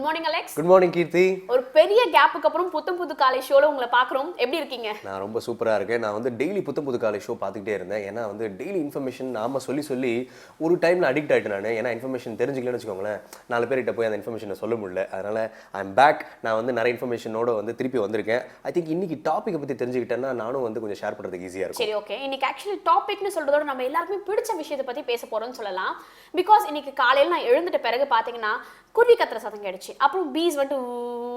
Good morning Alex. Good morning Keerthi. ஒரு பெரிய கேப்புக்கு அப்புறம் புத்தம் புது காலை ஷோல உங்களை பார்க்குறோம். எப்படி இருக்கீங்க? நான் ரொம்ப சூப்பராக இருக்கேன். நான் வந்து டெய்லி புத்தம் புது காலை ஷோ பார்த்துக்கிட்டே இருந்தேன். ஏன்னா வந்து டெய்லி இன்ஃபர்மேஷன் நாம சொல்லி ஒரு டைமில் அடிக்ட் ஆகிட்டேன் நான். ஏன்னா இன்ஃபர்மேஷன் தெரிஞ்சுக்கலன்னு வச்சுக்கோங்களேன், 4 பேர்கிட்ட போய் அந்த இன்ஃபர்மேஷனை சொல்ல முடியல. அதனால் ஐ எம் பேக். நான் வந்து நிறைய இன்ஃபர்மேஷனோட வந்து திருப்பி வந்திருக்கேன். ஐ திங்க் இன்னைக்கு டாப்பிக்கை பற்றி தெரிஞ்சுக்கிட்டேன்னா நானும் வந்து கொஞ்சம் ஷேர் பண்ணுறதுக்கு ஈஸியாக இருக்கும். சரி, ஓகே. இன்னைக்கு ஆக்சுவலி டாபிக்னு சொல்றதோட நம்ம எல்லாருக்குமே பிடிச்ச விஷயத்தை பற்றி பேச போறோம்னு சொல்லலாம். பிகாஸ் இன்னைக்கு காலையில் நான் எழுந்துட்ட பிறகு பார்த்தீங்கன்னா குருவி கத்துற சத்தம் கேட்டுச்சு. அப்புறம் பீஸ் வந்துட்டு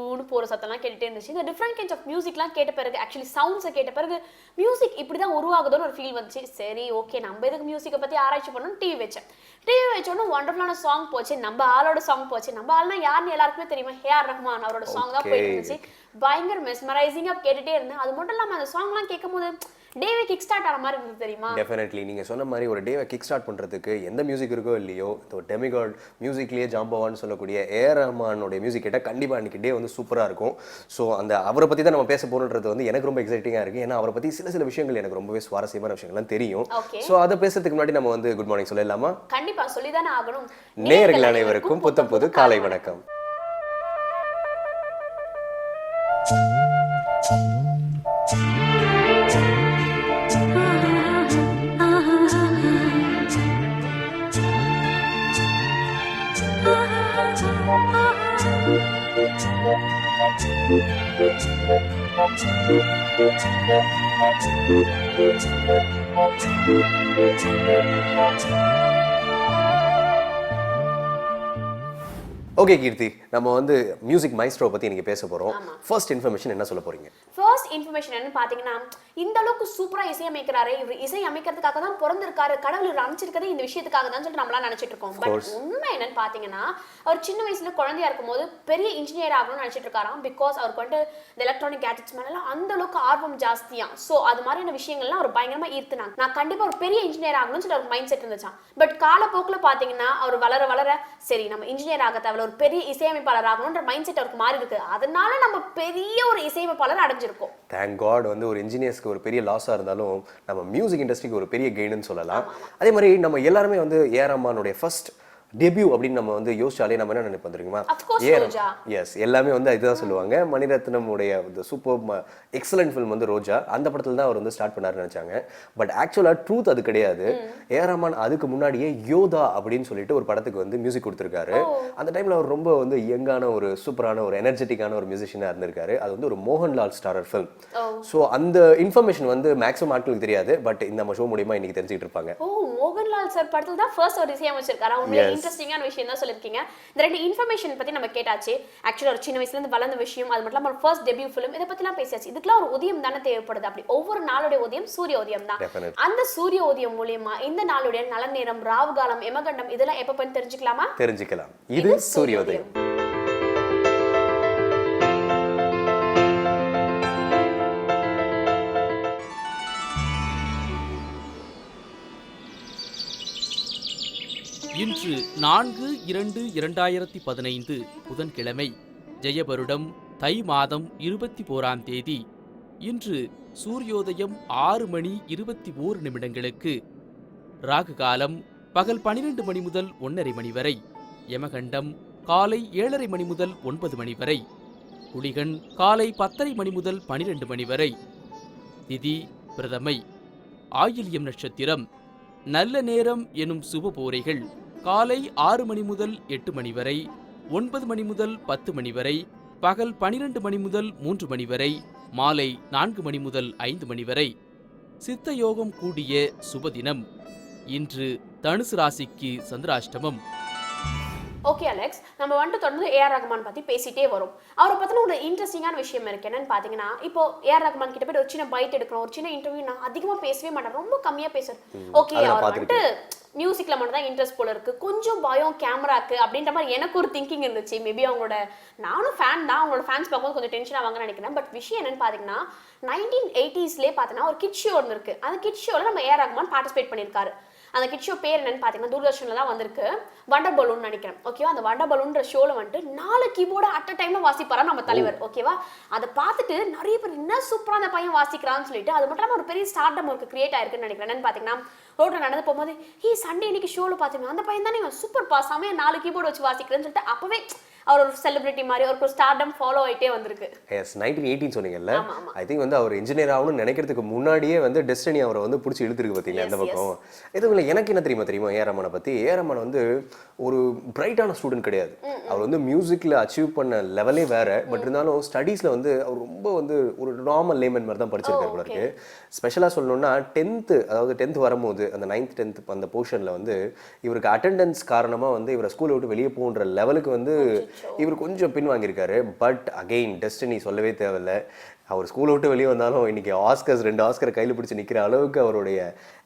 ஊன்னு போகிற சத்தம்லாம் கேட்டுகிட்டே இருந்துச்சு. இந்த டிஃப்ரெண்ட் கைண்ட்ஸ் ஆஃப் மியூசிக்லாம் கேட்ட பிறகு, ஆக்சுவலி சவுண்ட்ஸை கேட்ட பிறகு மியூசிக் இப்படி தான் உருவாகுதோன்னு ஒரு ஃபீல் வந்துச்சு. சரி, ஓகே, நம்ம எதுக்கு மியூசிக்கை பற்றி ஆராய்ச்சி பண்ணணும், டிவி வச்சேன். டிவி வச்சோன்னு ஒண்டர்ஃபுல்லான சாங் போச்சு. நம்ம ஆளோட சாங் போச்சு. நம்ம ஆள்னா யாருன்னு எல்லாருக்குமே தெரியுமா, ஏஆர் ரஹ்மான் அவரோட சாங் தான் போயிட்டு இருந்துச்சு. பயங்கர மெஸ்மரைசிங்காக கேட்டுகிட்டே இருந்தேன். அது மட்டும் இல்லாமல் அந்த சாங்லாம் கேட்கும் போது டேவே கிக் ஸ்டார்ட் ஆன மாதிரி இருந்தது தெரியுமா? டெஃபினெட்லி நீங்கள் சொன்ன மாதிரி ஒரு டேவை கிக் ஸ்டார்ட் பண்ணுறதுக்கு எந்த மியூசிக் இருக்கோ இல்லையோ, இந்த டெமிகாட் மியூசிக்லேயே ஜாம்பவான்னு சொல்லக்கூடிய ஏஆர் ரஹ்மானோட மியூசிக் கேட்டால் கண்டிப்பாக அன்றைக்கி டே வந்து சூப்பராக இருக்கும். ஸோ அந்த அவரை பற்றி தான் நம்ம பேச போகிறோன்றது வந்து எனக்கு ரொம்ப எக்ஸைட்டிங்காக இருக்குது. ஏன்னா அவரை பற்றி சில விஷயங்கள் எனக்கு ரொம்பவே சுவாரஸ்யமான விஷயங்கள்லாம் தெரியும். ஸோ அதை பேசுறதுக்கு முன்னாடி நம்ம வந்து குட் மார்னிங் சொல்லலாமா? கண்டிப்பாக சொல்லி தானே ஆகணும். நேயர்கள் அனைவருக்கும் புத்தம் புது காலை வணக்கம். ஓகே கீர்த்தி, நம்ம வந்து மியூசிக் மைஸ்ட்ரோ பத்தி இன்னைக்கு பேச போறோம். ஃபர்ஸ்ட் இன்ஃபர்மேஷன் என்ன சொல்ல போறீங்க? ஃபர்ஸ்ட் இன்ஃபர்மேஷன் என்னன்னு பாத்தீங்கன்னா, இந்த அளவுக்கு சூப்பரா இசையமைக்கிறாரு, இவர் இசை அமைக்கிறதுக்காக தான் பிறந்திருக்காரு, கடவுள் இவர் அமைச்சிருக்கதே இந்த விஷயத்துக்காக தான் சொல்லிட்டு நம்மளாம் நினைச்சிட்டு இருக்கோம். பட் உண்மை என்னன்னு பாத்தீங்கன்னா, அவர் சின்ன வயசுல குழந்தையா இருக்கும்போது பெரிய இன்ஜினியர் ஆகணும்னு நினைச்சிட்டு இருக்காராம். பிகாஸ் அவருக்கு வந்து இந்த எலக்ட்ரானிக் கேட்ஜெட்ஸ் மேல அந்த அளவுக்கு ஆர்வம் ஜாஸ்தியா. ஸோ அது மாதிரியான விஷயங்கள்லாம் அவர் பயங்கரமா ஈர்த்துனாங்க. நான் கண்டிப்பா ஒரு பெரிய இன்ஜினியர் ஆகணும்னு சொல்லிட்டு அவர் மைண்ட் செட் இருந்துச்சான். பட் காலப்போக்கில் பாத்தீங்கன்னா அவர் வளர சரி நம்ம இன்ஜினியர் ஆக தேவையில்ல, ஒரு பெரிய இசையமைப்பாளர் ஆகணும்ன்ற மைண்ட் செட் அவருக்கு மாறி இருக்கு. அதனால நம்ம பெரிய ஒரு இசையமைப்பாளர் அடைஞ்சிருக்கோம். Thank God. வந்து ஒரு இன்ஜினியர்ஸ்க்கு ஒரு பெரிய லாஸா இருந்தாலும் நம்ம மியூசிக் இண்டஸ்ட்ரிக்கு ஒரு பெரிய கெயின்னு சொல்லலாம். அதே மாதிரி நம்ம எல்லாருமே வந்து ஏஆர் ரஹ்மானுடைய ஃபர்ஸ்ட் டெபியூ அப்படின்னு நம்ம வந்து யோசிச்சாலே நம்ம என்ன நினைப்போம் தெரியுமா? எஸ், எல்லாமே வந்து இதுதான் சொல்லுவாங்க. மணிரத்னம் உடைய சூப்பர் எக்ஸலன்ட் ஃபிலிம் வந்து ரோஜா, அந்த படத்துல தான் அவர் வந்து ஸ்டார்ட் பண்ணாருன்னு நினைச்சாங்க. பட் ஆக்சுவலா ட்ரூத் அது கிடையாது. ஏஆர் ரஹ்மான் அதுக்கு முன்னாடியே யோதா அப்படின்னு சொல்லிட்டு ஒரு படத்துக்கு வந்து மியூசிக் கொடுத்திருக்காரு. அந்த டைம்ல அவர் ரொம்ப வந்து யங்கான ஒரு சூப்பரான ஒரு எனர்ஜெட்டிக்கான ஒரு மியூசிஷியனா இருந்திருக்காரு. அது வந்து ஒரு மோகன்லால் ஸ்டாரர் ஃபிலிம். ஸோ அந்த இன்ஃபர்மேஷன் வந்து மேக்ஸிமம் ஆட்களுக்கு தெரியாது. பட் இந்த நம்ம ஷோ மூலியமா இன்னைக்கு தெரிஞ்சுக்கிட்டு இருப்பாங்க. மோகன்லால் சார் படத்துல தான் ஃபர்ஸ்ட் ஒரு இசையமைச்சிருக்காரு. இன்ட்ரெஸ்டிங்கான விஷயம் தான் சொல்லிருக்கீங்க. இந்த ரெண்டு இன்ஃபர்மேஷன் பத்தி நம்ம கேட்டாச்சு. ஆக்சுவலா ஒரு சின்ன வயசுல இருந்து வளர்ந்த விஷயம், அது மட்டும் இல்லாம ஃபர்ஸ்ட் டெபியூ ஃபிலிம், இத பத்திலாம் பேசியாச்சு. இதுக்கெல்லாம் ஒரு உதயம் தானே தேவைப்படுது. அப்படி ஒவ்வொரு நாளுடைய உதயம் சூரிய உதயம் தான். அந்த சூரிய உதயம் மூலமா இந்த நாளுடைய நல்ல நேரம், ராவு காலம், யமகண்டம் இதெல்லாம் எப்ப பண்ணி தெரிஞ்சுக்கலாமா? தெரிஞ்சுக்கலாம். இது சூரிய உதயம். இன்று 4/2/2015 புதன்கிழமை, ஜெயபருடம் தை மாதம் 21ஆம் தேதி. இன்று சூரியோதயம் 6:21 ராகு காலம் பகல் 12 மணி முதல் 1:30 மணி வரை, யமகண்டம் காலை 7:30 மணி முதல் 9 மணி வரை, குளிகன் காலை 10:30 மணி முதல் 12 மணி வரை. திதி பிரதமை. ஆயில்யம் நட்சத்திரம். நல்ல நேரம் எனும் சுபபோரைகள் காலை 6 மணி முதல் 8 மணி வரை, 9 மணி முதல் 10 மணி வரை, பகல் 12 மணி முதல் 3 மணி வரை, மாலை 4 மணி முதல் 5 மணி வரை. சித்த யோகம் கூடிய சுபதினம். இன்று தனுசு ராசிக்கு சந்திராஷ்டமம். ஓகே அலெக்ஸ், நம்ம வந்துட்டு தொடர்ந்து ஏஆர் ரஹ்மான் பத்தி பேசிட்டே வரும். அவரை பத்தின ஒரு இன்ட்ரெஸ்டிங்கான விஷயம் இருக்கு. என்னன்னு பாத்தீங்கன்னா, இப்போ ஏஆர் ரஹ்மான் கிட்ட போய் ஒரு சின்ன பைட் எடுக்கணும், ஒரு சின்ன இன்டர்வியூ, நான் அதிகமா பேசவே மாட்டேன், ரொம்ப கம்மியா பேசுறேன். ஓகே, அவர் வந்துட்டு மியூசிக்ல மட்டும் தான் இன்ட்ரெஸ்ட் போல இருக்கு, கொஞ்சம் பயம் கேமராக்கு அப்படின்ற மாதிரி எனக்கு ஒரு திங்கிங் இருந்துச்சு. மேபி அவங்களோட, நானும் ஃபேன் தான், அவங்களோட ஃபேன்ஸ் பார்க்கும்போது கொஞ்சம் டென்ஷன் ஆவாங்கன்னு நினைக்கிறேன். பட் விஷயம் என்னன்னு பாத்தீங்கன்னா, 1980s பார்த்தீங்கன்னா ஒரு கிட் ஷோ ஒன்று இருக்கு. அந்த கிட் ஷோல நம்ம ஏஆர் ரஹ்மான் பார்ட்டிசிபேட் பண்ணியிருக்காரு. அந்த கிட் ஷோ பேர் என்னன்னு பாத்தீங்கன்னா, தூர்தர்ஷன்ல தான் வந்திருக்கு, வண்டர் பலூன் நினைக்கிறேன். ஓகேவா? அந்த வண்டர் பலூன்ற ஷோல வந்துட்டு 4 கீபோர்டு அட் அ டைம்ல வாசிப்பாரா நம்ம தலைவர். ஓகேவா? அதை பார்த்துட்டு நிறைய பேர் என்ன சூப்பரா அந்த பையன் வாசிக்கிறான்னு சொல்லிட்டு, அது மட்டும் இல்லாம ஒரு பெரிய ஸ்டார்டம் ஒரு கிரியேட் ஆயிருக்குன்னு நினைக்கிறேன். என்னன்னு பாத்தீங்கன்னா, ரோட்ல நடந்து போகும்போது, சண்டே இன்னைக்கு ஷோல பார்த்தோமே அந்த பையன் தானே சூப்பர் பா, செமையா 4 கீபோர்டு வச்சு வாசிக்கிறேன்னு சொல்லிட்டு அப்பவே அவர் ஒரு செலிபிரிட்டி மாதிரி ஒரு ஸ்டார்டம் ஃபாலோ ஆயிட்டே வந்திருக்கு. எஸ் 1918 சொன்னீங்கல்ல, ஐ திங்க் வந்து அவர் இன்ஜினியர் ஆகணும்னு நினைக்கிறதுக்கு முன்னாடியே வந்து டெஸ்டினி அவரை வந்து பிடிச்சி இழுத்துருக்கு பார்த்தீங்களா அந்த பக்கம். இதுவும் இல்லை, எனக்கு என்ன தெரியுமா ஏஆர் ரஹ்மானை பற்றி. ஏஆர் ரஹ்மான் வந்து ஒரு பிரைட்டான ஸ்டூடெண்ட் கிடையாது. அவர் வந்து மியூசிக்கில் அச்சீவ் பண்ண லெவலே வேற. பட் இருந்தாலும் ஸ்டடீஸில் வந்து அவர் ரொம்ப வந்து ஒரு நார்மல் லேமன் மாதிரி தான் படிச்சிருக்காரு போல இருக்கு. ஸ்பெஷலாக சொல்லணும்னா 10th வரும்போது அந்த 9th 10th அந்த போர்ஷனில் வந்து இவருக்கு அட்டெண்டன்ஸ் காரணமாக வந்து இவரை ஸ்கூலை விட்டு வெளியே போன்ற லெவலுக்கு வந்து இவர் கொஞ்சம் பின் வாங்கியிருக்காரு. பட் அகெயின் டெஸ்டினி சொல்லவே தேவையில்லை. அவர் ஸ்கூலை விட்டு வெளியே வந்தாலும் இன்னைக்கு ஆஸ்கர்ஸ் 2 ஆஸ்கரை கையில் பிடிச்சி நிற்கிற அளவுக்கு அவருடைய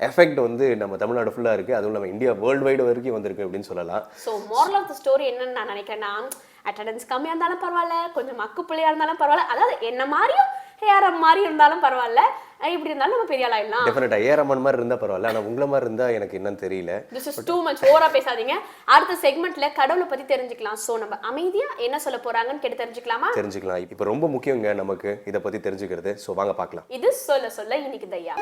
எஃபெக்ட் வந்து நம்ம தமிழ்நாடு ஃபுல்லாக இருக்குது. அதுவும் நம்ம இந்தியா வேர்ல்டு வைடு வரைக்கும் வந்திருக்கு அப்படின்னு சொல்லலாம். So moral of the story என்னன்னு நான் நினைக்கிறேன்னா, அட்டெண்டன்ஸ் கம்மியாக இருந்தாலும் பரவாயில்ல, கொஞ்சம் மக்கு பிள்ளையாக இருந்தாலும் பரவாயில்ல, அதாவது என்ன மாதிரியும் ஏஆர் மாதிரி இருந்தாலும் பரவாயில்ல, இப்படி இருந்தாலும் நம்ம பெரிய ஆளாயிடலாம். டெஃபினட்டா ஏஆர் ரஹ்மான் மாதிரி இருந்தா பரவாயில்ல, ஆனா உங்கள மாதிரி இருந்தா எனக்கு என்னன்னு தெரியல. This is too much. ஓவரா பேசாதீங்க. அடுத்த செக்மெண்ட்ல கடவுளை பத்தி தெரிஞ்சுக்கலாம். சோ நம்ம அமைதியா என்ன சொல்ல போறாங்கன்னு கேட்டு தெரிஞ்சுக்கலாமா? தெரிஞ்சுக்கலாம். இப்போ ரொம்ப முக்கியங்க நமக்கு இத பத்தி தெரிஞ்சுக்கிறது. சோ வாங்க பார்க்கலாம். இது சொல்ல சொல்ல இன்னைக்கு தையா.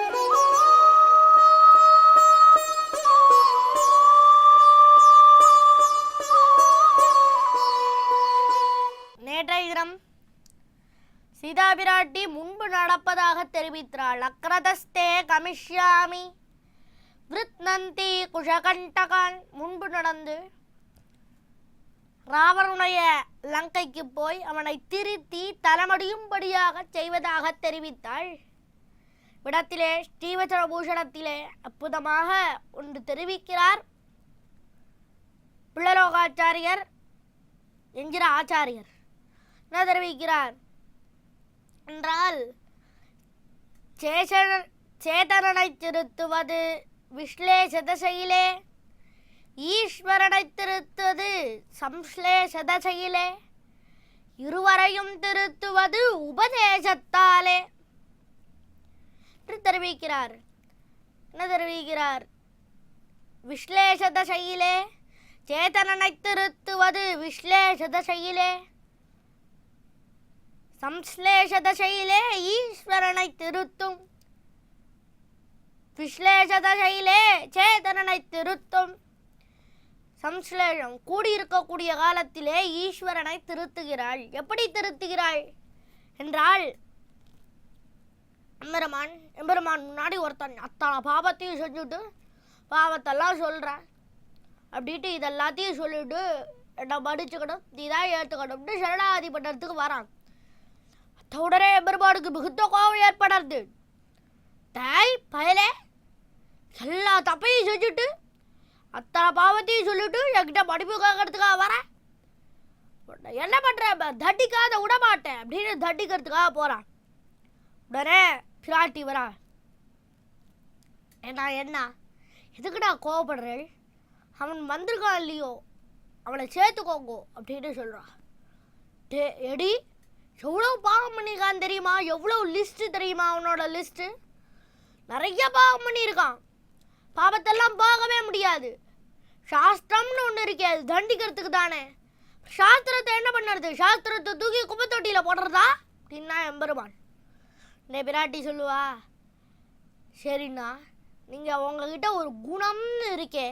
நேற்றைய தினம் சீதா பிராட்டி முன்பு நடப்பதாக தெரிவித்தாள். அக்ரதஸ்தே கமிஷ்யாமி விருத்னந்தி குஷகண்டகான். முன்பு நடந்து ராவனுடைய லங்கைக்கு போய் அவனை திருத்தி தலமடியும்படியாக செய்வதாக தெரிவித்தாள். விடத்திலே ஸ்ரீவச்சரபூஷணத்திலே அற்புதமாக ஒன்று தெரிவிக்கிறார் பிள்ளலோகாச்சாரியர் என்கிற ஆச்சாரியர். என்ன தெரிவிக்கிறார் என்றால், சேதனனை திருத்துவது விஸ்லேஷதசையிலே, ஈஸ்வரனை திருத்துவது சம்ஸ்லேஷதசையிலே, இருவரையும் திருத்துவது உபதேசத்தாலே என்று தெரிவிக்கிறார். என்ன தெரிவிக்கிறார்? விஸ்லேஷதசையிலே சேதனனை திருத்துவது விஸ்லேஷதசையிலே, சம்ஸ்லேஷதசையிலே ஈஸ்வரனை திருத்தும், விஸ்லேஷதசையிலே சேதனனை திருத்தும். சம்ஸ்லேஷம் கூடியிருக்கக்கூடிய காலத்திலே ஈஸ்வரனை திருத்துகிறாள். எப்படி திருத்துகிறாள் என்றால், எம்பெருமான் முன்னாடி ஒருத்தன் அத்தனை பாவத்தையும் செஞ்சுட்டு பாவத்தெல்லாம் சொல்கிறான் அப்படின்ட்டு இதெல்லாத்தையும் சொல்லிட்டு என்ன படிச்சுக்கணும், இதான் ஏற்றுக்கணும்னு சரணாகதி பண்ணுறதுக்கு வரான். உடனே எம்பெருமானுக்கு மிகுந்த கோபம் ஏற்படுறது. தாய் பயலே எல்லா தப்பையும் செஞ்சுட்டு அத்தனை பாவத்தையும் சொல்லிட்டு என்கிட்ட மடிப்பு கேட்கறதுக்காக வரேன், என்ன பண்ணுறேன், தட்டிக்காத விடமாட்டேன் அப்படின்னு தட்டிக்கிறதுக்காக போகிறான். உடனே பிராட்டி வரா. என்ன எதுக்குடா கோவப்படுறேன், அவன் வந்திருக்கான் இல்லையோ அவனை சேர்த்துக்கோங்க அப்படின்னு சொல்கிறான். எடி எவ்வளோ பாவம் பண்ணியிருக்கான்னு தெரியுமா, எவ்வளோ லிஸ்ட்டு தெரியுமா, அவனோட லிஸ்ட்டு நிறைய பாவம் பண்ணியிருக்கான். பாவத்தெல்லாம் போகவே முடியாது. சாஸ்திரம்னு ஒன்று இருக்கே, அது தண்டிக்கிறதுக்கு தானே. சாஸ்திரத்தை என்ன பண்ணுறது, சாஸ்திரத்தை தூக்கி குப்பத்தொட்டியில் போடுறதா அப்படின்னா எம்பெருமான். இந்த பிராட்டி சொல்லுவா, சரிண்ணா நீங்கள் உங்ககிட்ட ஒரு குணம்னு இருக்கே,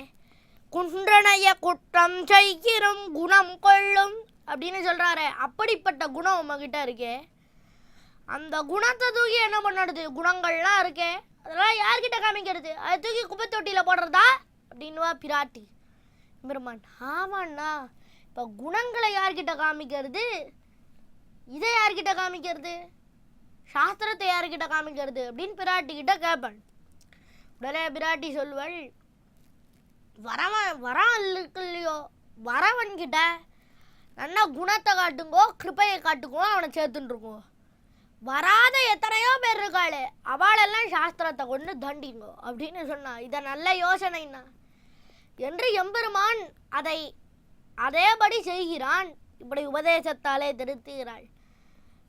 குன்றனைய குற்றம் செய்கிறோம் குணம் கொள்ளும் அப்படின்னு சொல்கிறாரு. அப்படிப்பட்ட குணம் உங்ககிட்ட இருக்கே, அந்த குணத்தை தூக்கி என்ன பண்ணுறது, குணங்கள்லாம் இருக்கே அதெல்லாம் யார்கிட்ட காமிக்கிறது, அதை தூக்கி குப்பை தொட்டியில் போடுறதா அப்படின்வா பிராட்டி. பெருமான் ஆமாண்ணா, இப்போ குணங்களை யார்கிட்ட காமிக்கிறது, இதை யார்கிட்ட காமிக்கிறது, சாஸ்திரத்தை யார்கிட்ட காமிக்கிறது அப்படின்னு பிராட்டிக்கிட்ட கேட்பேன். உடனே பிராட்டி சொல்வள், வரான் இருக்கு இல்லையோ வரவன்கிட்ட நல்லா குணத்தை காட்டுங்கோ கிருப்பையை காட்டுங்கோ அவனை சேர்த்துட்டுருக்கோ, வராத எத்தனையோ பேர் இருக்காளே அவளெல்லாம் சாஸ்திரத்தை கொண்டு தண்டிங்கோ அப்படின்னு சொன்னா. இதை நல்ல யோசனைன்னா என்று எம்பெருமான் அதை அதேபடி செய்கிறான். இப்படி உபதேசத்தாலே திருத்துகிறாள்.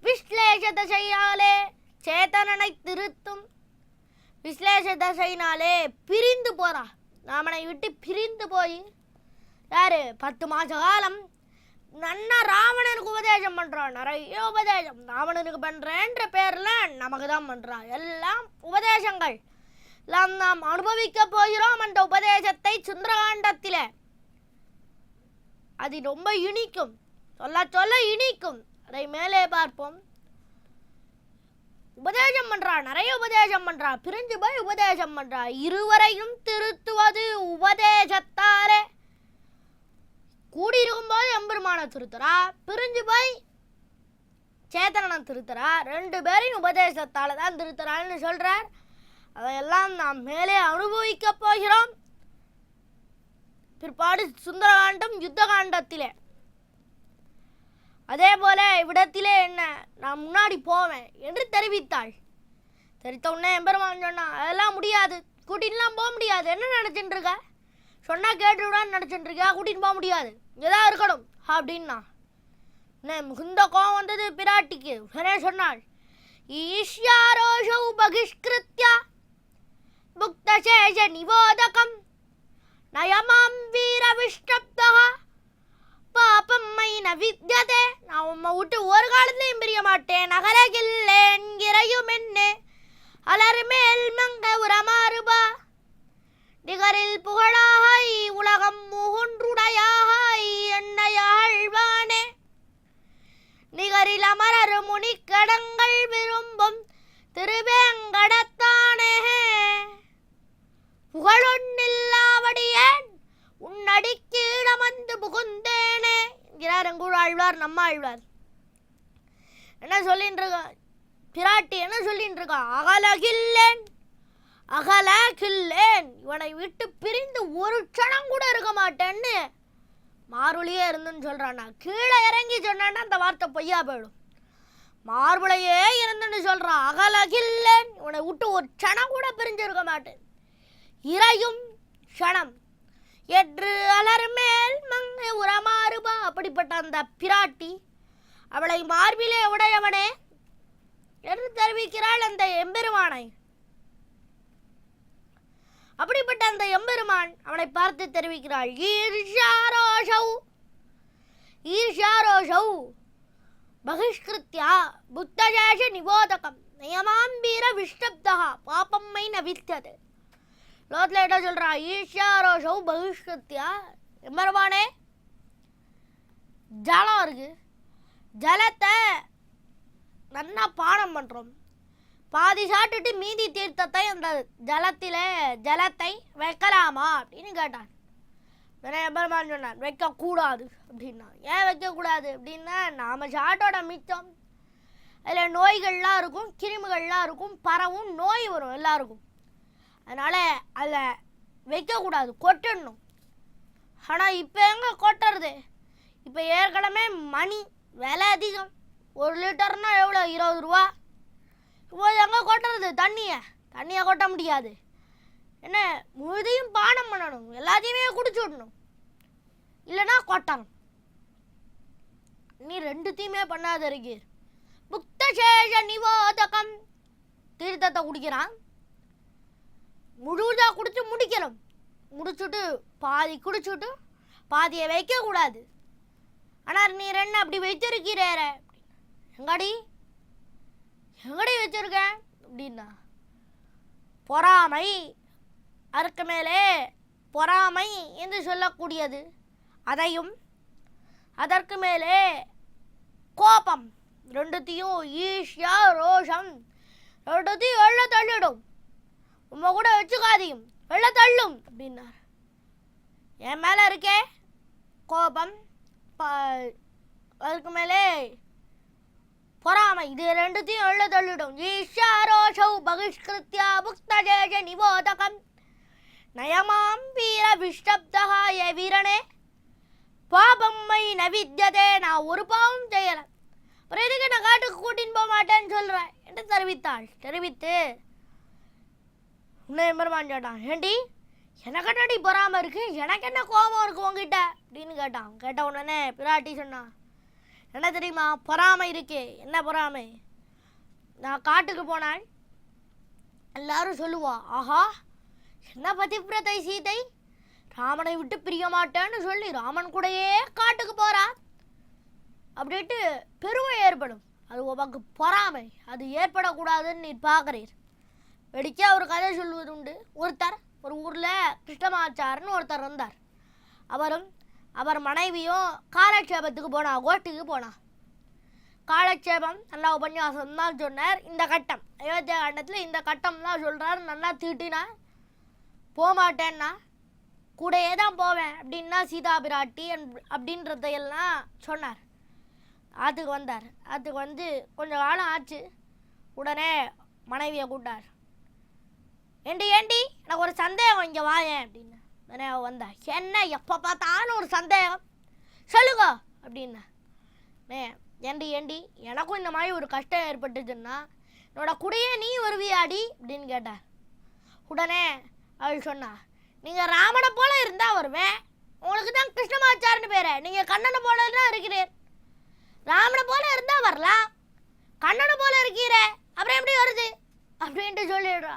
விஸ்லேஷ தசையாலே சேதனனை திருத்தும், விஸ்லேஷ தசைனாலே பிரிந்து போறா, நாமனை விட்டு பிரிந்து போய் யாரு 10 மாச காலம் நன்னா ராவணனுக்கு உபதேசம் பண்றான். நிறைய உபதேசம் ராவணனுக்கு பண்றேன்ற பேர்ல நமக்கு தான் பண்றான். எல்லாம் உபதேசங்கள் எல்லாம் நாம் அனுபவிக்க போகிறோம். அந்த உபதேசத்தை சுந்தரகாண்டத்திலே அது ரொம்ப இனிக்கும். சொல்ல சொல்ல இனிக்கும். அதை மேலே பார்ப்போம். உபதேசம் பண்றா, நிறைய உபதேசம் பண்றா, பிரிஞ்சு போய் உபதேசம் பண்றா. இருவரையும் திருத்துவது உபதேசத்தாலே. கூடியிருக்கும் போது எம்பெருமான திருத்துறா, பிரிஞ்சு போய் சேத்தனனை திருத்துறா. 2 பேரையும் உபதேசத்தால தான் திருத்துறான்னு சொல்றார். அதையெல்லாம் நாம் மேலே அனுபவிக்க போகிறோம். பிற்பாடு சுந்தரகாண்டம் யுத்த காண்டத்திலே. அதே போல இவ்விடத்திலே என்ன, நான் முன்னாடி போவேன் என்று தெரிவித்தாள். தெரிவித்த உடனே எம்பெருமான் சொன்னான், அதெல்லாம் முடியாது, கூட்டின்லாம் போக முடியாது. என்ன நினச்சிட்டு இருக்க? சொன்னால் கேட்டுவிடான்னு நினச்சிட்டு இருக்கா? கூட்டின்னு போக முடியாது, இங்கேதான் இருக்கணும் அப்படின்னா. மிகுந்த கோவம் வந்தது பிராட்டிக்கு. உடனே சொன்னாள், ஈஷ்யாரோஷௌ பகிஷ்கிருத்யா புக்தசேஷ நிவோதகம் நயமாம் வீர விஷ்டப்தா பாபம் மைன வித்யதே. நான் உம்மை விட்டு ஒரு காலத்திலையும் பிரிய மாட்டேன். நகரகில்லேன் இறையும் என்ன அலர்மேல் மங்க உரமாறுபா நிகரில் புகழாய் உலகம் முகுன்றுடையாய் என்னையாழ்வானே. நிகரில் அமரர் முனிக்கடங்கள் விரும்பும் திருவேங்கடத்தானே. புகழொன்னில்லாவடியேன் உன்னடிக்கு இடமந்து புகுந்தேனே என்கிறார் எங்கூழாழ்வார் நம்மாழ்வார். என்ன சொல்லின்னு இருக்கா பிராட்டி? என்ன சொல்லின்னு இருக்கா? அகலகில்லேன் அகலகில்லேன், இவனை விட்டு பிரிந்து ஒரு க்ஷணம் கூட இருக்க மாட்டேன்னு மார்புலையே இருந்துன்னு சொல்றான். நான் கீழே இறங்கி சொன்னேன்னா அந்த வார்த்தை பொய்யா போயிடும். மார்புலையே இருந்துன்னு சொல்றான். அகலகில்லேன், இவனை விட்டு ஒரு க்ஷணம் கூட பிரிஞ்சு இருக்க மாட்டேன். இறையும் க்ஷணம் என்று அலர்மேல் மங்கை உரமாறுபா. அப்படிப்பட்ட அந்த பிராட்டி அவளை மார்பிலே உடையவனே என்று தெரிவிக்கிறாள் அந்த எம்பெருமானை. அப்படிப்பட்ட அந்த எம்பெருமான் அவனை பார்த்து தெரிவிக்கிறாள், ஈர்ஷாரோஷௌ ஈர்ஷாரோஷௌ பகிஷ்கிருத்யா புத்தஜேஷ நிவோதகம் நயமாம்பீர விஷ்டப்தா பாபம் மை நவித்யதே. லோகத்தில் என்ன சொல்றா? ஈர்ஷாரோஷௌ பகிஷ்கிருத்யா. எம்பெருமானே, ஜலம் இருக்கு, ஜலத்தை நல்லா பானம் பண்ணுறோம், பாதி சாப்பிட்டுட்டு மீதி தீர்த்தத்தை அந்த ஜலத்தை வைக்கலாமா அப்படின்னு கேட்டான். நிறைய எம்பெருமான் சொன்னான், வைக்கக்கூடாது அப்படின்னா. ஏன் வைக்கக்கூடாது அப்படின்னா, நாம் சாட்டோட மிச்சம் அதில் நோய்கள்லாம் இருக்கும், கிருமிகள்லாம் இருக்கும், பரவும், நோய் வரும் எல்லாருக்கும். அதனால் அதில் வைக்கக்கூடாது, கொட்டிடணும். ஆனால் இப்போ எங்கே கொட்டுறது? இப்போ ஏற்கனவே மணி விலை அதிகம். 1 லிட்டர்னா எவ்வளோ? 20 ரூபா. இப்போ எங்கே கொட்டுறது? தண்ணியை கொட்ட முடியாது. என்ன, முழுதையும் பானம் பண்ணணும், எல்லாத்தையுமே குடிச்சு விடணும், இல்லைன்னா கொட்டணும். நீ 2த்தையுமே பண்ணாத இருக்கு. புக்தசேஷ நிவோதகம், தீர்த்தத்தை குடிக்கிறான், முழுதாக குடிச்சு முடிக்கணும். முடிச்சுட்டு பாதி குடிச்சுட்டு பாதியை வைக்கக்கூடாது. ஆனால் நீ 2 அப்படி வச்சிருக்கிறேற. எங்கடி வச்சிருக்க அப்படின்னா, பொறாமை, அதற்கு மேலே பொறாமை என்று சொல்லக்கூடியது அதையும், அதற்கு மேலே கோபம், 2த்தையும் ஈஷ்யா ரோஷம் 2த்தையும் வெள்ள தள்ளிடும். உம்மை கூட வச்சுக்காதையும் வெள்ள தள்ளும் அப்படின்னார். என் மேலே இருக்கே கோபம், அதுக்கு மேலே பொறாமை, இது 2த்தையும் வெள்ள தள்ளிடும். ஈஷாரோஷௌ பகிஷ்கிருத்யா புக்தஜேஷ நிவோதகம் நயமாம் வீர விஷ்டப்தா. ஏ வீரனே, பாபம்மை நவித்யதே, நான் ஒரு பாவம் செய்யலை, அப்புறம் எதுக்கு நான் காட்டுக்கு கூட்டின்னு போக மாட்டேன்னு சொல்கிறேன் என்று தெரிவித்தாள். தெரிவித்து உன்னை எம்பெருமான் கேட்டான், ஏண்டி எனக்கு என்னடி பொறாமல் இருக்கு, எனக்கு என்ன கோபம் இருக்கு உங்ககிட்ட அப்படின்னு கேட்டான். கேட்ட உடனே பிராட்டி சொன்னான், என்ன தெரியுமா பொறாமை இருக்கே? என்ன பொறாமை? நான் காட்டுக்கு போனால் எல்லாரும் சொல்லுவா, ஆஹா என்ன பதிவிரதை சீதை, ராமனை விட்டு பிரிய மாட்டேன்னு சொல்லி ராமன் கூடயே காட்டுக்கு போறா அப்படின்ட்டு பெருமை ஏற்படும். அது உமக்கு பொறாமை, அது ஏற்படக்கூடாதுன்னு நீ பார்க்குறீர். வெடிக்க ஒரு கதை சொல்லுவது உண்டு. ஒரு ஊரில் கிருஷ்ணமாச்சாரன்னு ஒருத்தர் இருந்தார். அவரும் அவர் மனைவியும் காலட்சேபத்துக்கு போனா, கோஷ்டிக்கு போனா. காலட்சேபம் நல்லா உபன்யாசம் தான் சொன்னார். இந்த கட்டம் அயோத்தியா கட்டத்தில் இந்த கட்டம் தான் சொல்கிறார். நல்லா தீட்டினார். போகமாட்டேன்னா கூடையே தான் போவேன் அப்படின்னா சீதா பிராட்டி அப்படின்றதையெல்லாம் சொன்னார். ஆற்றுக்கு வந்தார். ஆற்றுக்கு வந்து கொஞ்சம் காலம் ஆச்சு. உடனே மனைவியை கூட்டார். ஏண்டி எனக்கு ஒரு சந்தேகம், இங்கே வாயேன் அப்படின்னு. உடனே அவள் வந்தா. என்ன எப்போ பார்த்தாலும் ஒரு சந்தேகம், சொல்லுங்க அப்படின்னா. ஏண்டி எனக்கும் இந்த மாதிரி ஒரு கஷ்டம் ஏற்பட்டுச்சுன்னா என்னோட கூடயே நீ வருவியாடி அப்படின்னு கேட்டார். உடனே அவள் சொன்னா, நீங்கள் ராமனை போல இருந்தால் வருவேன், உங்களுக்கு தான் கிருஷ்ணமாச்சார்னு பேர், நீங்கள் கண்ணனை போல தான் இருக்கிறீர். ராமனை போல இருந்தால் வரலாம், கண்ணனை போல இருக்கிற அப்புறம் எப்படி வருது அப்படின்ட்டு சொல்லிடுறா.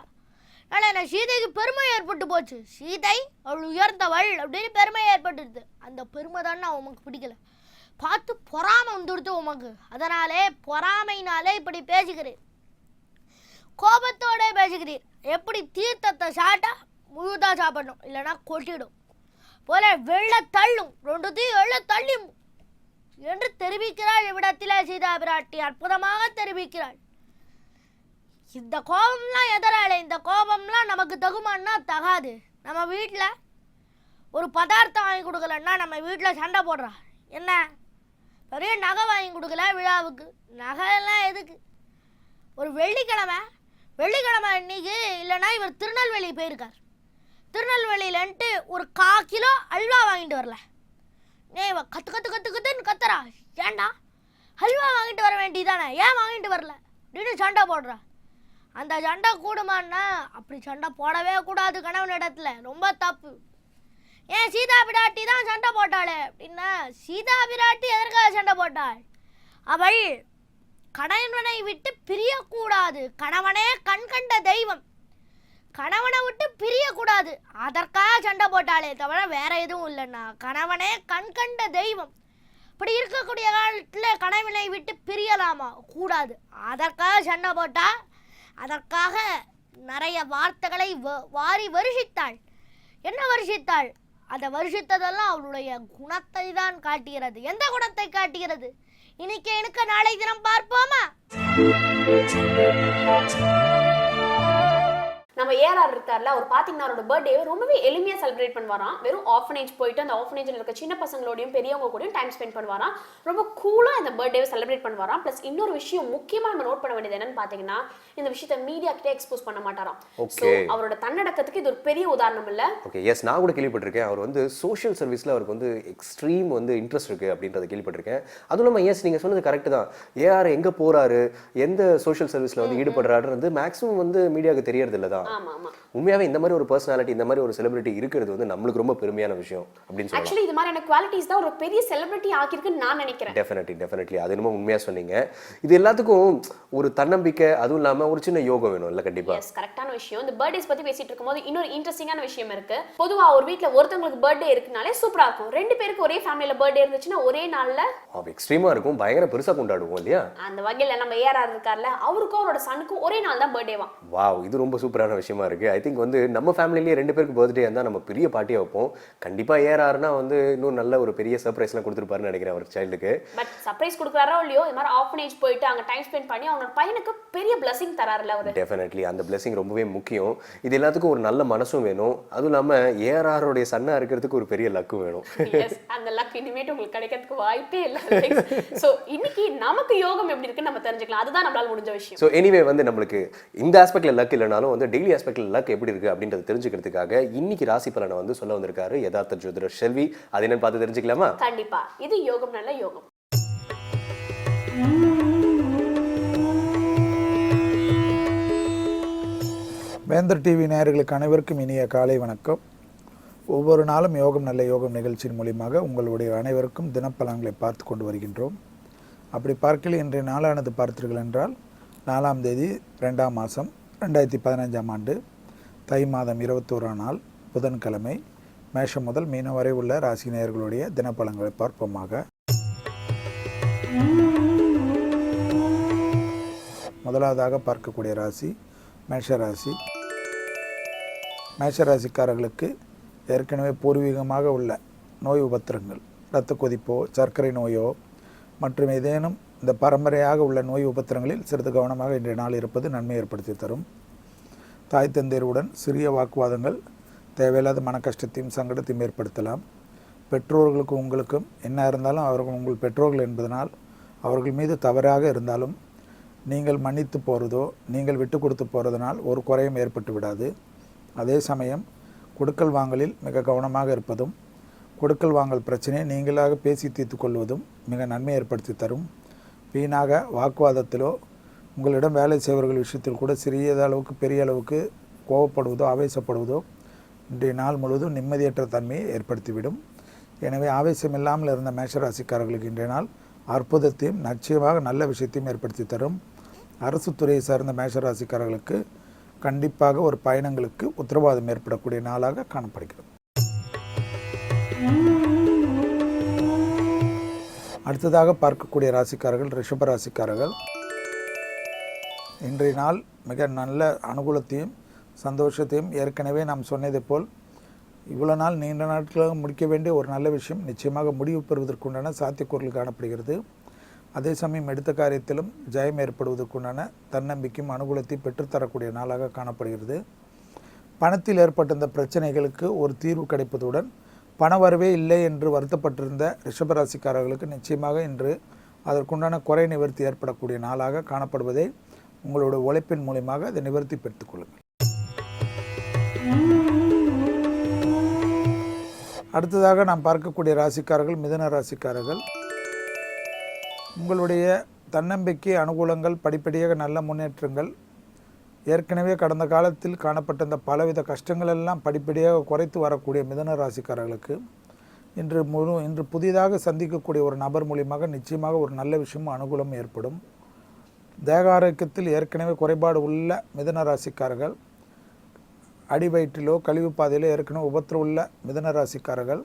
அதனால் என்ன சீதைக்கு பெருமை ஏற்பட்டு போச்சு. சீதை அவள் உயர்ந்தவள் அப்படின்னு பெருமை ஏற்பட்டுடுது. அந்த பெருமை தானே உமக்கு பிடிக்கல, பார்த்து பொறாமை வந்துடுத்து உமக்கு. அதனாலே பொறாமைனாலே இப்படி பேசுகிறீர், கோபத்தோட பேசுகிறீர். எப்படி தீர்த்தத்தை சாப்பிட்டா முழுதாக சாப்பிடணும், இல்லைன்னா கொட்டிடும் போல வெள்ள தள்ளும், 2 வெள்ள தள்ளும் என்று தெரிவிக்கிறாள். இவ்விடத்திலே சீதா பிராட்டி அற்புதமாக தெரிவிக்கிறாள். இந்த கோபம்லாம் எதனால? இந்த கோபம்லாம் நமக்கு தகுமான்னா தகாது. நம்ம வீட்டில் ஒரு பதார்த்தம் வாங்கி கொடுக்கலன்னா நம்ம வீட்டில் சண்டை போடுறா. என்ன பெரிய நகை வாங்கி கொடுக்கல விழாவுக்கு, நகையெல்லாம் எதுக்கு? ஒரு வெள்ளிக்கிழமை இன்னைக்கு இல்லைன்னா இவர் திருநெல்வேலி போயிருக்கார். திருநெல்வேலியிலன்ட்டு ஒரு 1/4 கிலோ அல்வா வாங்கிட்டு வரல. இவ கத்துன்னு கத்துறா. ஏண்டா அல்வா வாங்கிட்டு வர வேண்டியதானே, ஏன் வாங்கிட்டு வரல அப்படின்னு சண்டை போடுறா. அந்த சண்டை கூடுமான்னா அப்படி சண்டை போடவே கூடாது கணவன் இடத்துல, ரொம்ப தப்பு. ஏன் சீதா பிராட்டி தான் சண்டை போட்டாளே அப்படின்னா, சீதா பிராட்டி எதற்காக சண்டை போட்டாள்? அவள் கணவனை விட்டு பிரியக்கூடாது, கணவனே கண் கண்ட தெய்வம், கணவனை விட்டு பிரியக்கூடாது, அதற்காக சண்டை போட்டாளே தவிர வேற எதுவும் இல்லைன்னா. கணவனே கண் கண்ட தெய்வம், இப்படி இருக்கக்கூடிய காலத்தில் கணவனை விட்டு பிரியலாமா? கூடாது. அதற்காக சண்டை போட்டா. அதற்காக நிறைய வார்த்தைகளை வாரி வருஷித்தாள். என்ன வருஷித்தாள்? அதை வருஷித்ததெல்லாம் அவளுடைய குணத்தை தான் காட்டுகிறது. எந்த குணத்தை காட்டுகிறது? இன்னைக்கு நாளை தினம் பார்ப்போமா? நம்ம ஏஆர் இருக்கார்ல, அவர் பார்த்தீங்கன்னா அவரோட பர்த்டே ரொம்பவே எளிமையாக செலிப்ரேட் பண்ணுவாராம். வெறும் ஆர்ஃபனேஜ் போயிட்டு அந்த ஆர்ஃபனேஜில் இருக்க சின்ன பசங்களோடையும் பெரியவங்க கூடயும் டைம் ஸ்பெண்ட் பண்ணுவாராம். ரொம்ப கூலாக இந்த பர்த்டேவை செலிப்ரேட் பண்ணுவாராம். ப்ளஸ் இன்னொரு விஷயம் முக்கியமாக நம்ம நோட் பண்ண வேண்டியது என்னன்னு பார்த்தீங்கன்னா, இந்த விஷயத்தை மீடியா கிட்டே எக்ஸ்போஸ் பண்ண மாட்டாராம். ஸோ அவரோட தன்னடக்கத்துக்கு இது ஒரு பெரிய உதாரணம் இல்லை? ஓகே, எஸ், நான் கூட கேள்விப்பட்டிருக்கேன். அவர் வந்து சோஷியல் சர்வீஸில் அவருக்கு வந்து எக்ஸ்ட்ரீம் வந்து இன்ட்ரெஸ்ட் இருக்குது அப்படின்றத கேள்விப்பட்டிருக்கேன். அதுவும் இல்லாமல் எஸ், நீங்கள் சொன்னது கரெக்டு தான். ஏஆர் எங்கே போகிறாரு, எந்த சோஷியல் சர்வீஸில் வந்து ஈடுபடுறாருன்றது மேக்ஸிமம் வந்து மீடியாவுக்கு தெரியறது இல்லை தான். உண்மையாவே இந்த மாதிரி ஒரு பர்சனாலிட்டி, இந்த மாதிரி ஒரு செலிபிரிட்டி இருக்கிறது வந்து நம்மளுக்கு ரொம்ப பெருமையான விஷயம் அப்படின்னு சொல்லலாம். ஆக்சுவலி இது மாதிரியான குவாலிட்டிஸ் தான் ஒரு பெரிய செலிபிரிட்டி ஆக்கியிருக்குன்னு நான் நினைக்கிறேன். டெஃபினெட்லி அது என்னமோ உண்மையாக சொன்னீங்க. இது எல்லாத்துக்கும் ஒரு தன்னம்பிக்கை, அதுவும் இல்லாமல் ஒரு சின்ன யோகம் வேணும் இல்லை? கண்டிப்பாக. எஸ், கரெக்டான விஷயம். இந்த பர்த்டேஸ் பற்றி பேசிட்டு இருக்கும்போது இன்னொரு இன்ட்ரெஸ்டிங்கான விஷயம் இருக்கு. பொதுவாக ஒரு வீட்டில் ஒருத்தவங்களுக்கு பர்த்டே இருக்குனாலே சூப்பராக இருக்கும். 2 பேருக்கு ஒரே ஃபேமிலியில் பர்த்டே இருந்துச்சுன்னா ஒரே நாளில் எக்ஸ்ட்ரீமாக இருக்கும், பயங்கர பெருசாக கொண்டாடுவோம் இல்லையா? அந்த வகையில் நம்ம ஏஆர் இருக்கார்ல, அவருக்கும் அவரோட சனுக்கும் ஒரே நாள் தான் பர்த்டேவா. வாவ், இது ரொம்ப சூப்பரான விஷயமா இருக்கு. ஐ திங்க் வந்து நம்ம ஃபேமிலிலேயே 2 பேருக்கு பர்த்டே இருந்தால் நம்ம பெரிய பார்ட்டியாக வைப்போம். கண்டிப்பாக ஏஆர்னா வந்து இன்னும் நல்ல ஒரு பெரிய சர்ப்ரைஸ்லாம் கொடுத்துருப்பாருன்னு நினைக்கிறேன் அவர் சைல்டுக்கு. பட் சர்ப்ரைஸ் கொடுக்குறாரோ இல்லையோ, இந்த மாதிரி ஆர்ஃபனேஜ் போயிட்டு அங்கே டைம் ஸ்பெண்ட் பண்ணி அவனோட பையனுக்கு பெரிய பிளஸிங் தராருல அவர். டெஃபினெட்லி அந்த பிளஸிங் ரொம்பவே முக்கியம். இது எல்லாத்துக்கும் ஒரு நல்ல மனசும் வேணும். அதுவும் இல்லாமல் ஏஆரோடைய சன்னா இருக்கிறதுக்கு ஒரு பெரிய லக்கும் வேணும். அந்த லக் இனிமேட்டு உங்களுக்கு கிடைக்கிறதுக்கு வாய்ப்பே இல்லை. ஸோ இன்னைக்கு நமக்கு யோகம் எப்படி இருக்குன்னு நம்ம தெரிஞ்சுக்கலாம். அதுதான் நம்மளால முடிஞ்ச விஷயம். ஸோ எனிவே வந்து நம்மளுக்கு இந்த ஆஸ்பெக்ட்ல லக் இல்லைனாலும் வந்து டெய்லி ஆஸ்பெக்ட்ல லக் எப்படி இருக்கு அப்படின்றத தெரிஞ்சுக்கிறதுக்காக இன்னைக்கு ராசி பலனை வந்து சொல்ல வந்திருக்காரு யதார்த்த ஜோதிடர் செல்வி. அது என்னன்னு பார்த்து தெரிஞ்சுக்கலாமா? கண்டிப்பா. இது யோகம், நல்ல யோகம். வேந்தர் டிவி நேயர்களுக்கு அனைவருக்கும் இனிய காலை வணக்கம். ஒவ்வொரு நாளும் யோகம் நல்ல யோகம் நிகழ்ச்சியின் மூலியமாக உங்களுடைய அனைவருக்கும் தினப்பலன்களை பார்த்து கொண்டு வருகின்றோம். அப்படி பார்க்கல இன்றைய நாளானது பார்த்தீர்கள் என்றால் 4ஆம் தேதி 2ஆம் மாதம் 2015ஆம் ஆண்டு தை மாதம் 21ஆம் நாள் புதன்கிழமை. மேஷம் முதல் மீனம் வரை உள்ள ராசி நேயர்களுடைய தினப்பலன்களை பார்ப்போமாக. முதலாவதாக பார்க்கக்கூடிய ராசி மேஷராசி. மேஷராசிக்காரர்களுக்கு ஏற்கனவே பூர்வீகமாக உள்ள நோய் உபத்திரங்கள், இரத்த கொதிப்போ சர்க்கரை நோயோ மற்றும் ஏதேனும் இந்த பரம்பரையாக உள்ள நோய் உபத்திரங்களில் சிறிது கவனமாக இன்றைய நாள் இருப்பது நன்மை ஏற்படுத்தி தரும். தாய் தந்தையருடன் சிறிய வாக்குவாதங்கள் தேவையில்லாத மன கஷ்டத்தையும் சங்கடத்தையும் ஏற்படுத்தலாம். பெற்றோர்களுக்கு உங்களுக்கும் என்ன இருந்தாலும் அவர்கள் உங்கள் பெற்றோர்கள் என்பதனால் அவர்கள் மீது தவறாக இருந்தாலும் நீங்கள் மன்னித்து போகிறதோ நீங்கள் விட்டு கொடுத்து போகிறதுனால் ஒரு குறையும் ஏற்பட்டு விடாது. அதே சமயம் கொடுக்கல் வாங்கலில் மிக கவனமாக இருப்பதும் கொடுக்கல் வாங்கல் பிரச்சனையை நீங்களாக பேசி தீர்த்து கொள்வதும் மிக நன்மை ஏற்படுத்தி தரும். வீணாக வாக்குவாதத்திலோ உங்களிடம் வேலை செய்வர்கள் விஷயத்தில் கூட சிறியத அளவுக்கு பெரிய அளவுக்கு கோபப்படுவதோ ஆவேசப்படுவதோ இன்றைய நாள் முழுவதும் நிம்மதியற்ற தன்மையை ஏற்படுத்திவிடும். எனவே ஆவேசம் இல்லாமல் இருந்த மேஷராசிக்காரர்களுக்கு இன்றைய நாள் அற்புதத்தையும் நிச்சயமாக நல்ல விஷயத்தையும் ஏற்படுத்தி தரும். அரசு துறையை சார்ந்த மேஷராசிக்காரர்களுக்கு கண்டிப்பாக ஒரு பயணங்களுக்கு உத்தரவாதம் ஏற்படக்கூடிய நாளாக காணப்படுகிறது. அடுத்ததாக பார்க்கக்கூடிய ராசிக்காரர்கள் ரிஷப ராசிக்காரர்கள். இன்றைய நாள் மிக நல்ல அனுகூலத்தையும் சந்தோஷத்தையும் ஏற்கனவே நாம் சொன்னதை போல் இவ்வளோ நாள் நீண்ட நாட்களாக முடிக்க வேண்டிய ஒரு நல்ல விஷயம் நிச்சயமாக முடிவு பெறுவதற்குண்டான சாத்தியக்கூறுகள் காணப்படுகிறது. அதே சமயம் எடுத்த காரியத்திலும் ஜெயம் ஏற்படுவதற்குண்டான தன்னம்பிக்கையும் அனுகூலத்தை பெற்றுத்தரக்கூடிய நாளாக காணப்படுகிறது. பணத்தில் ஏற்பட்ட இந்த பிரச்சனைகளுக்கு ஒரு தீர்வு கிடைப்பதுடன் பண வரவே இல்லை என்று வருத்தப்பட்டிருந்த ரிஷபராசிக்காரர்களுக்கு நிச்சயமாக இன்று அதற்குண்டான குறை நிவர்த்தி ஏற்படக்கூடிய நாளாக காணப்படுவதை உங்களோட உழைப்பின் மூலமாக அதை நிவர்த்தி பெற்றுக்கொள்ளுங்கள். அடுத்ததாக நாம் பார்க்கக்கூடிய ராசிக்காரர்கள் மிதுன ராசிக்காரர்கள். உங்களுடைய தன்னம்பிக்கை அனுகூலங்கள் படிப்படியாக நல்ல முன்னேற்றங்கள் ஏற்கனவே கடந்த காலத்தில் காணப்பட்ட இந்த பலவித கஷ்டங்கள் எல்லாம் படிப்படியாக குறைத்து வரக்கூடிய மிதுன ராசிக்காரர்களுக்கு இன்று புதிதாக சந்திக்கக்கூடிய ஒரு நபர் மூலியமாக நிச்சயமாக ஒரு நல்ல விஷயமும் அனுகூலம் ஏற்படும். தேக ஆரோக்கியத்தில் ஏற்கனவே குறைபாடு உள்ள மிதுன ராசிக்காரர்கள், அடி வயிற்றிலோ கழிவு பாதையிலோ ஏற்கனவே உபத்திரம் உள்ள மிதுன ராசிக்காரர்கள்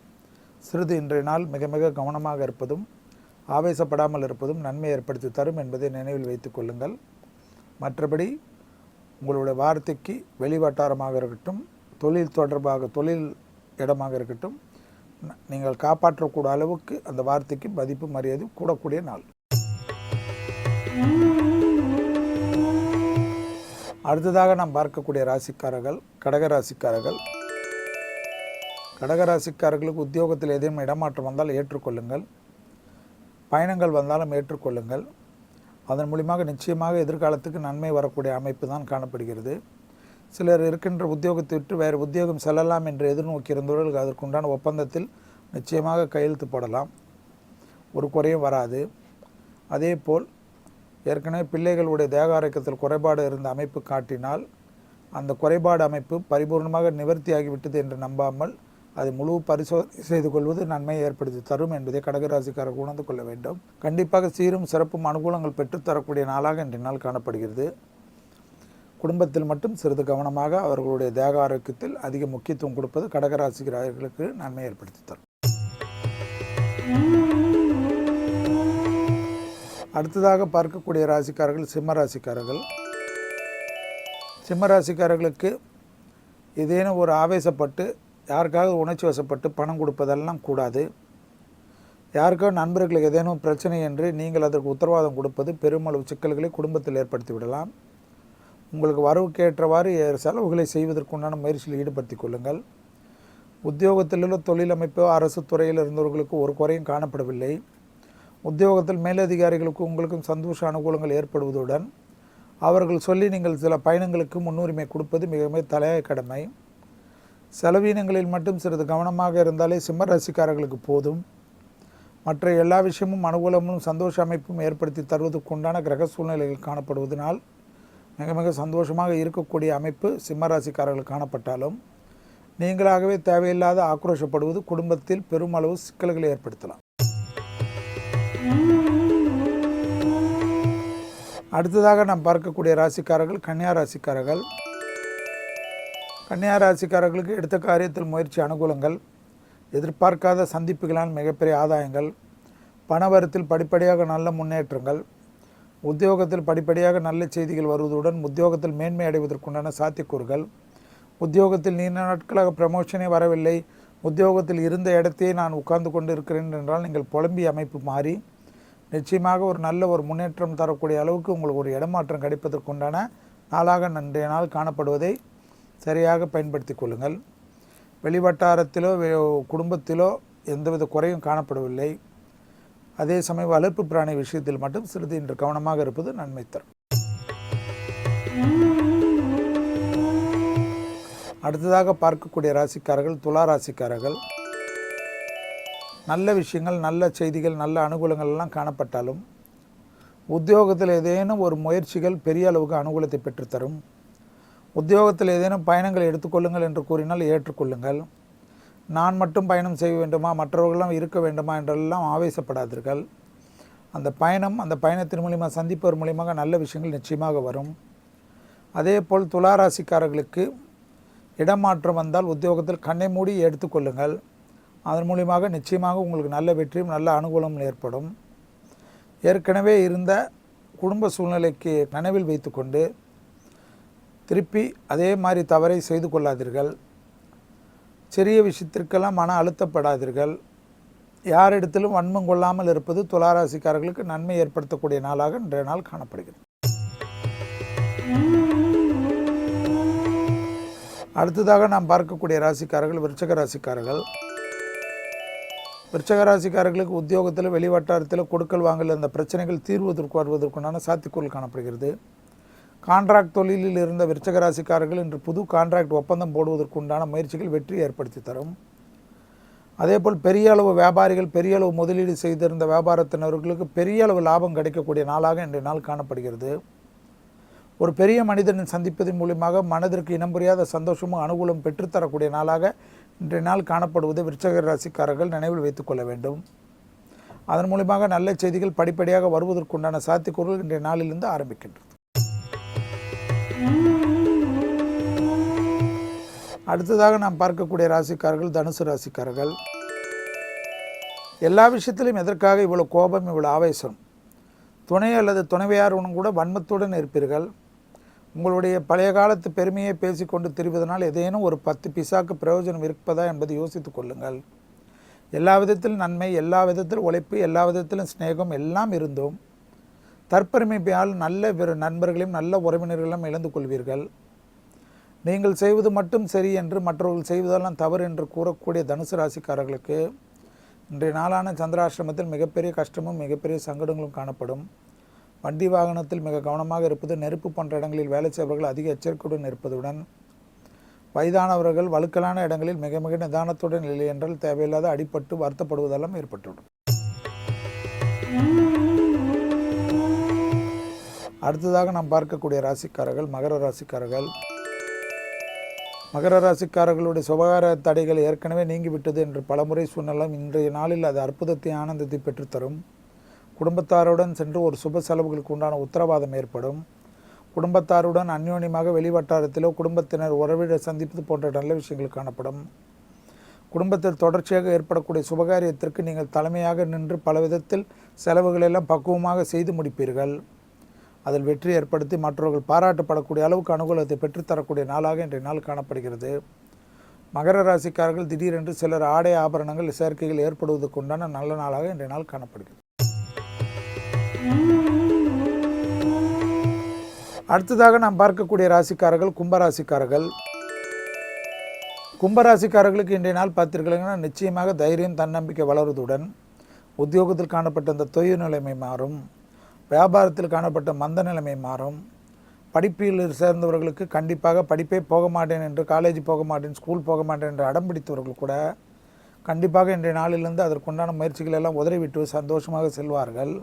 சிறிது இன்றைய நாள் மிக மிக கவனமாக இருப்பதும் ஆவேசப்படாமல் இருப்பதும் நன்மை ஏற்படுத்தி தரும் என்பதை நினைவில் வைத்துக் கொள்ளுங்கள். மற்றபடி உங்களுடைய வார்த்தைக்கு வெளி வட்டாரமாக இருக்கட்டும், தொழில் தொடர்பாக தொழில் இடமாக இருக்கட்டும், நீங்கள் காப்பாற்றக்கூடிய அளவுக்கு அந்த வார்த்தைக்கு மதிப்பு மரியாதை கூடக்கூடிய நாள். அடுத்ததாக நாம் பார்க்கக்கூடிய ராசிக்காரர்கள் கடகராசிக்காரர்கள். கடகராசிக்காரர்களுக்கு உத்தியோகத்தில் ஏதேனும் இடமாற்றம் வந்தால் ஏற்றுக்கொள்ளுங்கள். பயணங்கள் வந்தாலும் ஏற்றுக்கொள்ளுங்கள். அதன் மூலியமாக நிச்சயமாக எதிர்காலத்துக்கு நன்மை வரக்கூடிய அமைப்பு தான் காணப்படுகிறது. சிலர் இருக்கின்ற உத்தியோகத்தை விட்டு வேறு உத்தியோகம் செல்லலாம் என்று எதிர்நோக்கி இருந்தவர்கள் அதற்குண்டான ஒப்பந்தத்தில் நிச்சயமாக கையெழுத்து போடலாம். ஒரு குறையும் வராது. அதே போல் ஏற்கனவே பிள்ளைகளுடைய தேக ஆரோக்கியத்தில் குறைபாடு இருந்த அமைப்பு காட்டினால் அந்த குறைபாடு அமைப்பு பரிபூர்ணமாக நிவர்த்தியாகிவிட்டது என்று நம்பாமல் அதை முழு பரிசோதனை செய்து கொள்வது நன்மையை ஏற்படுத்தி தரும் என்பதை கடகராசிக்காரர்கள் உணர்ந்து கொள்ள வேண்டும். கண்டிப்பாக சீரும் சிறப்பும் அனுகூலங்கள் பெற்றுத்தரக்கூடிய நாளாக இன்றைய நாள் காணப்படுகிறது. குடும்பத்தில் மட்டும் சிறிது கவனமாக அவர்களுடைய தேக ஆரோக்கியத்தில் அதிக முக்கியத்துவம் கொடுப்பது கடகராசிக்காரர்களுக்கு நன்மை ஏற்படுத்தி தரும். அடுத்ததாக பார்க்கக்கூடிய ராசிக்காரர்கள் சிம்ம ராசிக்காரர்கள். சிம்ம ராசிக்காரர்களுக்கு ஏதேனும் ஒரு ஆவேசப்பட்டு யாருக்காவது உணர்ச்சி வசப்பட்டு பணம் கொடுப்பதெல்லாம் கூடாது. யாருக்காவது நண்பர்களுக்கு ஏதேனும் பிரச்சனை என்று நீங்கள் அதற்கு உத்தரவாதம் கொடுப்பது பெருமளவு சிக்கல்களை குடும்பத்தில் ஏற்படுத்தி விடலாம். உங்களுக்கு வரவுக்கு ஏற்றவாறு செலவுகளை செய்வதற்குண்டான முயற்சியில் ஈடுபடுத்திக் கொள்ளுங்கள். உத்தியோகத்திலுள்ள தொழிலமைப்போ அரசு துறையில் இருந்தவர்களுக்கு ஒரு குறையும் காணப்படவில்லை. உத்தியோகத்தில் மேலதிகாரிகளுக்கு உங்களுக்கும் சந்தோஷ அனுகூலங்கள் ஏற்படுவதுடன் அவர்கள் சொல்லி நீங்கள் சில பயணங்களுக்கு முன்னுரிமை கொடுப்பது மிக மிக தலையாய கடமை. செலவீனங்களில் மட்டும் சிறிது கவனமாக இருந்தாலே சிம்ம ராசிக்காரர்களுக்கு போதும். மற்ற எல்லா விஷயமும் அனுகூலமும் சந்தோஷ அமைப்பும் ஏற்படுத்தி தருவதற்குண்டான கிரக சூழ்நிலைகள் காணப்படுவதனால் மிக மிக சந்தோஷமாக இருக்கக்கூடிய அமைப்பு சிம்ம ராசிக்காரர்கள் காணப்பட்டாலும் நீங்களாகவே தேவையில்லாத ஆக்ரோஷப்படுவது குடும்பத்தில் பெருமளவு சிக்கல்களை ஏற்படுத்தலாம். அடுத்ததாக நாம் பார்க்கக்கூடிய ராசிக்காரர்கள் கன்னியா ராசிக்காரர்கள். கன்னியா ராசிக்காரர்களுக்கு எடுத்த காரியத்தில் முயற்சி அனுகூலங்கள், எதிர்பார்க்காத சந்திப்புகளால் மிகப்பெரிய ஆதாயங்கள், பணவரத்தில் படிப்படியாக நல்ல முன்னேற்றங்கள், உத்தியோகத்தில் படிப்படியாக நல்ல செய்திகள் வருவதுடன் உத்தியோகத்தில் மேன்மை அடைவதற்குண்டான சாத்தியக்கூறுகள், உத்தியோகத்தில் நீண்ட நாட்களாக ப்ரமோஷனே வரவில்லை, உத்தியோகத்தில் இருந்த இடத்தையே நான் உட்கார்ந்து கொண்டு இருக்கிறேன் என்றால் நீங்கள் புலம்பிய அமைப்பு மாறி நிச்சயமாக ஒரு நல்ல ஒரு முன்னேற்றம் தரக்கூடிய அளவுக்கு உங்களுக்கு ஒரு இடமாற்றம் கிடைப்பதற்குண்டான நாளாக இன்றைய நாள் காணப்படுவதை சரியாக பயன்படுத்தி கொள்ளுங்கள். வெளிவட்டாரத்திலோ குடும்பத்திலோ எந்தவித குறையும் காணப்படவில்லை. அதே சமயம் வளர்ப்பு பிராணி விஷயத்தில் மட்டும் சிறிது இன்று கவனமாக இருப்பது நன்மை தரும். அடுத்ததாக பார்க்கக்கூடிய ராசிக்காரர்கள் துலா ராசிக்காரர்கள். நல்ல விஷயங்கள், நல்ல செய்திகள், நல்ல அனுகூலங்கள் எல்லாம் காணப்பட்டாலும் உத்தியோகத்தில் ஏதேனும் ஒரு முயற்சிகள் பெரிய அளவுக்கு அனுகூலத்தை பெற்றுத்தரும். உத்தியோகத்தில் ஏதேனும் பயணங்களை எடுத்துக்கொள்ளுங்கள் என்று கூறினால் ஏற்றுக்கொள்ளுங்கள். நான் மட்டும் பயணம் செய்ய வேண்டுமா, மற்றவர்களெல்லாம் இருக்க வேண்டுமா என்றெல்லாம் ஆவேசப்படாதீர்கள். அந்த பயணத்தின் மூலிமா சந்திப்பவர் மூலியமாக நல்ல விஷயங்கள் நிச்சயமாக வரும். அதே போல் துளாராசிக்காரர்களுக்கு இடமாற்றம் வந்தால் உத்தியோகத்தில் கண்ணை மூடி எடுத்துக்கொள்ளுங்கள். அதன் மூலியமாக நிச்சயமாக உங்களுக்கு நல்ல வெற்றியும் நல்ல அனுகூலமும் ஏற்படும். ஏற்கனவே இருந்த குடும்ப சூழ்நிலைக்கு நினைவில் வைத்துக்கொண்டு திருப்பி அதே மாதிரி தவறை செய்து கொள்ளாதீர்கள். சிறிய விஷயத்திற்கெல்லாம் மன அழுத்தப்படாதீர்கள். யாரிடத்திலும் வன்மம் கொள்ளாமல் இருப்பது துளாராசிக்காரர்களுக்கு நன்மை ஏற்படுத்தக்கூடிய நாளாக இன்றைய நாள் காணப்படுகிறது. அடுத்ததாக நாம் பார்க்கக்கூடிய ராசிக்காரர்கள் விருச்சக ராசிக்காரர்கள். விருச்சக ராசிக்காரர்களுக்கு உத்தியோகத்தில் வெளிவட்டாரத்தில் கொடுக்கல் வாங்கல் அந்த பிரச்சனைகள் தீர்வதற்கு வருவதற்குண்டான சாத்தியக்கூறல் காணப்படுகிறது. கான்ட்ராக்ட் தொழிலில் இருந்த விருச்சக ராசிக்காரர்கள் இன்று புது கான்ட்ராக்ட் ஒப்பந்தம் போடுவதற்குண்டான முயற்சிகள் வெற்றி ஏற்படுத்தி தரும். அதேபோல் பெரிய அளவு வியாபாரிகள், பெரிய அளவு முதலீடு செய்திருந்த வியாபாரத்தினர்களுக்கு பெரிய அளவு லாபம் கிடைக்கக்கூடிய நாளாக இன்றைய நாள் காணப்படுகிறது. ஒரு பெரிய மனிதனை சந்திப்பதன் மூலியமாக மனதிற்கு இனம் புரியாத சந்தோஷமும் அனுகூலம் பெற்றுத்தரக்கூடிய நாளாக இன்றைய நாள் காணப்படுவதை விருச்சக ராசிக்காரர்கள் நினைவில் வைத்துக்கொள்ள வேண்டும். அதன் மூலியமாக நல்ல செய்திகள் படிப்படியாக வருவதற்குண்டான சாத்தியக்கூறுகள் இன்றைய நாளிலிருந்து ஆரம்பிக்கின்றது. அடுத்ததாக நாம் பார்க்கக்கூடிய ராசிக்காரர்கள் தனுசு ராசிக்காரர்கள். எல்லா விஷயத்திலும் எதற்காக இவ்வளவு கோபம், இவ்வளவு ஆவேசம்? துணை அல்லது துணைவியாருடன் கூட வன்மத்துடன் இருப்பீர்கள். உங்களுடைய பழைய காலத்து பெருமையை பேசிக்கொண்டு திரிவதனால் ஏதேனும் ஒரு 10 பைசாக்கு பிரயோஜனம் இருப்பதா என்பதை யோசித்துக் கொள்ளுங்கள். எல்லா விதத்திலும் நன்மை, எல்லா விதத்திலும் உழைப்பு, எல்லா விதத்திலும் சிநேகம் எல்லாம் இருந்தும் தற்பெருமையால் நல்ல நண்பர்களையும் நல்ல உறவினர்களையும் இழந்து கொள்வீர்கள். நீங்கள் செய்வது மட்டும் சரி என்று மற்றவர்கள் செய்வதெல்லாம் தவறு என்று கூறக்கூடிய தனுசு ராசிக்காரர்களுக்கு இன்றைய நாளான சந்திராசிரமத்தில் மிகப்பெரிய கஷ்டமும் மிகப்பெரிய சங்கடங்களும் காணப்படும். வண்டி வாகனத்தில் மிக கவனமாக இருப்பது, நெருப்பு போன்ற இடங்களில் வேலை செய்பவர்கள் அதிக எச்சரிக்கையுடன் இருப்பதுடன் வயதானவர்கள் வழுக்கலான இடங்களில் மிக மிக நிதானத்துடன் இல்லை என்றால் தேவையில்லாத அடிபட்டு வருத்தப்படுவதெல்லாம் ஏற்பட்டுவிடும். அடுத்ததாக நாம் பார்க்கக்கூடிய ராசிக்காரர்கள் மகர ராசிக்காரர்கள். மகர ராசிக்காரர்களுடைய சுபகார தடைகள் ஏற்கனவே நீங்கிவிட்டது என்று பலமுறை சொன்னாலும் இன்றைய நாளில் அது அற்புதத்தை, ஆனந்தத்தை பெற்றுத்தரும். குடும்பத்தாருடன் சென்று ஒரு சுப செலவுகளுக்கு உண்டான உத்தரவாதம் ஏற்படும். குடும்பத்தாருடன் அந்யோன்யமாக வெளிவட்டாரத்திலோ குடும்பத்தினர் உறவிட சந்திப்பது போன்ற நல்ல விஷயங்கள் காணப்படும். குடும்பத்தில் தொடர்ச்சியாக ஏற்படக்கூடிய சுபகாரியத்திற்கு நீங்கள் தலைமையாக நின்று பல விதத்தில் செலவுகளெல்லாம் பக்குவமாக செய்து முடிப்பீர்கள். அதில் வெற்றி ஏற்படுத்தி மற்றவர்கள் பாராட்டப்படக்கூடிய அளவுக்கு அனுகூலத்தை பெற்றுத்தரக்கூடிய நாளாக இன்றைய நாள் காணப்படுகிறது. மகர ராசிக்காரர்கள் திடீரென்று சிலர் ஆடை ஆபரணங்கள் சேர்க்கைகள் ஏற்படுவதற்கு உண்டான நல்ல நாளாக இன்றைய நாள் காணப்படுகிறது. அடுத்ததாக நாம் பார்க்கக்கூடிய ராசிக்காரர்கள் கும்பராசிக்காரர்கள். கும்பராசிக்காரர்களுக்கு இன்றைய நாள் பார்த்தீர்கள்னா நிச்சயமாக தைரியம், தன்னம்பிக்கை வளருவதுடன் உத்தியோகத்தில் காணப்பட்ட அந்த தொய்வு நிலைமை மாறும். வியாபாரத்தில் காணப்பட்ட மந்த நிலைமை மாறும். படிப்பில் சேர்ந்தவர்களுக்கு கண்டிப்பாக படிப்பே போக மாட்டேன் என்று, காலேஜ் போக மாட்டேன், ஸ்கூல் போக மாட்டேன் என்று அடம் பிடித்தவர்கள் கூட கண்டிப்பாக இன்றைய நாளிலிருந்து அதற்குண்டான முயற்சிகள் எல்லாம் உதறிவிட்டு சந்தோஷமாக செல்வார்கள்.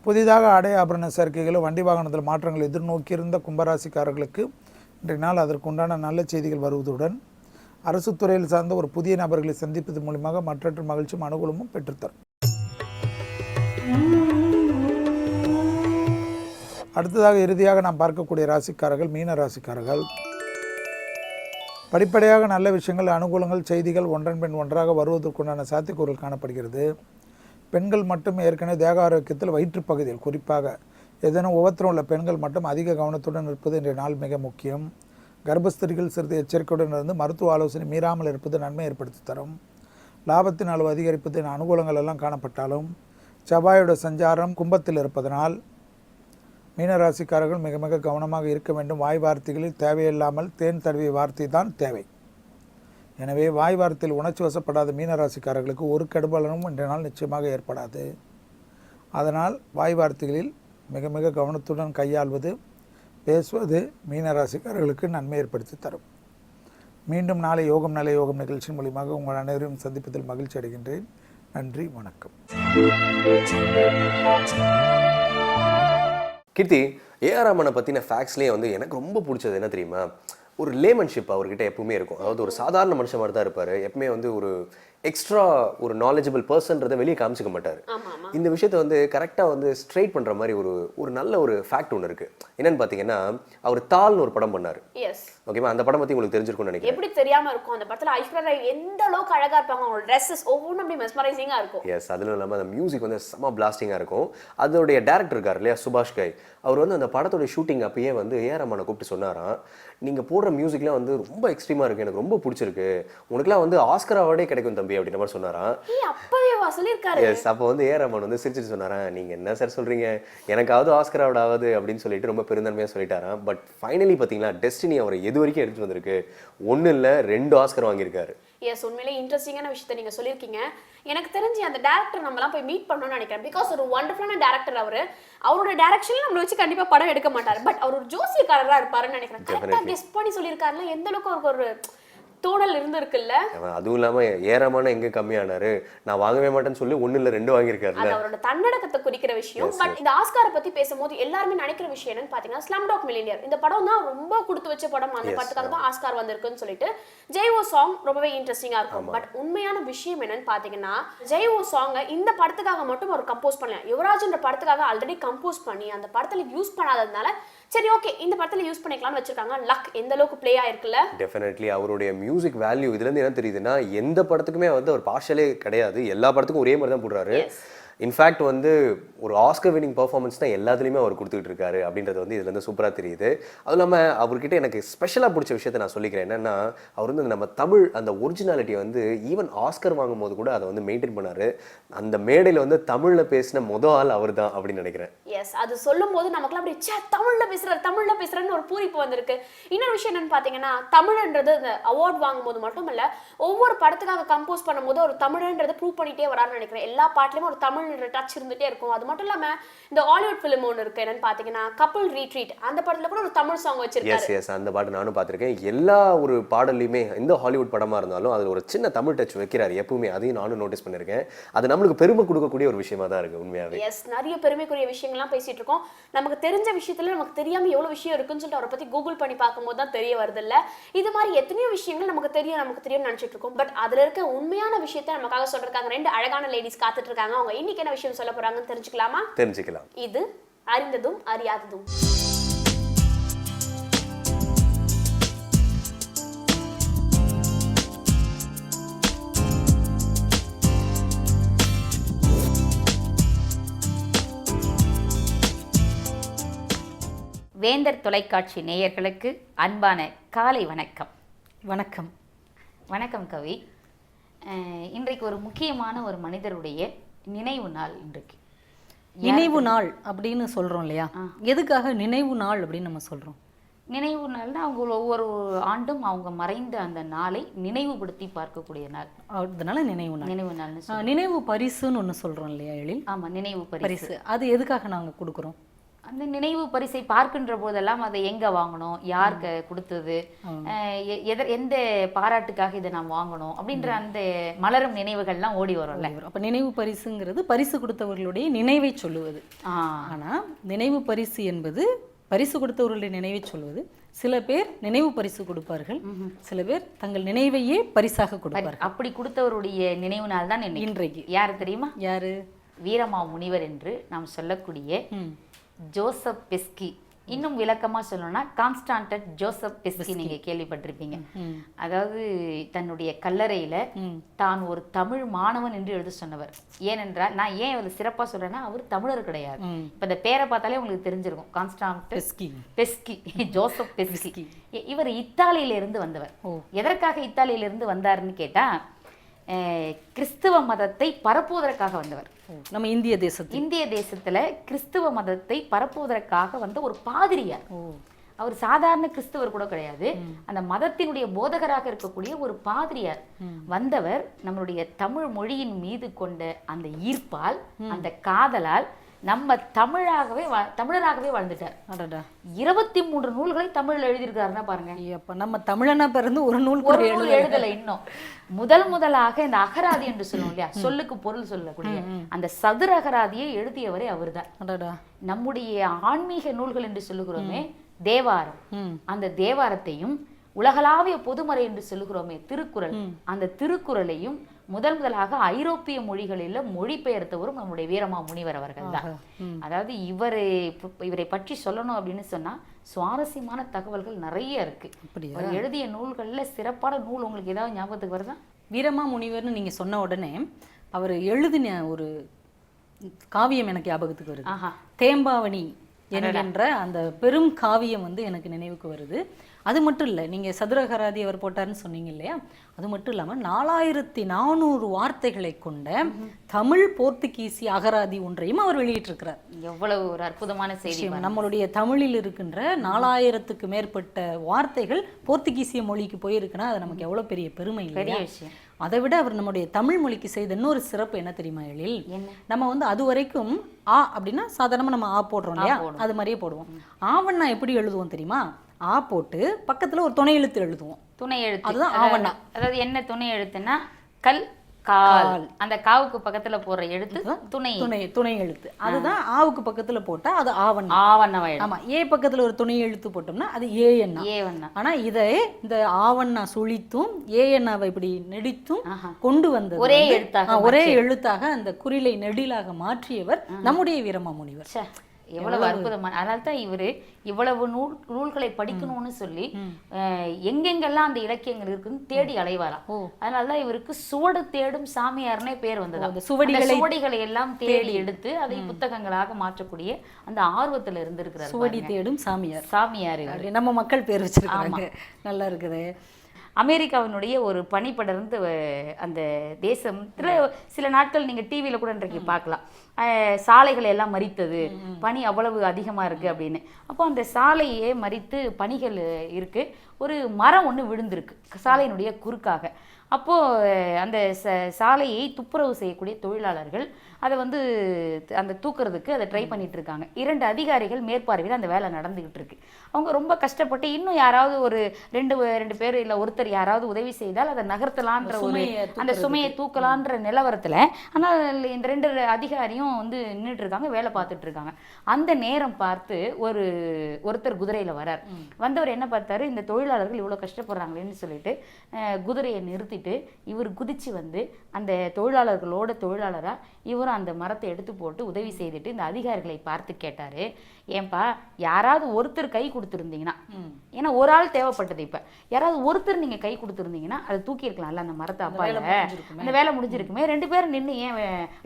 புதிதாக ஆடை ஆபரண சேர்க்கைகளும் வண்டி வாகனத்தில் மாற்றங்கள் எதிர்நோக்கியிருந்த கும்பராசிக்காரர்களுக்கு இன்றைய நாள் அதற்குண்டான நல்ல செய்திகள் வருவதுடன் அரசு துறையில் சார்ந்த ஒரு புதிய நபர்களை சந்திப்பதன் மூலமாக மற்றற்ற மகிழ்ச்சியும் அனுகூலமும் பெற்றுத்தரும். அடுத்ததாக இறுதியாக நாம் பார்க்கக்கூடிய ராசிக்காரர்கள் மீன ராசிக்காரர்கள். படிப்படியாக நல்ல விஷயங்கள், அனுகூலங்கள், செய்திகள் ஒன்றன் பின் ஒன்றாக வருவதற்குண்டான சாத்தியக்கூறுகள் காணப்படுகிறது. பெண்கள் மட்டும் ஏற்கனவே தேக ஆரோக்கியத்தில் வயிற்று பகுதியில் குறிப்பாக ஏதேனும் உபத்திரம் உள்ள பெண்கள் மட்டும் அதிக கவனத்துடன் இருப்பது இன்றைய நாள் மிக முக்கியம். கர்ப்பஸ்திரிகள் சிறிது எச்சரிக்கையுடன் இருந்து மருத்துவ ஆலோசனை மீறாமல் இருப்பது நன்மை ஏற்படுத்தி தரும். லாபத்தின் அளவு அதிகரிப்பதின் அனுகூலங்கள் எல்லாம் காணப்பட்டாலும் செவ்வாயோட சஞ்சாரம் கும்பத்தில் இருப்பதனால் மீனராசிக்காரர்கள் மிக மிக கவனமாக இருக்க வேண்டும். வாய் வார்த்தைகளில் தேவையில்லாமல் தேன் தடவிய வார்த்தை தான் தேவை. எனவே வாய் வார்த்தையில் உணர்ச்சி வசப்படாத மீனராசிக்காரர்களுக்கு ஒரு கெடுபலனும் இன்றைய நாள் நிச்சயமாக ஏற்படாது. அதனால் வாய் வார்த்தைகளில் மிக மிக கவனத்துடன் கையாள்வது பேசுவது மீனராசிக்காரர்களுக்கு நன்மை ஏற்படுத்தி தரும். மீண்டும் நாளை யோகம் நல்ல யோகம் நிகழ்ச்சி மூலியமாக உங்கள் அனைவரையும் சந்திப்பதில் மகிழ்ச்சி அடைகின்றேன். நன்றி, வணக்கம். கீர்த்தி, ஏஆர் ரஹ்மானை பற்றின ஃபேக்ட்ஸ்லேயே வந்து எனக்கு ரொம்ப பிடிச்சது என்ன தெரியுமா, ஒரு லேமன்ஷிப் அவர்கிட்ட எப்பவுமே இருக்கும். அதாவது ஒரு சாதாரண மனுஷன் மாதிரி தான் இருப்பார். எப்பவுமே வந்து ஒரு எக்ஸ்ட்ரா ஒரு நாலேஜபிள் பர்சன்றதை வெளியே காமிச்சிக்க மாட்டார். இந்த விஷயத்தை வந்து கரெக்டாக வந்து ஸ்ட்ரெயிட் பண்ணுற மாதிரி ஒரு நல்ல ஒரு ஃபேக்ட் ஒன்று இருக்குது. என்னன்னு பார்த்தீங்கன்னா, அவர் தாள்னு ஒரு படம் பண்ணார். ஓகேவா? அந்த படம் பற்றி உங்களுக்கு தெரிஞ்சிருக்கும்னு நினைக்கிறேன். எப்படி தெரியாம இருக்கும்? அந்த படத்துல ஐஸ்வர்யா ராய் எந்த அளவுக்கு அழகா இருப்பாங்க, அவங்களோட ட்ரெஸ்ஸஸ் ஒவ்வொன்றும் அப்படி மெஸ்மரைசிங்கா இருக்கும். எஸ், அதுவும் இல்லாமல் அந்த மியூசிக் வந்து செம்ம பிளாஸ்டிங்காக இருக்கும். அதோடைய டேரக்டர் இருக்கார் இல்லையா, சுபாஷ் கை, அவர் வந்து அந்த படத்தோட ஷூட்டிங் அப்பயே வந்து ஏஆர் ரஹ்மானை கூப்பிட்டு சொன்னாராம், நீங்கள் போடுற மியூசிக்லாம் வந்து ரொம்ப எக்ஸ்ட்ரீமாக இருக்குது, எனக்கு ரொம்ப பிடிச்சிருக்கு, உனக்குலாம் வந்து ஆஸ்கர் அவார்டே கிடைக்கும் தம்பி அப்படின்ற மாதிரி சொன்னாராம். அப்பவே சொல்லியிருக்காரு. எஸ், அப்போ வந்து ஏஆர் ரஹ்மான் வந்து சிரிச்சிட்டு சொன்னாராம், நீங்கள் என்ன சார் சொல்கிறீங்க, எனக்காவது ஆஸ்கர் அவார்டு ஆகுது அப்படின்னு சொல்லிட்டு ரொம்ப பெருந்தன்மையாக சொல்லிட்டாராம். பட் ஃபைனலி பார்த்தீங்களா, டெஸ்டினி அவரை எது வரைக்கும் எடுத்துட்டு வந்திருக்கு, 1 இல்லை 2 ஆஸ்கர் வாங்கியிருக்காரு. எஸ், உண்மையிலே இன்ட்ரெஸ்டிங்கான விஷயத்தை நீங்கள் சொல்லியிருக்கீங்க. எனக்கு தெரிஞ்சு அந்த டேரக்டர் நம்மலாம் போய் மீட் பண்ணணும்னு நினைக்கிறேன். பிகாஸ் ஒரு வண்டர்ஃபுல்லான டேரக்டர் அவரோட டேரக்ஷன்ல நம்மளை வச்சு கண்டிப்பா படம் எடுக்க மாட்டார். பட் அவர் ஒரு ஜோசியக்காரராக இருப்பாருன்னு நினைக்கிறேன். கரெக்டாக கெஸ் பண்ணி சொல்லியிருக்காருல, எந்த அளவுக்கு அவருக்கு ஒரு தோணல் இருந்திருக்குல்ல. அதுவும் இல்லாம ஏறமான எங்க கம்மியானாரு, நான் வாங்கவே மாட்டேன்னு சொல்லி 1 இல்லை 2 வாங்கியிருக்காரு. அது அவரோட தன்னடக்கத்தை குறிக்கிற விஷயம். பட் இந்த ஆஸ்காரை பத்தி பேசும்போது எல்லாருமே நினைக்கிற விஷயம் என்னன்னு பாத்தீங்கன்னா, ஸ்லம்டாக் மில்லியனியர் இந்த படம் தான் ரொம்ப கொடுத்து வச்ச படம், அந்த படத்துக்காக தான் ஆஸ்கார் வந்திருக்குன்னு சொல்லிட்டு ஜெய்ஓ சாங் ரொம்பவே இன்ட்ரெஸ்டிங்கா இருக்கும். பட் உண்மையான விஷயம் என்னன்னு பாத்தீங்கன்னா, ஜெய்ஓ சாங்கை இந்த படத்துக்காக மட்டும் அவர் கம்போஸ் பண்ணல. யுவராஜ்ன்ற படத்துக்காக ஆல்ரெடி கம்போஸ் பண்ணி அந்த படத்துல யூஸ் பண்ணாததுனால சரி ஓகே இந்த படத்துல யூஸ் பண்ணிக்கலாம்னு வச்சிருக்காங்க. லக் எந்த அளவுக்கு ப்ளே ஆயிருக்குல்ல. டெஃபினெட்லி அவருடைய மியூசிக் வேல்யூ இதுல இருந்து என்ன தெரியுதுன்னா, எந்த படத்துக்குமே வந்து அவர் பார்ஷலே கிடையாது, எல்லா படத்துக்கும் ஒரே மாதிரி தான் போடுறாரு. இன்ஃபேக்ட் வந்து ஒரு ஆஸ்கர் வினிங் பர்ஃபார்மன்ஸ் தான் எல்லாத்துலேயுமே அவர் கொடுத்துட்டு இருக்காரு அப்படின்றது வந்து இதுலேருந்து சூப்பராக தெரியுது. அதுவும் இல்லாமல் அவர்கிட்ட எனக்கு ஸ்பெஷலாக பிடிச்ச விஷயத்தை நான் சொல்லிக்கிறேன். என்னென்னா, அவர் வந்து நம்ம தமிழ் அந்த ஒரிஜினாலிட்டி வந்து ஈவன் ஆஸ்கர் வாங்கும் போது கூட அதை வந்து மெயின்டைன் பண்ணார். அந்த மேடையில் வந்து தமிழில் பேசின மொதல் ஆள் அவர் தான் அப்படின்னு நினைக்கிறேன். எஸ், அது சொல்லும் போது நமக்குலாம் அப்படி தமிழில் பேசுறாருன்னு ஒரு பூரிப்பு வந்திருக்கு. இன்னொரு விஷயம் என்னன்னு பார்த்தீங்கன்னா, தமிழ்ன்றது இந்த அவார்ட் வாங்கும் போது மட்டும் இல்லை, ஒவ்வொரு படத்துக்காக கம்போஸ் பண்ணும் போது ஒரு தமிழ்ன்றதை ப்ரூவ் பண்ணிட்டே வராருன்னு நினைக்கிறேன். எல்லா பாட்டுலையும் ஒரு தமிழ் டச் இருந்துட்டே இருக்கும். அது மட்டும் இல்லாம இந்த ஹாலிவுட் ஃபிலிம் ஒன்று இருக்கு, என்னன்னு பாத்தீங்கன்னா கப்பிள் ரீட்ரீட், அந்த படத்துல கூட ஒரு தமிழ் சாங் வச்சிருக்காரு. எஸ், அந்த பாட்டு நானும் பார்த்திருக்கேன். எல்லா ஒரு பாடல்லையுமே எந்த ஹாலிவுட் படமா இருந்தாலும் அதுல ஒரு சின்ன தமிழ் டச் வைக்கிறாரு எப்பவுமே. அதையும் நானும் நோட்டீஸ் பண்ணிருக்கேன். அது நம்மளுக்கு பெருமை கொடுக்கக்கூடிய ஒரு விஷயமா தான் இருக்கு உண்மையாவே. எஸ், நிறைய பெருமைக்குரிய விஷயங்கள்லாம் பேசிட்டு இருக்கோம். நமக்கு தெரிஞ்ச விஷயத்துல நமக்கு தெரியாம எவ்வளவு விஷயம் இருக்குன்னு சொல்லிட்டு அவரை பத்தி கூகுள் பண்ணி பார்க்கும்போது தான் தெரிய வருது இல்ல. இது மாதிரி எத்தனையோ விஷயங்கள் நமக்கு தெரியும் நினைச்சிட்டு இருக்கோம். பட் அதுல இருக்க உண்மையான விஷயத்தை நமக்காக சொல்றதுக்காக 2 அழகான லேடிஸ் காத்துட்டு இருக்காங்க. அவங்க இன்னைக்கு என்ன விஷயம் சொல்ல போறாங்கன்னு தெரிஞ்சுக்கலாமா? தெரிஞ்சுக்கலாம். இது அறிந்ததும் அறியாததும். வேந்தர் தொலைக்காட்சி நேயர்களுக்கு அன்பான காலை வணக்கம். வணக்கம். வணக்கம் கவி. இன்றைக்கு ஒரு முக்கியமான ஒரு மனிதருடைய நினைவு நாள். இன்றைக்கு நினைவு நாள் அப்படின்னு சொல்கிறோம் இல்லையா? எதுக்காக நினைவு நாள் அப்படின்னு நம்ம சொல்கிறோம்? நினைவு நாள்னா அவங்க ஒவ்வொரு ஆண்டும் அவங்க மறைந்த அந்த நாளை நினைவுபடுத்தி பார்க்கக்கூடிய நாள், அதனால நினைவு நாள். நினைவு நாள்னு நினைவு பரிசுன்னு ஒன்று சொல்கிறோம் இல்லையா எழில்? ஆமாம், நினைவு பரிசு. அது எதுக்காக நாங்கள் கொடுக்குறோம்? அந்த நினைவு பரிசை பார்க்கின்ற போதெல்லாம் அதை எங்க வாங்கணும், யாருக்கு கொடுத்தது, எந்த பாராட்டுக்காக இதை நாம் வாங்கணும் அப்படின்ற அந்த மலரும் நினைவுகள்லாம் ஓடி வரும்ல. அப்போ நினைவு பரிசுங்கிறது பரிசு கொடுத்தவர்களுடைய நினைவை சொல்லுவது. ஆனால் நினைவு பரிசு என்பது பரிசு கொடுத்தவர்களுடைய நினைவை சொல்வது. சில பேர் நினைவு பரிசு கொடுப்பார்கள், சில பேர் தங்கள் நினைவையே பரிசாக கொடுப்பார்கள். அப்படி கொடுத்தவருடைய நினைவு நாள் தான் இன்றைக்கு. யாரு தெரியுமா? யாரு? வீரமா முனிவர் என்று நாம் சொல்லக்கூடிய ஜோசப் பெஸ்கி இன்னும் விளக்கமா சொல்லணும்னா கான்ஸ்டான்டன் ஜோசப் பெஸ்கி நீங்க கேள்விப்பட்டிருப்பீங்க. அதாவது தன்னுடைய கல்லறையில தான் ஒரு தமிழ் மாணவன் என்று எழுத சொன்னவர். ஏனென்றால் நான் ஏன் அவர் சிறப்பா சொல்றேன்னா அவர் தமிழர் கிடையாது. இப்ப இந்த பேரை பார்த்தாலே உங்களுக்கு தெரிஞ்சிருக்கும், கான்ஸ்டான்டன் பெஸ்கி, ஜோசப் பெஸ்கி. இவர் இத்தாலியில இருந்து வந்தவர். எதற்காக இத்தாலியில இருந்து வந்தாருன்னு கேட்டா கிறிஸ்துவ மதத்தை பரப்புவதற்காக வந்தவர். நம்ம இந்திய தேசத்துல கிறிஸ்துவ மதத்தை பரப்புவதற்காக வந்த ஒரு பாதிரியார். அவர் சாதாரண கிறிஸ்தவர் கூட கிடையாது, அந்த மதத்தினுடைய போதகராக இருக்கக்கூடிய ஒரு பாதிரியார் வந்தவர். நம்மளுடைய தமிழ் மொழியின் மீது கொண்ட அந்த ஈர்ப்பால், அந்த காதலால் நம்ம தமிழராகவே வாழ்ந்துட்டார். 23 நூல்களை தமிழ்ல எழுதியிருக்காருன்னா பாருங்க. அப்ப நம்ம தமிழனா பிறந்து ஒரு நூல் எழுதல. இன்னும் முதலாக இந்த அகராதி என்று சொல்லுவோம் இல்லையா, சொல்லுக்கு பொருள் சொல்லக்கூடிய அந்த சதுர அகராதியை எழுதியவரே அவர்தான். நம்முடைய ஆன்மீக நூல்கள் என்று சொல்லுகிறோமே தேவாரம், அந்த தேவாரத்தையும் உலகளாவிய பொதுமறை என்று சொல்லுகிறோமே திருக்குறள், அந்த திருக்குறளையும் முதலாக ஐரோப்பிய மொழிகளில் மொழிபெயர்த்தவரும் நம்முடைய வீரமா முனிவர் அவர்கள் தான். அதாவது இவரை பற்றி சொல்லணும் அப்படின்னு சொன்னா சுவாரஸ்யமான தகவல்கள் நிறைய இருக்கு. அவர் எழுதிய நூல்கள்ல சிறப்பான நூல் உங்களுக்கு ஏதாவது ஞாபகத்துக்கு வருதா? வீரமா முனிவர்னு நீங்க சொன்ன உடனே அவர் எழுதின ஒரு காவியம் எனக்கு ஞாபகத்துக்கு வருது. தேம்பாவணி என்கின்ற அந்த பெரும் காவியம் எனக்கு நினைவுக்கு வருது. அது மட்டும் இல்லை, நீங்கள் சதுரகராதி அவர் போட்டார்னு சொன்னீங்க இல்லையா, அது மட்டும் இல்லாமல் 4400 வார்த்தைகளை கொண்ட தமிழ் போர்த்துகீசி அகராதி ஒன்றையும் அவர் வெளியிட்டிருக்கிறார். எவ்வளவு ஒரு அற்புதமான செய்தி! நம்மளுடைய தமிழில் இருக்கின்ற 4000க்கு மேற்பட்ட வார்த்தைகள் போர்த்துகீசிய மொழிக்கு போயிருக்குன்னா அது நமக்கு எவ்வளோ பெரிய பெருமை, பெரிய விஷயம். அதை விட அவர் நம்முடைய தமிழ் மொழிக்கு செய்த இன்னொரு சிறப்பு என்ன தெரியுமா எழில்? நம்ம அது வரைக்கும் ஆ அப்படின்னா சாதாரணமாக நம்ம ஆ போடுறோம் இல்லையா, அது மாதிரியே போடுவோம். ஆவண்ணா எப்படி எழுதுவோம் தெரியுமா? ஆ போட்டு பக்கத்துல ஒரு துணை எழுத்து எழுதுவோம். துணை எழுத்து, அதுதான் ஆவண்ணா. அதாவது என்ன துணை எழுத்துன்னா கல் கால், அந்த காவுக்கு பக்கத்துல போற எழுத்து துணை எழுத்து. அதுதான் ஆவுக்கு பக்கத்துல போட்டா அது ஆவண்ணா. ஆமா, ஏ பக்கத்துல ஒரு துணை எழுத்து போட்டோம்னா அது ஏவண்ணா. ஆனா இதை இந்த ஆவண்ணா சுழித்தும் ஏஎண்ணாவை இப்படி நெடித்தும் கொண்டு வந்தது ஒரே எழுத்தாக அந்த குறிலை நெடிலாக மாற்றியவர் நம்முடைய வீரமா முனிவர். எவ்வளவு அற்புதமான! அதனால தான் இவரு இவ்வளவு நூல்களை படிக்கணும்னு சொல்லி எங்கெங்கெல்லாம் அந்த இலக்கியங்கள் இருக்குன்னு தேடி அலைவாராம். அதனாலதான் இவருக்கு சுவடு தேடும் சாமியார்னே பேர் வந்தது. சுவடிகளை எல்லாம் தேடி எடுத்து அதை புத்தகங்களாக மாற்றக்கூடிய அந்த ஆர்வத்துல இருந்திருக்கிறார். சுவடி தேடும் சாமியார் நம்ம மக்கள் பேர் வச்சிருக்காங்க. நல்லா இருக்குது. அமெரிக்காவினுடைய ஒரு பனிப்படர்ந்து அந்த தேசத்துல சில நாட்கள் நீங்க டிவியில கூட இன்றைக்கு பார்க்கலாம், சாலைகளை எல்லாம் மறித்தது, பனி அவ்வளவு அதிகமா இருக்கு அப்படின்னு. அப்போ அந்த சாலையே மறித்து பனிகள் இருக்கு, ஒரு மரம் ஒன்று விழுந்திருக்கு சாலையினுடைய குறுக்காக. அப்போது அந்த சாலையை துப்புரவு செய்யக்கூடிய தொழிலாளர்கள் அதை அந்த தூக்குறதுக்கு அதை ட்ரை பண்ணிட்டு இருக்காங்க. 2 அதிகாரிகள் மேற்பார்வையில் அந்த வேலை நடந்துகிட்டு இருக்கு. அவங்க ரொம்ப கஷ்டப்பட்டு இன்னும் யாராவது ஒரு ரெண்டு பேர் இல்லை ஒருத்தர் யாராவது உதவி செய்தால் அதை நகர்த்தலான்ற அந்த சுமையை தூக்கலான்ற நிலவரத்தில், ஆனால் இந்த 2 அதிகாரியும் நின்றுட்டு இருக்காங்க, வேலை பார்த்துட்டு இருக்காங்க. அந்த நேரம் பார்த்து ஒருத்தர் குதிரையில் வரார். வந்தவர் என்ன பார்த்தாரு, இந்த தொழிலாளர்கள் இவ்வளோ கஷ்டப்படுறாங்களேன்னு சொல்லிட்டு குதிரையை நிறுத்திட்டு இவர் குதிச்சு அந்த தொழிலாளரா இவரும் அந்த மரத்தை எடுத்து போட்டு உதவி செய்துட்டு இந்த அதிகாரிகளை பார்த்து கேட்டாரு, ஏன்பா யாராவது ஒருத்தர் கை கொடுத்துருந்தீங்கன்னா, ஏன்னா ஒரு ஆள் தேவைப்பட்டது, இப்ப யாராவது ஒருத்தர் நீங்க கை கொடுத்துருந்தீங்கன்னா அதை தூக்கி இருக்கலாம்ல அந்த மரத்தை, அப்பால அந்த வேலை முடிஞ்சிருக்குமே, 2 பேரும் நின்று ஏன்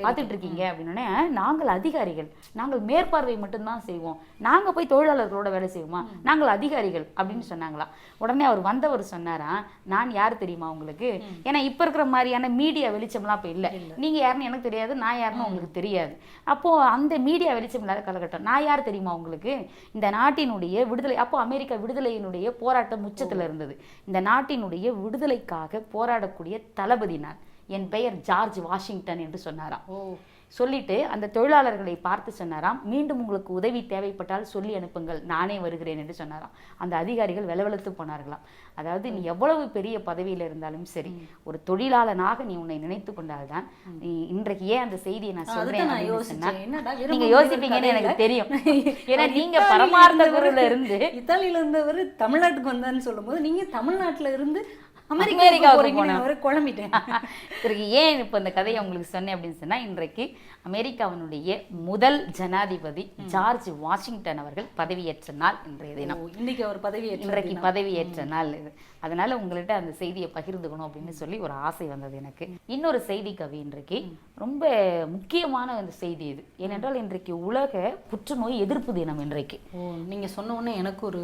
பார்த்துட்டு இருக்கீங்க அப்படின்னே, நாங்கள் அதிகாரிகள், நாங்கள் மேற்பார்வை மட்டும்தான் செய்வோம், நாங்க போய் தொழிலாளர்களோட வேலை செய்வோமா, நாங்கள் அதிகாரிகள் அப்படின்னு சொன்னாங்களா. உடனே அவர் வந்தவர் சொன்னாராம், நான் யார் தெரியுமா உங்களுக்கு, ஏன்னா இப்ப இருக்கிற மாதிரியான மீடியா வெளிச்சம்லாம் இப்ப இல்லை, நீங்க யாருன்னு எனக்கு தெரியாது, நான் யாருன்னு உங்களுக்கு தெரியாது. அப்போ அந்த மீடியா வெளிச்சம் இல்லாத காலகட்டம், நான் யார் தெரியுமா உங்களுக்கு, இந்த நாட்டினுடைய விடுதலை, அப்போ அமெரிக்கா விடுதலையினுடைய போராட்டம் உச்சத்துல இருந்தது, இந்த நாட்டினுடைய விடுதலைக்காக போராடக்கூடிய தளபதி நான், என் பெயர் ஜார்ஜ் வாஷிங்டன் என்று சொன்னாராம். சொல்லிட்டு அந்த தொழிலாளர்களை பார்த்து சொன்னாராம், மீண்டும் உங்களுக்கு உதவி தேவைப்பட்டால் சொல்லி அனுப்புங்கள், நானே வருகிறேன் என்று சொன்னாராம். அந்த அதிகாரிகள் வெலவெலத்து போனார்களாம். அதாவது நீ எவ்வளவு பெரிய பதவியில இருந்தாலும் சரி, ஒரு தொழிலாளனாக நீ உன்னை நினைத்து கொண்டால்தான் இன்றைக்கு ஏன் அந்த செய்தியை நான் சொல்றேன் நீங்க யோசிப்பீங்கன்னு எனக்கு தெரியும். ஏன்னா நீங்க பரமார்ந்த குருல இருந்து இத்தாலியில இருந்தவர் தமிழ்நாட்டுக்கு வந்தான்னு சொல்லும் போது நீங்க தமிழ்நாட்டுல இருந்து அமெரிக்காவுக்கு போறீங்கன்னு அவரை குழம்பிட்டேன். இதற்கு ஏன் இப்போ இந்த கதையை உங்களுக்கு சொன்னேன் அப்படின்னு சொன்னா, இன்றைக்கு அமெரிக்காவினுடைய முதல் ஜனாதிபதி ஜார்ஜ் வாஷிங்டன் அவர்கள் பதவியேற்ற நாள் இன்றைய தினம். இன்னைக்கு அவர் இன்றைக்கு பதவியேற்ற நாள் இது. அதனால உங்கள்கிட்ட அந்த செய்தியை பகிர்ந்துக்கணும் அப்படின்னு சொல்லி ஒரு ஆசை வந்தது எனக்கு. இன்னொரு செய்தி கவி, இன்றைக்கு ரொம்ப முக்கியமான அந்த செய்தி இது. ஏனென்றால் இன்றைக்கு உலக புற்றுநோய் எதிர்ப்பு தினம் இன்றைக்கு. நீங்க சொன்ன உடனே எனக்கு ஒரு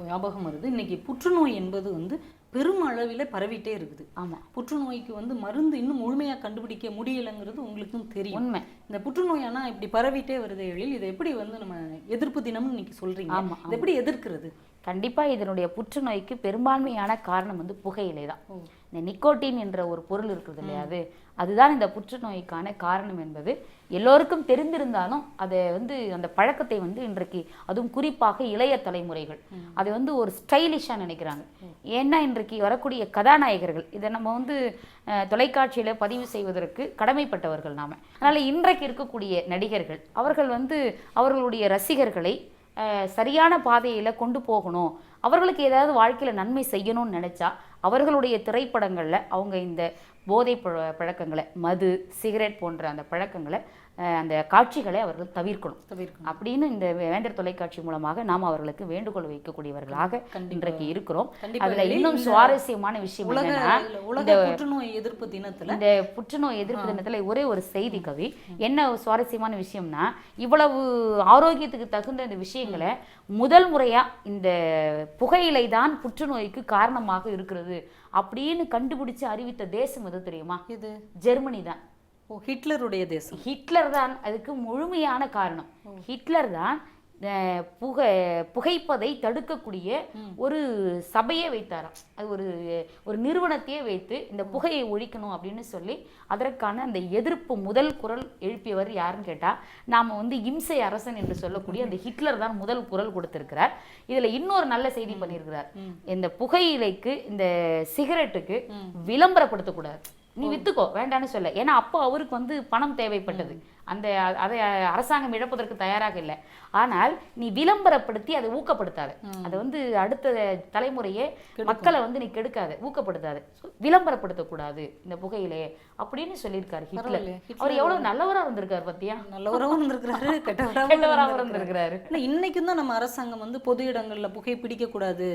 ஞாபகம் வருது. இன்னைக்கு புற்றுநோய் என்பது வந்து பெரும் அளவில் பரவிட்டே இருக்குது. ஆமா, புற்றுநோய்க்கு வந்து மருந்து இன்னும் முழுமையாக கண்டுபிடிக்க முடியலைங்கிறது உங்களுக்கும் தெரியும். உண்மை. இந்த புற்றுநோய் ஆனால் இப்படி பரவிட்டே வருது எழில், இதை எப்படி வந்து நம்ம எதிர்ப்பு தினம்னு இன்னைக்கு சொல்றீங்க? ஆமா, இதை எப்படி எதிர்க்கிறது? கண்டிப்பா இதனுடைய புற்றுநோய்க்கு பெரும்பான்மையான காரணம் வந்து புகையிலை தான். இந்த நிக்கோட்டின் என்ற ஒரு பொருள் இருக்குது இல்லையா, அதுதான் இந்த புற்றுநோய்க்கான காரணம் என்பது எல்லோருக்கும் தெரிந்திருந்தாலும் அதை வந்து அந்த பழக்கத்தை வந்து இன்றைக்கு அதுவும் குறிப்பாக இளைய தலைமுறைகள் அதை வந்து ஒரு ஸ்டைலிஷாக நினைக்கிறாங்க. ஏன்னா இன்றைக்கு வரக்கூடிய கதாநாயகர்கள் இதை நம்ம வந்து தொலைக்காட்சியில் பதிவு செய்வதற்கு கடமைப்பட்டவர்கள் நாம. அதனால இன்றைக்கு இருக்கக்கூடிய நடிகர்கள் அவர்கள் வந்து அவர்களுடைய ரசிகர்களை சரியான பாதையில் கொண்டு போகணும், அவர்களுக்கு ஏதாவது வாழ்க்கையில் நன்மை செய்யணும்னு நினச்சா அவர்களுடைய திரைப்படங்களில் அவங்க இந்த போதை பழக்கங்களை, மது, சிகரெட் போன்ற அந்த பழக்கங்களை, அந்த காட்சிகளை அவர்கள் தவிர்க்கணும் அப்படின்னு இந்த வேந்தர் தொலைக்காட்சி மூலமாக நாம் அவர்களுக்கு வேண்டுகோள் வைக்கக்கூடியவர்களாக இன்றைக்கு இருக்கிறோம். அதுல இன்னும் சுவாரஸ்யமான விஷயம் என்னன்னா, உலக புற்றுநோய் எதிர்ப்பு தினத்துல இந்த புற்றுநோய் எதிர்ப்பு தினத்துல ஒரே ஒரு செய்தி கவி, என்ன சுவாரஸ்யமான விஷயம்னா, இவ்வளவு ஆரோக்கியத்துக்கு தகுந்த இந்த விஷயங்களை முதல் முறையா இந்த புகையிலை தான் புற்றுநோய்க்கு காரணமாக இருக்கிறது அப்படின்னு கண்டுபிடிச்சு அறிவித்த தேசம் எது தெரியுமா? இது ஜெர்மனி தான். ஹிட்லருடைய தேசம். ஹிட்லர் தான் அதுக்கு முழுமையான காரணம். ஹிட்லர் தான் புகைப்பதை தடுக்கக்கூடிய ஒரு சபையே வைத்தாராம். அது ஒரு நிறுவனத்தையே வைத்து இந்த புகையை ஒழிக்கணும் அப்படின்னு சொல்லி அதற்கான அந்த எதிர்ப்பு முதல் குரல் எழுப்பியவர் யாருன்னு கேட்டா, நாம வந்து இம்சை அரசன் என்று சொல்லக்கூடிய அந்த ஹிட்லர் தான் முதல் குரல் கொடுத்திருக்கிறார். இதுல இன்னொரு நல்ல செய்தி பண்ணியிருக்கிறார். இந்த புகையிலைக்கு, இந்த சிகரெட்டுக்கு விளம்பரப்படுத்தக்கூடாது, நீ வித்துக்கோ வேண்டான்னு சொல்ல. ஏன்னா அப்போ அவருக்கு வந்து பணம் தேவைப்பட்டது, அந்த அதை அரசாங்கம் இழப்பதற்கு தயாராக இல்லை. ஆனால் நீ விளம்பரப்படுத்தி அதை ஊக்கப்படுத்தாத, அதை வந்து அடுத்த தலைமுறையே மக்களை வந்து நீ கெடுக்காத, ஊக்கப்படுத்தாத, விளம்பரப்படுத்தக்கூடாது இந்த புகையிலே அப்படின்னு சொல்லியிருக்காரு ஹிட்லர். அவர் எவ்வளவு நல்லவரா இருந்திருக்காரு பத்தியா? நல்லவராகவும் இருந்திருக்கிறாரு, கெட்டவராகவும் இருந்திருக்கிறாரு. இன்னைக்கும் தான் நம்ம அரசாங்கம் வந்து பொது இடங்கள்ல புகை பிடிக்கக்கூடாது,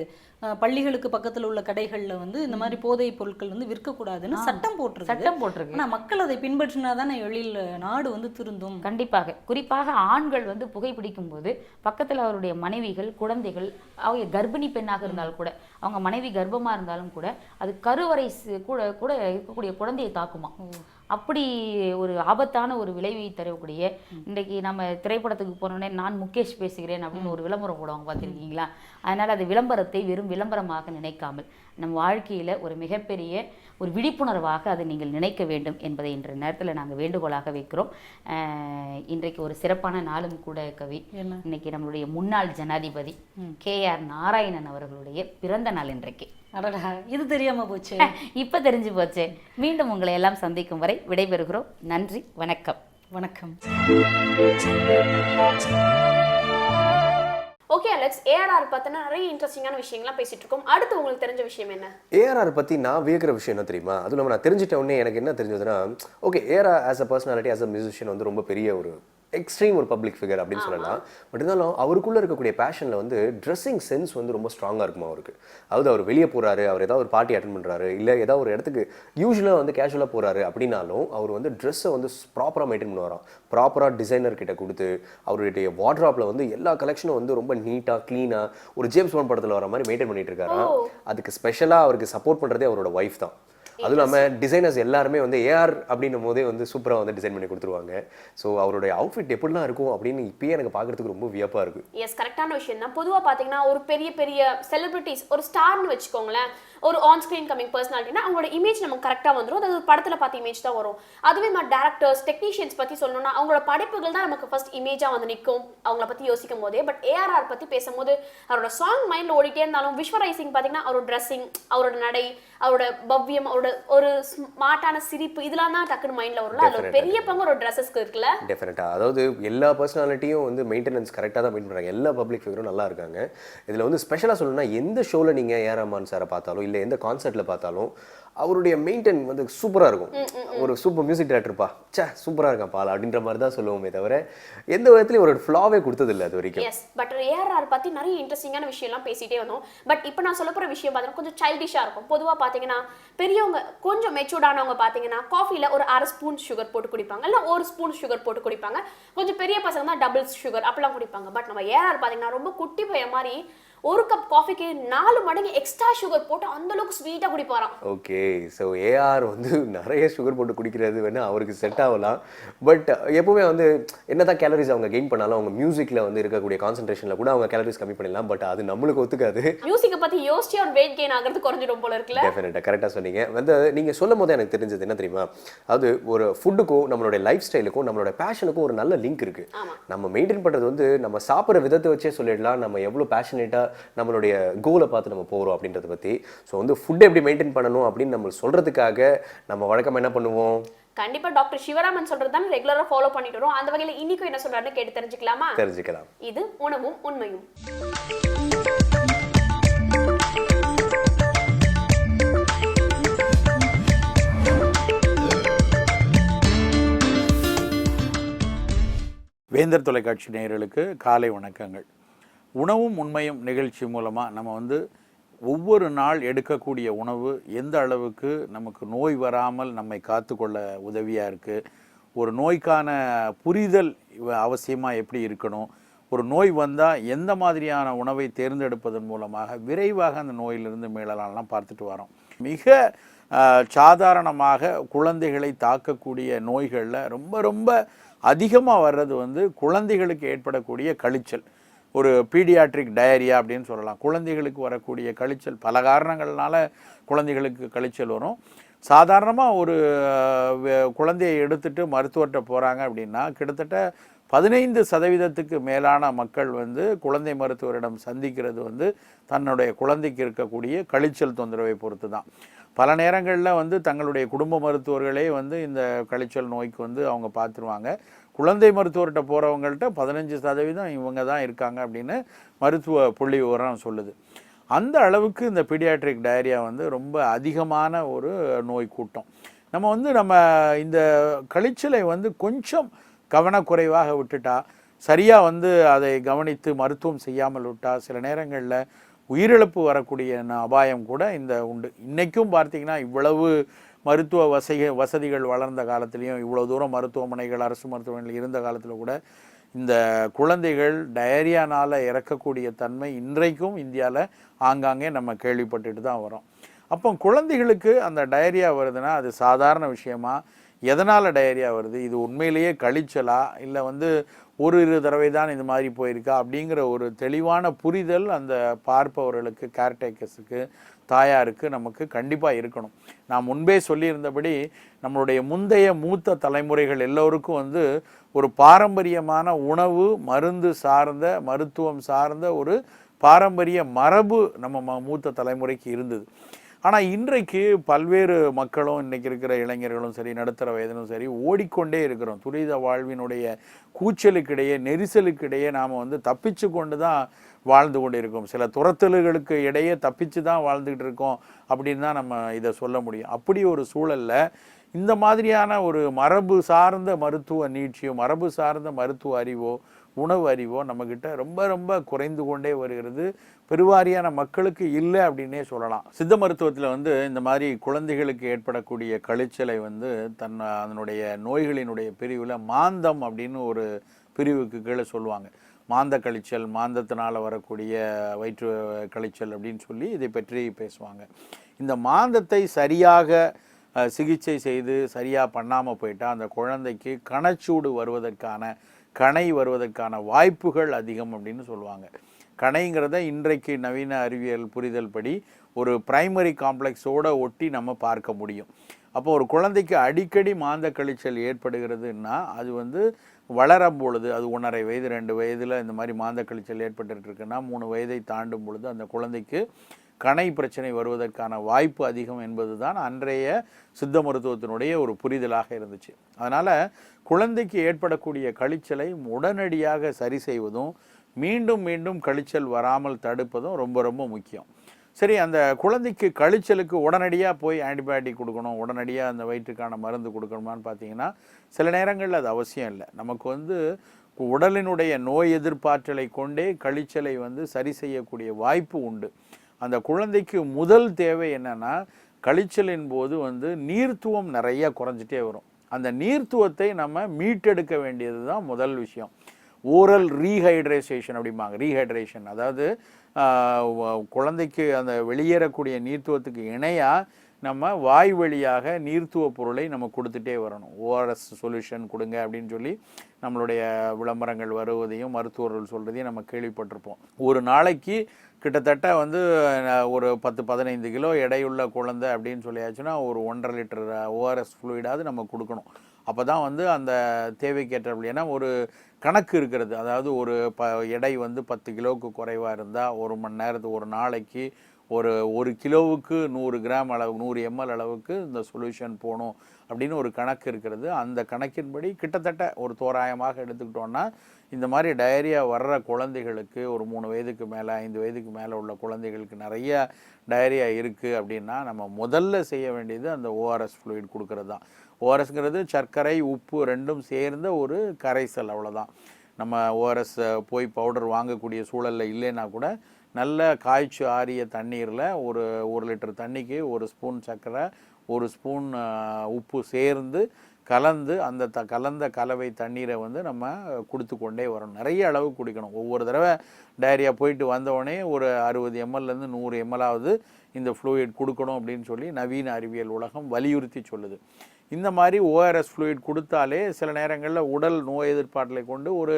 பள்ளிகளுக்கு பக்கத்துல உள்ள கடைகள்ல வந்து இந்த மாதிரி போதை பொருட்கள் வந்து விற்கக்கூடாதுன்னு சட்டம் போட்டிருக்கு. ஆனா மக்கள் அதை பின்பற்றினாதானே எழில் நாடு வந்து திருந்தும். கண்டிப்பாக. குறிப்பாக ஆண்கள் வந்து புகைப்பிடிக்கும் போது பக்கத்துல அவருடைய மனைவிகள், குழந்தைகள், அவங்க கர்ப்பிணி பெண்ணாக இருந்தாலும் கூட, அவங்க மனைவி கர்ப்பமா இருந்தாலும் கூட, அது கருவறை கூட கூட இருக்கக்கூடிய குழந்தையை தாக்குமா. அப்படி ஒரு ஆபத்தான ஒரு விளைவை தரக்கூடிய, இன்றைக்கு நம்ம திரைப்படத்துக்கு போனோடனே நான் முகேஷ் பேசுகிறேன் அப்படின்னு ஒரு விளம்பரம் போடுவாங்க, பார்த்துருக்கீங்களா? அதனால் அது விளம்பரத்தை வெறும் விளம்பரமாக நினைக்காமல் நம் வாழ்க்கையில் ஒரு மிகப்பெரிய ஒரு விழிப்புணர்வாக அதை நீங்கள் நினைக்க வேண்டும் என்பதை இன்ற நேரத்தில் நாங்கள் வேண்டுகோளாக வைக்கிறோம். இன்றைக்கு ஒரு சிறப்பான நாளும் கூட கவி. இன்னைக்கு நம்மளுடைய முன்னாள் ஜனாதிபதி KR நாராயணன் அவர்களுடைய பிறந்த நாள் இன்றைக்கு. அடடா, இது தெரியாம போச்சு. இப்ப தெரிஞ்சு போச்சு. மீண்டும் உங்களை எல்லாம் சந்திக்கும் வரை விடைபெறுகிறோம். நன்றி, வணக்கம். வணக்கம். ஓகே அலெக்ஸ், ARR பத்தின நிறைய இன்ட்ரெஸ்டிங்கான விஷயங்கள்லாம் பேசிட்டு இருக்கோம். அடுத்து உங்களுக்கு தெரிஞ்ச விஷயம் என்ன? ARR பத்தி நான் வியக்கிற விஷயம் என்ன தெரியுமா? அதுவும் நம்ம நான் தெரிஞ்சிட்ட உடனே எனக்கு என்ன தெரிஞ்சதுன்னா, okay ARR as a personality, as a musician வந்து ரொம்ப பெரிய ஒரு எக்ஸ்ட்ரீம் ஒரு பப்ளிக் ஃபிகர் அப்படின்னு சொல்லலாம். பட் இருந்தாலும் அவருக்குள்ளே இருக்கக்கூடிய பேஷனில் வந்து ட்ரெஸ்ஸிங் சென்ஸ் வந்து ரொம்ப ஸ்ட்ராங்காக இருக்குமா அவருக்கு. அதாவது அவர் வெளியே போகிறாரு, அவர் ஏதாவது ஒரு பார்ட்டி அட்டன் பண்ணுறாரு, இல்லை ஏதாவது ஒரு இடத்துக்கு யூஸ்வலாக வந்து கேஷுவலாக போகிறாரு அப்படின்னாலும் அவர் வந்து ட்ரெஸ்ஸை வந்து ப்ராப்பராக மெயின்டைன் பண்ணுவாராம். ப்ராப்பராக டிசைனர் கிட்ட கொடுத்து அவருடைய வார்ட்ராப்பில் வந்து எல்லா கலெக்ஷனும் வந்து ரொம்ப நீட்டாக க்ளீனாக ஒரு ஜேம்ஸ் பாண்ட் படத்தில் வர மாதிரி மெயின்டைன் பண்ணிட்டு இருக்காராம். அதுக்கு ஸ்பெஷலாக அவருக்கு சப்போர்ட் பண்ணுறதே அவரோட ஒய்ஃப் தான். அதுவும் இல்லாமல் டிசைனர்ஸ் எல்லாருமே வந்து AR அப்படின்னும் போதே வந்து சூப்பராக வந்து டிசைன் பண்ணி கொடுத்துருவாங்க. ஸோ அவருடைய அவுட்ஃபிட் எப்படிலாம் இருக்கும் அப்படின்னு இப்பயே எனக்கு பார்க்கறதுக்கு ரொம்ப வியப்பாக இருக்குது. எஸ், கரெக்டான விஷயம் தான். பொதுவாக பார்த்தீங்கன்னா ஒரு பெரிய பெரிய செலிபிரிட்டிஸ், ஒரு ஸ்டார்னு வச்சுக்கோங்களேன், ஒரு ஆன் ஸ்க்ரீன் கமிங் பர்சனாலிட்டினா அவங்களோட இமேஜ் நமக்கு கரெக்டாக வந்துடும். அது படத்தில் பார்த்த இமேஜ் தான் வரும். அதுவே நம்ம டேரக்டர்ஸ், டெக்னீஷியன்ஸ் பற்றி சொல்லணும்னா அவங்களோட படைப்புகள் தான் நமக்கு ஃபர்ஸ்ட் இமேஜாக வந்து நிற்கும் அவங்கள பற்றி யோசிக்கும் போதே. பட் ARR பற்றி பேசும்போது அவரோட சாங் மைண்டில் ஓடிட்டே இருந்தாலும் விஷுவலைசிங் பார்த்தீங்கன்னா அவரோட ட்ரெஸ்ஸிங், அவரோட நடை, அவரோட பவ்யம், அவரோட ஒரு ஒரு ஸ்மார்ட்டான சிரிப்பு இதெல்லாம் தான் டக்குன்னு மைண்ட்ல வரும்ல. அதுல ஒரு பெரிய பங்கு ஒரு ட்ரெஸ்ஸஸ்க்கு இருக்குல்ல. டெஃபினட்டா. அதாவது எல்லா பர்சனாலிட்டியும் வந்து மெயின்டெனன்ஸ் கரெக்டாக தான் மெயின்டைன் பண்ணுறாங்க. எல்லா பப்ளிக் ஃபிகரும் நல்லா இருக்காங்க. இதில் வந்து ஸ்பெஷலாக சொல்லணும்னா எந்த ஷோவில் நீங்கள் ஏஆர் ரஹ்மான் சாரை பார்த்தாலும் இல்லை எந்த கான்சர்ட்டில் பார்த்தாலும் அவருடைய மெயின்டைன் வந்து சூப்பராக இருக்கும். ஒரு சூப்பர் மியூசிக் டைரக்டர்ப்பா, சே சூப்பராக இருக்கான் பால் அப்படின்ற மாதிரி தான் சொல்லுவோமே தவிர எந்த விதத்துலையும் ஒரு ஃப்ளாவே கொடுத்ததில்லை அது வரைக்கும். எஸ், பட் ஏஆர்ஆர் பற்றி நிறைய இன்ட்ரெஸ்டிங்கான விஷயம்லாம் பேசிட்டே வந்தோம். பட் இப்போ நான் சொல்ல போகிற விஷயம் பார்த்தீங்கன்னா கொஞ்சம் சைல்டிஷாக இருக்கும். பொதுவாக பார்த்தீங்கன்னா பெரியவங்க கொஞ்சம் மெச்சூர்டானவங்க பார்த்தீங்கன்னா காஃபியில் ஒரு 1/2 ஸ்பூன் சுகர் போட்டு குடிப்பாங்க, இல்லை 1 ஸ்பூன் சுகர் போட்டு குடிப்பாங்க. கொஞ்சம் பெரிய பசங்க தான் டபுள் சுகர் அப்படிலாம் குடிப்பாங்க. பட் நம்ம ஏஆர் பார்த்தீங்கன்னா ரொம்ப குட்டி பையன் மாதிரி 1 கப் காஃபிக்கு 4 மடங்கு எக்ஸ்ட்ரா சுகர் போட்டு அந்த அளவுக்கு ஸ்வீட்டாக குடிப்பாராம். ஓகே, ஸோ ஏஆர் வந்து நிறைய சுகர் போட்டு குடிக்கிறது வேணா அவருக்கு செட் ஆகலாம். பட் எப்பவுமே வந்து என்னதான் கேலரிஸ் அவங்க கெயின் பண்ணாலும் அவங்க மியூசிக்கில் வந்து இருக்கக்கூடிய கான்சன்ட்ரேஷனில் கூட அவங்க கேலரிஸ் கம்மி பண்ணிடலாம். பட் அது நம்மளுக்கு ஒத்துக்காது. மியூசிக்கை பற்றி யோசிச்சு அவர் வெயிட் கெயின் ஆகிறது குறைஞ்சிடும் போல இருக்குல்ல. டெஃபினட்டாக கரெக்டாக சொன்னீங்க. வந்து நீங்கள் சொல்லும் போது எனக்கு தெரிஞ்சது என்ன தெரியுமா, அது ஒரு ஃபுட்டுக்கும் நம்மளுடைய லைஃப் ஸ்டைலுக்கும் நம்மளோட பேஷனுக்கும் ஒரு நல்ல லிங்க் இருக்கு. நம்ம மெயின்டைன் பண்ணுறது வந்து நம்ம சாப்பிட்ற விதத்தை வச்சே சொல்லிடலாம் நம்ம எவ்வளோ பேஷனேட்டாக நம்மளுடைய கோலை பார்த்து நம்ம போகிறோம் அப்படின்றத பற்றி. ஸோ வந்து ஃபுட் எப்படி மெயின்டைன் பண்ணணும் அப்படின்னு நம்ம சொல்கிறதுக்காக நம்ம வழக்கமாக என்ன பண்ணுவோம், கண்டிப்பா டாக்டர் சிவராமன் சொல்றது தான் ரெகுலரா ஃபாலோ பண்ணிட்டு வரோம். அந்த வகையில இன்னைக்கும் என்ன சொல்றாருன்னு கேட்டு தெரிஞ்சுக்கலாமா? தெரிஞ்சுக்கலாம். இது உணவும் உண்மையும். வேந்தர் தொலைக்காட்சி நேயர்களுக்கு காலை வணக்கங்கள். உணவும் உண்மையும் நிகழ்ச்சி மூலமாக நம்ம வந்து ஒவ்வொரு நாள் எடுக்கக்கூடிய உணவு எந்த அளவுக்கு நமக்கு நோய் வராமல் நம்மை காத்துக்கொள்ள உதவியாக இருக்குது, ஒரு நோய்க்கான புரிதல் அவசியமாக எப்படி இருக்கணும், ஒரு நோய் வந்தால் எந்த மாதிரியான உணவை தேர்ந்தெடுப்பதன் மூலமாக விரைவாக அந்த நோயிலிருந்து மீளலாம்லாம் பார்த்துட்டு வரோம். மிக சாதாரணமாக குழந்தைகளை தாக்கக்கூடிய நோய்களில் ரொம்ப ரொம்ப அதிகமாக வர்றது வந்து குழந்தைகளுக்கு ஏற்படக்கூடிய கழிச்சல், ஒரு பீடியாட்ரிக் டயரியா அப்படின்னு சொல்லலாம். குழந்தைகளுக்கு வரக்கூடிய கழிச்சல் பல காரணங்கள்னால குழந்தைகளுக்கு கழிச்சல் வரும். சாதாரணமாக ஒரு குழந்தையை எடுத்துட்டு மருத்துவர்கிட்ட போகிறாங்க அப்படின்னா கிட்டத்தட்ட 15% மேலான மக்கள் வந்து குழந்தை மருத்துவரிடம் சந்திக்கிறது வந்து தன்னுடைய குழந்தைக்கு இருக்கக்கூடிய கழிச்சல் தொந்தரவை பொறுத்து தான். பல நேரங்களில் வந்து தங்களுடைய குடும்ப மருத்துவர்களே வந்து இந்த கழிச்சல் நோய்க்கு வந்து அவங்க பார்த்துருவாங்க. குழந்தை மருத்துவர்கிட்ட போகிறவங்கள்ட்ட 15% இவங்க தான் இருக்காங்க அப்படின்னு மருத்துவ புள்ளி விவரம் சொல்லுது. அந்த அளவுக்கு இந்த பீடியாட்ரிக் டயரியா வந்து ரொம்ப அதிகமான ஒரு நோய் கூட்டம். நம்ம வந்து இந்த கழிச்சலை வந்து கொஞ்சம் கவனக்குறைவாக விட்டுட்டா, சரியாக வந்து அதை கவனித்து மருத்துவம் செய்யாமல் விட்டால் சில நேரங்களில் உயிரிழப்பு வரக்கூடிய அபாயம் கூட இந்த உண்டு. இன்றைக்கும் பார்த்திங்கன்னா இவ்வளவு மருத்துவ வசதிகள் வளர்ந்த காலத்துலேயும் இவ்வளோ தூரம் மருத்துவமனைகள் அரசு மருத்துவமனைகள் இருந்த காலத்தில் கூட இந்த குழந்தைகள் டயரியானால் இறக்கக்கூடிய தன்மை இன்றைக்கும் இந்தியாவில் ஆங்காங்கே நம்ம கேள்விப்பட்டுட்டு தான் வரோம். அப்போ குழந்தைகளுக்கு அந்த டயரியா வருதுன்னா அது சாதாரண விஷயமா, எதனால் டயரியா வருது, இது உண்மையிலேயே கழிச்சலா இல்லை வந்து ஒரு தடவை தான் இது மாதிரி போயிருக்கா அப்படிங்கிற ஒரு தெளிவான புரிதல் அந்த பார்ப்பவர்களுக்கு, கேர்டேக்கர்ஸுக்கு, தாயாருக்கு நமக்கு கண்டிப்பாக இருக்கணும். நான் முன்பே சொல்லியிருந்தபடி நம்மளுடைய முந்தைய மூத்த தலைமுறைகள் எல்லோருக்கும் வந்து ஒரு பாரம்பரியமான உணவு, மருந்து சார்ந்த, மருத்துவம் சார்ந்த ஒரு பாரம்பரிய மரபு நம்ம மூத்த தலைமுறைக்கு இருந்தது. ஆனால் இன்றைக்கு பல்வேறு மக்களும் இன்றைக்கி இருக்கிற இளைஞர்களும் சரி, நடுத்தர வயதிலும் சரி, ஓடிக்கொண்டே இருக்கிறோம். துரித வாழ்வினுடைய கூச்சலுக்கிடையே, நெரிசலுக்கிடையே நாம் வந்து தப்பிச்சு கொண்டு தான் வாழ்ந்து கொண்டு இருக்கோம். சில துரத்தல்களுக்கு இடையே தப்பிச்சு தான் வாழ்ந்துக்கிட்டு இருக்கோம் அப்படின்னு தான் நம்ம இதை சொல்ல முடியும். அப்படி ஒரு சூழலில் இந்த மாதிரியான ஒரு மரபு சார்ந்த மருத்துவ நீட்சியோ, மரபு சார்ந்த மருத்துவ அறிவோ, உணவு அறிவோ நம்மக்கிட்ட ரொம்ப ரொம்ப குறைந்து கொண்டே வருகிறது. பெருவாரியான மக்களுக்கு இல்லை அப்படின்னே சொல்லலாம். சித்த மருத்துவத்தில் வந்து இந்த மாதிரி குழந்தைகளுக்கு ஏற்படக்கூடிய கழிச்சலை வந்து அதனுடைய நோய்களினுடைய பிரிவில் மாந்தம் அப்படின்னு ஒரு பிரிவுக்கு கீழே சொல்லுவாங்க. மாந்த கழிச்சல், மாந்தத்தினால் வரக்கூடிய வயிற்று கழிச்சல் அப்படின்னு சொல்லி இதை பற்றி பேசுவாங்க. இந்த மாந்தத்தை சரியாக சிகிச்சை செய்து சரியாக பண்ணாமல் போயிட்டால் அந்த குழந்தைக்கு கணச்சூடு வருவதற்கான, கணை வருவதற்கான வாய்ப்புகள் அதிகம் அப்படின்னு சொல்லுவாங்க. கணைங்கிறத இன்றைக்கு நவீன அறிவியல் புரிதல் படி ஒரு பிரைமரி காம்ப்ளெக்ஸோடு ஒட்டி நம்ம பார்க்க முடியும். அப்போ ஒரு குழந்தைக்கு அடிக்கடி மாந்த கழிச்சல் ஏற்படுகிறதுன்னா அது வந்து வளரும் பொழுது, அது 1.5 வயது 2 வயதில் இந்த மாதிரி மாந்த கழிச்சல் ஏற்பட்டுருக்குன்னா 3 வயதை தாண்டும் பொழுது அந்த குழந்தைக்கு கணை பிரச்சனை வருவதற்கான வாய்ப்பு அதிகம் என்பது தான் அன்றைய சித்த மருத்துவத்தினுடைய ஒரு புரிதலாக இருந்துச்சு. அதனால் குழந்தைக்கு ஏற்படக்கூடிய கழிச்சலை உடனடியாக சரி செய்வதும் மீண்டும் மீண்டும் கழிச்சல் வராமல் தடுப்பதும் ரொம்ப ரொம்ப முக்கியம். சரி, அந்த குழந்தைக்கு கழிச்சலுக்கு உடனடியாக போய் ஆன்டிபயோட்டிக் கொடுக்கணும், உடனடியாக அந்த வயிற்றுக்கான மருந்து கொடுக்கணுமான்னு பார்த்தீங்கன்னா சில நேரங்களில் அது அவசியம் இல்லை. நமக்கு உடலினுடைய நோய் எதிர்ப்பாற்றலை கொண்டே கழிச்சலை சரி செய்யக்கூடிய வாய்ப்பு உண்டு. அந்த குழந்தைக்கு முதல் தேவை என்னன்னா, கழிச்சலின் போது நீர்த்துவம் நிறைய குறைஞ்சிட்டே வரும். அந்த நீர்த்துவத்தை நம்ம மீட்டெடுக்க வேண்டியது தான் முதல் விஷயம். ஓரல் ரீஹைட்ரேஷன் அப்படிம்பாங்க. ரீஹைட்ரேஷன் அதாவது குழந்தைக்கு அந்த வெளியேறக்கூடிய நீர்த்துவத்துக்கு இணையாக நம்ம வாய் வழியாக நீர்த்துவ பொருளை நம்ம கொடுத்துட்டே வரணும். ஓஆர்எஸ் சொல்யூஷன் கொடுங்க அப்படின்னு சொல்லி நம்மளுடைய விளம்பரங்கள் வருவதையும் மருத்துவர்கள் சொல்கிறதையும் நம்ம கேள்விப்பட்டிருப்போம். ஒரு நாளைக்கு கிட்டத்தட்ட ஒரு 10-15 கிலோ எடையுள்ள குழந்தை அப்படின்னு சொல்லியாச்சுன்னா ஒரு 1.5 லிட்டர் ஓஆர்எஸ் ஃப்ளூயிடாவது நம்ம கொடுக்கணும். அப்போ தான் அந்த தேவைக்கேற்றபடி, ஏன்னா ஒரு கணக்கு இருக்கிறது. அதாவது ஒரு எடை 10 கிலோவுக்கு குறைவாக இருந்தால் ஒரு மணி நேரத்துக்கு ஒரு நாளைக்கு ஒரு கிலோவுக்கு 100 கிராம் அளவு 100 ml அளவுக்கு இந்த சொல்யூஷன் போகணும் அப்படின்னு ஒரு கணக்கு இருக்கிறது. அந்த கணக்கின்படி கிட்டத்தட்ட ஒரு தோராயமாக எடுத்துக்கிட்டோன்னா இந்த மாதிரி டயரியா வர்ற குழந்தைகளுக்கு ஒரு 3 வயதுக்கு மேலே 5 வயதுக்கு மேலே உள்ள குழந்தைகளுக்கு நிறைய டயரியா இருக்குது அப்படின்னா நம்ம முதல்ல செய்ய வேண்டியது அந்த ஓஆர்எஸ் ஃப்ளூயிட் கொடுக்கறது தான். ஓஆர்எஸ்ங்கிறது சர்க்கரை உப்பு ரெண்டும் சேர்ந்த ஒரு கரைசல், அவ்வளோதான். நம்ம ஓஆர்எஸ் போய் பவுடர் வாங்கக்கூடிய சூழலில் இல்லைன்னா கூட நல்ல காய்ச்சி ஆறிய தண்ணீரில் ஒரு 1 லிட்டர் தண்ணிக்கு 1 ஸ்பூன் சர்க்கரை 1 ஸ்பூன் உப்பு சேர்ந்து கலந்து அந்த கலந்த கலவை தண்ணீரை நம்ம கொடுத்து கொண்டே வரணும். நிறைய அளவு குடிக்கணும். ஒவ்வொரு தடவை டயரியா போயிட்டு வந்தோடனே ஒரு 60 ml-லேருந்து 100 ml-ஆவது இந்த ஃப்ளூயிட் கொடுக்கணும் அப்படின்னு சொல்லி நவீன அறிவியல் உலகம் வலியுறுத்தி சொல்லுது. இந்த மாதிரி ஓஆர்எஸ் ஃப்ளூயிட் கொடுத்தாலே சில நேரங்களில் உடல் நோய் எதிர்ப்பாற்றலை கொண்டு ஒரு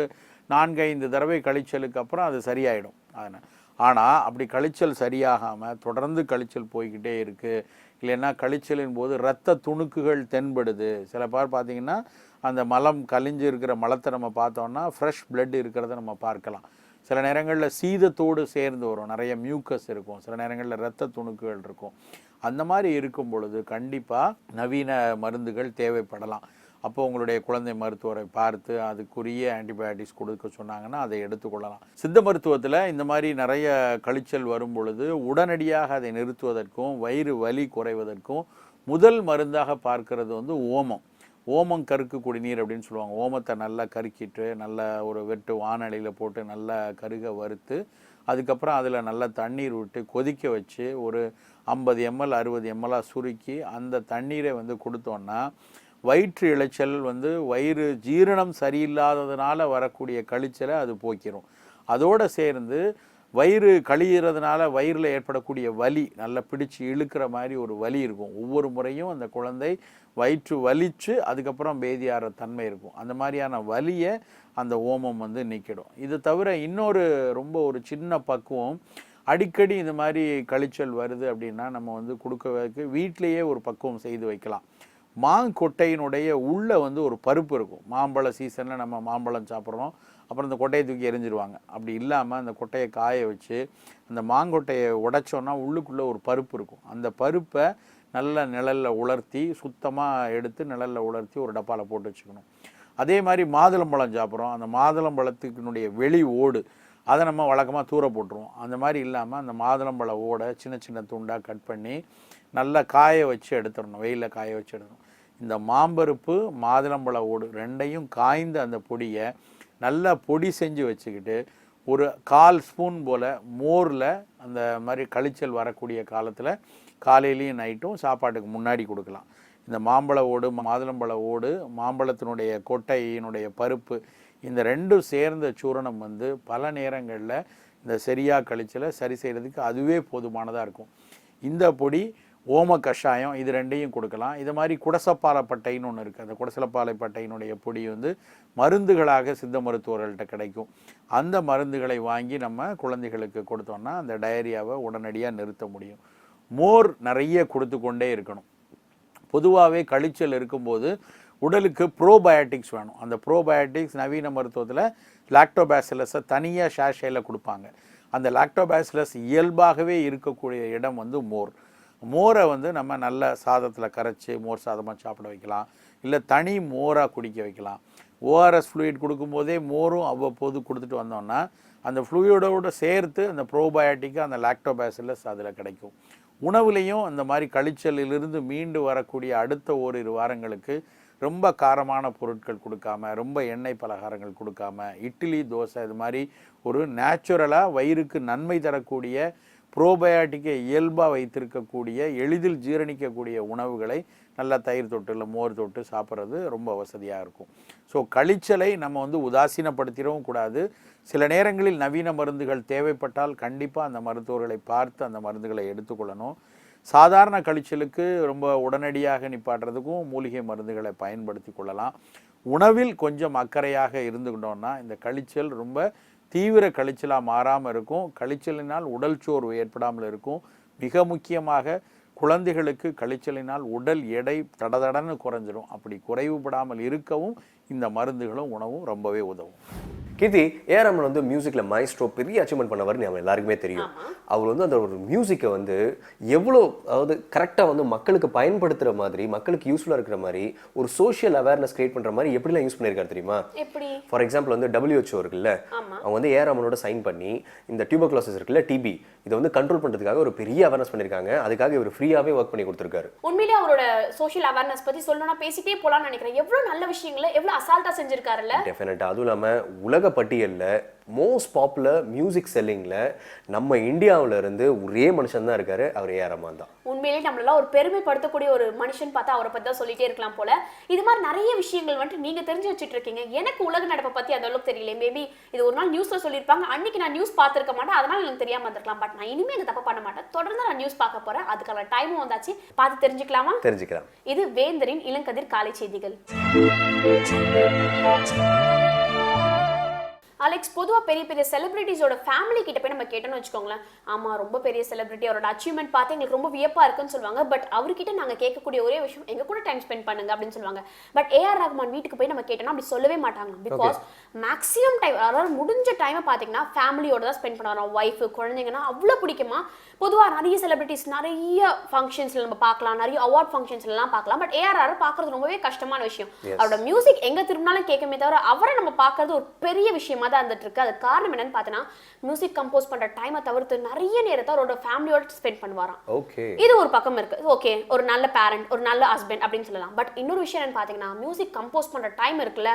4-5 தடவை கழிச்சலுக்கு அப்புறம் அது சரியாயிடும். அதனால் ஆனால் அப்படி கழிச்சல் சரியாகாமல் தொடர்ந்து கழிச்சல் போய்கிட்டே இருக்குது. இல்லைன்னா கழிச்சலின் போது இரத்த துணுக்குகள் தென்படுது. சில பேர் பார்த்திங்கன்னா அந்த மலம் கழிஞ்சு இருக்கிற மலத்தை நம்ம பார்த்தோன்னா ஃப்ரெஷ் பிளட் இருக்கிறத நம்ம பார்க்கலாம். சில நேரங்களில் சீதத்தோடு சேர்ந்து வரும், நிறைய மியூக்கஸ் இருக்கும், சில நேரங்களில் இரத்த துணுக்குகள் இருக்கும். அந்த மாதிரி இருக்கும் பொழுது கண்டிப்பாக நவீன மருந்துகள் தேவைப்படலாம். அப்போ உங்களுடைய குழந்தை மருத்துவரை பார்த்து அதுக்குரிய ஆன்டிபயோட்டிக்ஸ் கொடுக்க சொன்னாங்கன்னா அதை எடுத்துக்கொள்ளலாம். சித்த மருத்துவத்தில் இந்த மாதிரி நிறைய கழிச்சல் வரும் பொழுது உடனடியாக அதை நிறுத்துவதற்கும் வயிறு வலி குறைவதற்கும் முதல் மருந்தாக பார்க்கறது ஓமம். ஓமம் கருக்கு குடிநீர் அப்படின்னு சொல்லுவாங்க. ஓமத்தை நல்லா கருக்கிட்டு நல்ல ஒரு வெட்டு வானலியில் போட்டு நல்லா கருக வறுத்து அதுக்கப்புறம் அதில் நல்லா தண்ணீர் விட்டு கொதிக்க வச்சு ஒரு 50 ml 60 ml சுருக்கி அந்த தண்ணீரை கொடுத்தோன்னா வயிற்று இளைச்சல் வயிறு ஜீரணம் சரியில்லாததுனால வரக்கூடிய கழிச்சலை அது போக்கிடும். அதோடு சேர்ந்து வயிறு கழிகிறதுனால வயிறில் ஏற்படக்கூடிய வலி நல்லா பிடிச்சி இழுக்கிற மாதிரி ஒரு வலி இருக்கும். ஒவ்வொரு முறையும் அந்த குழந்தை வயிற்று வலிச்சு அதுக்கப்புறம் பேதியாகிற தன்மை இருக்கும். அந்த மாதிரியான வலியை அந்த ஓமம் நீக்கிடும். இது தவிர இன்னொரு ரொம்ப ஒரு சின்ன பக்குவம், அடிக்கடி இந்த மாதிரி கழிச்சல் வருது அப்படின்னா நம்ம கொடுக்க வீட்டிலேயே ஒரு பக்குவம் செய்து வைக்கலாம். மாங்கொட்டையினுடைய உள்ளே ஒரு பருப்பு இருக்கும். மாம்பழ சீசனில் நம்ம மாம்பழம் சாப்பிட்றோம், அப்புறம் இந்த கொட்டையை தூக்கி எரிஞ்சிருவாங்க. அப்படி இல்லாமல் அந்த கொட்டையை காய வச்சு அந்த மாங்கொட்டையை உடைச்சோன்னா உள்ளுக்குள்ளே ஒரு பருப்பு இருக்கும். அந்த பருப்பை நல்ல நிழலில் உலர்த்தி சுத்தமாக எடுத்து நிழலில் உலர்த்தி ஒரு டப்பாவில் போட்டு வச்சுக்கணும். அதே மாதிரி மாதுளம்பழம் சாப்பிட்றோம், அந்த மாதுளம்பழத்துக்குனுடைய வெளி ஓடு அதை நம்ம வழக்கமாக தூர போட்டுருவோம். அந்த மாதிரி இல்லாமல் அந்த மாதுளம்பழ ஓடை சின்ன சின்ன துண்டாக கட் பண்ணி நல்லா காய வச்சு எடுத்துடணும், வெயிலில் காய வச்சு எடுக்கணும். இந்த மாம்பருப்பு மாதுளம்பழ ஓடு ரெண்டையும் காய்ந்த அந்த பொடியை நல்லா பொடி செஞ்சு வச்சுக்கிட்டு ஒரு 1/4 ஸ்பூன் போல் மோரில் அந்த மாதிரி கழிச்சல் வரக்கூடிய காலத்தில் காலையிலையும் நைட்டும் சாப்பாட்டுக்கு முன்னாடி கொடுக்கலாம். இந்த மாம்பழ ஓடு மாதுளம்பழ ஓடு மாம்பழத்தினுடைய கொட்டையினுடைய பருப்பு இந்த ரெண்டும் சேர்ந்த சூரணம் பல நேரங்களில் இந்த சரியாக கழிச்சலை சரி செய்கிறதுக்கு அதுவே போதுமானதாக இருக்கும். இந்த பொடி ஓம கஷாயம் இது ரெண்டையும் கொடுக்கலாம். இது மாதிரி குடசப்பாலைப்பட்டைன்னு ஒன்று இருக்குது. அந்த குடசப்பாலைப்பட்டையினுடைய பொடி மருந்துகளாக சித்த மருத்துவர்கள்ட்ட கிடைக்கும். அந்த மருந்துகளை வாங்கி நம்ம குழந்தைகளுக்கு கொடுத்தோம்னா அந்த டயரியாவை உடனடியாக நிறுத்த முடியும். மோர் நிறைய கொடுத்து கொண்டே இருக்கணும். பொதுவாகவே கழிச்சல் இருக்கும்போது உடலுக்கு ப்ரோபயோட்டிக்ஸ் வேணும். அந்த ப்ரோபயோட்டிக்ஸ் நவீன மருத்துவத்தில் லாக்டோபாசிலஸை தனியாக ஷேஷையில் கொடுப்பாங்க. அந்த லாக்டோபாசிலஸ் இயல்பாகவே இருக்கக்கூடிய இடம் வந்து மோர். மோரை வந்து நம்ம நல்ல சாதத்தில் கரைச்சி மோர் சாதமாக சாப்பிட வைக்கலாம், இல்லை தனி மோராக குடிக்க வைக்கலாம். ஓஆர்எஸ் ஃப்ளூயிட் கொடுக்கும்போதே மோரும் அவ்வப்போது கொடுத்துட்டு வந்தோம்னா அந்த ஃப்ளூயிடோடு சேர்த்து அந்த ப்ரோபயோட்டிக்கு அந்த லாக்டோபாசிலஸ் அதில் கிடைக்கும். உணவுலேயும் அந்த மாதிரி கழிச்சலிலிருந்து மீண்டு வரக்கூடிய அடுத்த ஓரிரு வாரங்களுக்கு ரொம்ப காரமான பொருட்கள் கொடுக்காம, ரொம்ப எண்ணெய் பலகாரங்கள் கொடுக்காம, இட்லி தோசை இது மாதிரி ஒரு நேச்சுரலாக வயிறுக்கு நன்மை தரக்கூடிய ப்ரோபயோட்டிக்கை இயல்பாக வைத்திருக்கக்கூடிய எளிதில் ஜீரணிக்கக்கூடிய உணவுகளை நல்லா தயிர் தொட்டு இல்லை மோர் தொட்டு சாப்பிட்றது ரொம்ப வசதியாக இருக்கும். ஸோ கழிச்சலை நம்ம வந்து உதாசீனப்படுத்திடவும் கூடாது. சில நேரங்களில் நவீன மருந்துகள் தேவைப்பட்டால் கண்டிப்பாக அந்த மருத்துவர்களை பார்த்து அந்த மருந்துகளை எடுத்துக்கொள்ளணும். சாதாரண கழிச்சலுக்கு ரொம்ப உடனடியாக நிப்பாட்டுறதுக்கும் மூலிகை மருந்துகளை பயன்படுத்தி கொள்ளலாம். உணவில் கொஞ்சம் அக்கறையாக இருந்துக்கிட்டோம்னா இந்த கழிச்சல் ரொம்ப தீவிர கழிச்சலாக மாறாமல் இருக்கும். கழிச்சலினால் உடல் சோர்வு ஏற்படாமல் இருக்கும். மிக முக்கியமாக குழந்தைகளுக்கு கழிச்சலினால் உடல் எடை தடதடன்னு குறைஞ்சிரும். அப்படி குறைவுபடாமல் இருக்கவும் இந்த மருந்துகளும் உணவும் ரொம்பவே உதவும். கீர்த்தி, ஏஆர் ரஹ்மான் வந்து மியூசிக்கில் மைஸ்ட்ரோ பெரிய அச்சீவ்மெண்ட் பண்ணவர் நம்ம எல்லாருக்குமே தெரியும். அவர் வந்து அந்த ஒரு மியூசிக்கை வந்து எவ்வளோ, அதாவது கரெக்டாக வந்து மக்களுக்கு பயன்படுத்துகிற மாதிரி, மக்களுக்கு யூஸ்ஃபுல்லாக இருக்கிற மாதிரி, ஒரு சோஷியல் அவேர்னஸ் கிரியேட் பண்ணுற மாதிரி எப்படிலாம் யூஸ் பண்ணியிருக்காரு தெரியுமா? ஃபார் எக்ஸாம்பிள் வந்து WHO இருக்குல்ல, அவங்க வந்து ஏஆர் ரஹ்மானோட சைன் பண்ணி இந்த டியூபர்குலோசிஸ் இருக்குல்ல, டிபி, இதை வந்து கண்ட்ரோல் பண்ணுறதுக்காக ஒரு பெரிய அவேர்னஸ் பண்ணியிருக்காங்க. அதுக்காக இவர் ஃப்ரீயாகவே ஒர்க் பண்ணி கொடுத்துருக்காரு. உண்மையிலேயே அவரோட சோஷியல் அவேர்னஸ் பற்றி சொல்லணும்னா பேசிட்டே போகலான்னு நினைக்கிறேன். எவ்வளோ நல்ல விஷயங்களை எவ்வளோ அசால்ட்டாக செஞ்சிருக்காருல்ல. டெஃபினட்டாக. அதுவும் இல்லாமல் உலக பட்டியலில் மோஸ்ட் பாப்புலர் மியூசிக் செல்லிங்கில் நம்ம இந்தியாவில் இருந்து ஒரே மனுஷன் தான் இருக்காரு, அவர் ஏஆர் ரஹ்மான் தான். உண்மையிலேயே நம்மளால ஒரு பெருமைப்படுத்தக்கூடிய ஒரு மனுஷன் பார்த்தா அவரை பற்றி தான் சொல்லிட்டே இருக்கலாம் போல. இது மாதிரி நிறைய விஷயங்கள் வந்துட்டு நீங்கள் தெரிஞ்சு வச்சுட்டு இருக்கீங்க. எனக்கு உலக நடப்பை பற்றி அந்த அளவுக்கு தெரியல. மேபி இது ஒரு நாள் நியூஸில் சொல்லியிருப்பாங்க, அன்னைக்கு நான் நியூஸ் பார்த்துருக்க மாட்டேன், அதனால எனக்கு தெரியாமல் இருந்திருக்கலாம். பட் நான் இனிமேல் தப்பு பண்ண மாட்டேன். தொடர்ந்து நான் நியூஸ் பார்க்க போகிறேன். அதுக்கான டைமும் வந்தாச்சு. பார்த்து தெரிஞ்சுக்கலாமா? தெரிஞ்சுக்கலாம். இது வேந்தரின் இளங்கதிர் காலை செய்திகள். அலெக்ஸ், பொதுவாக பெரிய பெரிய செலிபிரிட்டிஸோட ஃபேமிலி கிட்ட போய் நம்ம கேட்டோன்னு வச்சுக்கோங்களேன், ஆமாம் ரொம்ப பெரிய செலிபிரிட்டி, அவரோட அச்சீவ்மெண்ட் பார்த்து எங்களுக்கு ரொம்ப வியப்பாக இருக்குன்னு சொல்லுவாங்க. பட் அவர்கிட்ட நாங்கள் கேட்கக்கூடிய ஒரே விஷயம், எங்கள் கூட டைம் ஸ்பெண்ட் பண்ணுங்க அப்படின்னு சொல்லுவாங்க. பட் ஏஆர் ரஹ்மான் வீட்டுக்கு போய் நம்ம கேட்டோம்னா அப்படி சொல்லவே மாட்டாங்க. பிகாஸ் மேக்ஸிமம் டைம், அதாவது முடிஞ்ச டைமை பார்த்தீங்கன்னா ஃபேமிலியோட தான் ஸ்பெண்ட் பண்ணுவாங்க. ஒய்ஃபு, குழந்தைங்கன்னா அவ்வளோ பிடிக்குமா. பொதுவாக நிறைய செலிபிரிட்டிஸ் நிறைய ஃபங்க்ஷன்ஸில் நம்ம பார்க்கலாம், நிறைய அவார்ட் ஃபங்க்ஷன்ஸ்லாம் பார்க்கலாம். பட் ஏஆர் பார்க்கறது ரொம்பவே கஷ்டமான விஷயம். அவரோட மியூசிக் எங்கே திரும்பினாலும் கேட்கமே தவிர அவரை நம்ம பார்க்கறது ஒரு பெரிய விஷயமா தான் இருந்துட்டு இருக்கு. அது காரணம் என்னன்னு பார்த்தீங்கன்னா, மியூசிக் கம்போஸ் பண்ற டைமை தவிர்த்து நிறைய நேரத்தை அவரோட ஃபேமிலியோட ஸ்பெண்ட் பண்ணுவாராம். இது ஒரு பக்கம் இருக்கு. ஓகே, ஒரு நல்ல பேரண்ட், ஒரு நல்ல ஹஸ்பண்ட் அப்படின்னு சொல்லலாம். பட் இன்னொரு விஷயம் என்னன்னு பார்த்தீங்கன்னா, மியூசிக் கம்போஸ் பண்ற டைம் இருக்குல்ல,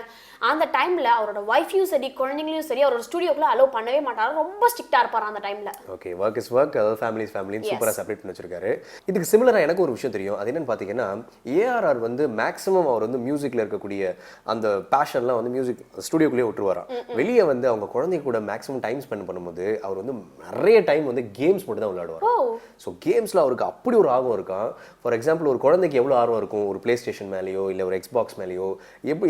அந்த டைம்ல அவரோட ஒய்ஃபையும் சரி குழந்தைங்களையும் சரி அவரோட ஸ்டுடியோக்குள்ள அலோவ் பண்ணவே மாட்டாரு. ரொம்ப ஸ்ட்ரிக்டா இருப்பாரு அந்த டைம்ல. ஓகே, ஒர்க் இஸ் ஒர்க், அதாவது ஃபேமிலி இஸ் ஃபேமிலி சூப்பரா செப்பரேட் பண்ணி வச்சிருக்காரு. இதுக்கு சிமிலரா எனக்கு ஒரு விஷயம் தெரியும். அது என்னன்னு பார்த்தீங்கன்னா, ஏஆர்ஆர் வந்து மேக்ஸிமம் அவர் வந்து மியூசிக்ல இருக்கக்கூடிய அந்த பேஷன்லாம் வந்து மியூசிக் ஸ்டுடியோக்குள்ளேயே விட்டுருவாராம். வெளியே வந்து அவங்க குழந்தை கூட மேக்ஸிமம் டைம் ஸ்பெண்ட் பண்ணும்போது அவர் வந்து நிறைய டைம் வந்து கேம்ஸ் மட்டும் தான் விளையாடுவார். ஸோ கேம்ஸில் அவருக்கு அப்படி ஒரு ஆர்வம் இருக்கான். ஃபார் எக்ஸாம்பிள், ஒரு குழந்தைக்கு எவ்வளோ ஆர்வம் இருக்கும் ஒரு பிளே ஸ்டேஷன் மேலேயோ இல்லை ஒரு எக்ஸ்பாக்ஸ் மேலேயோ,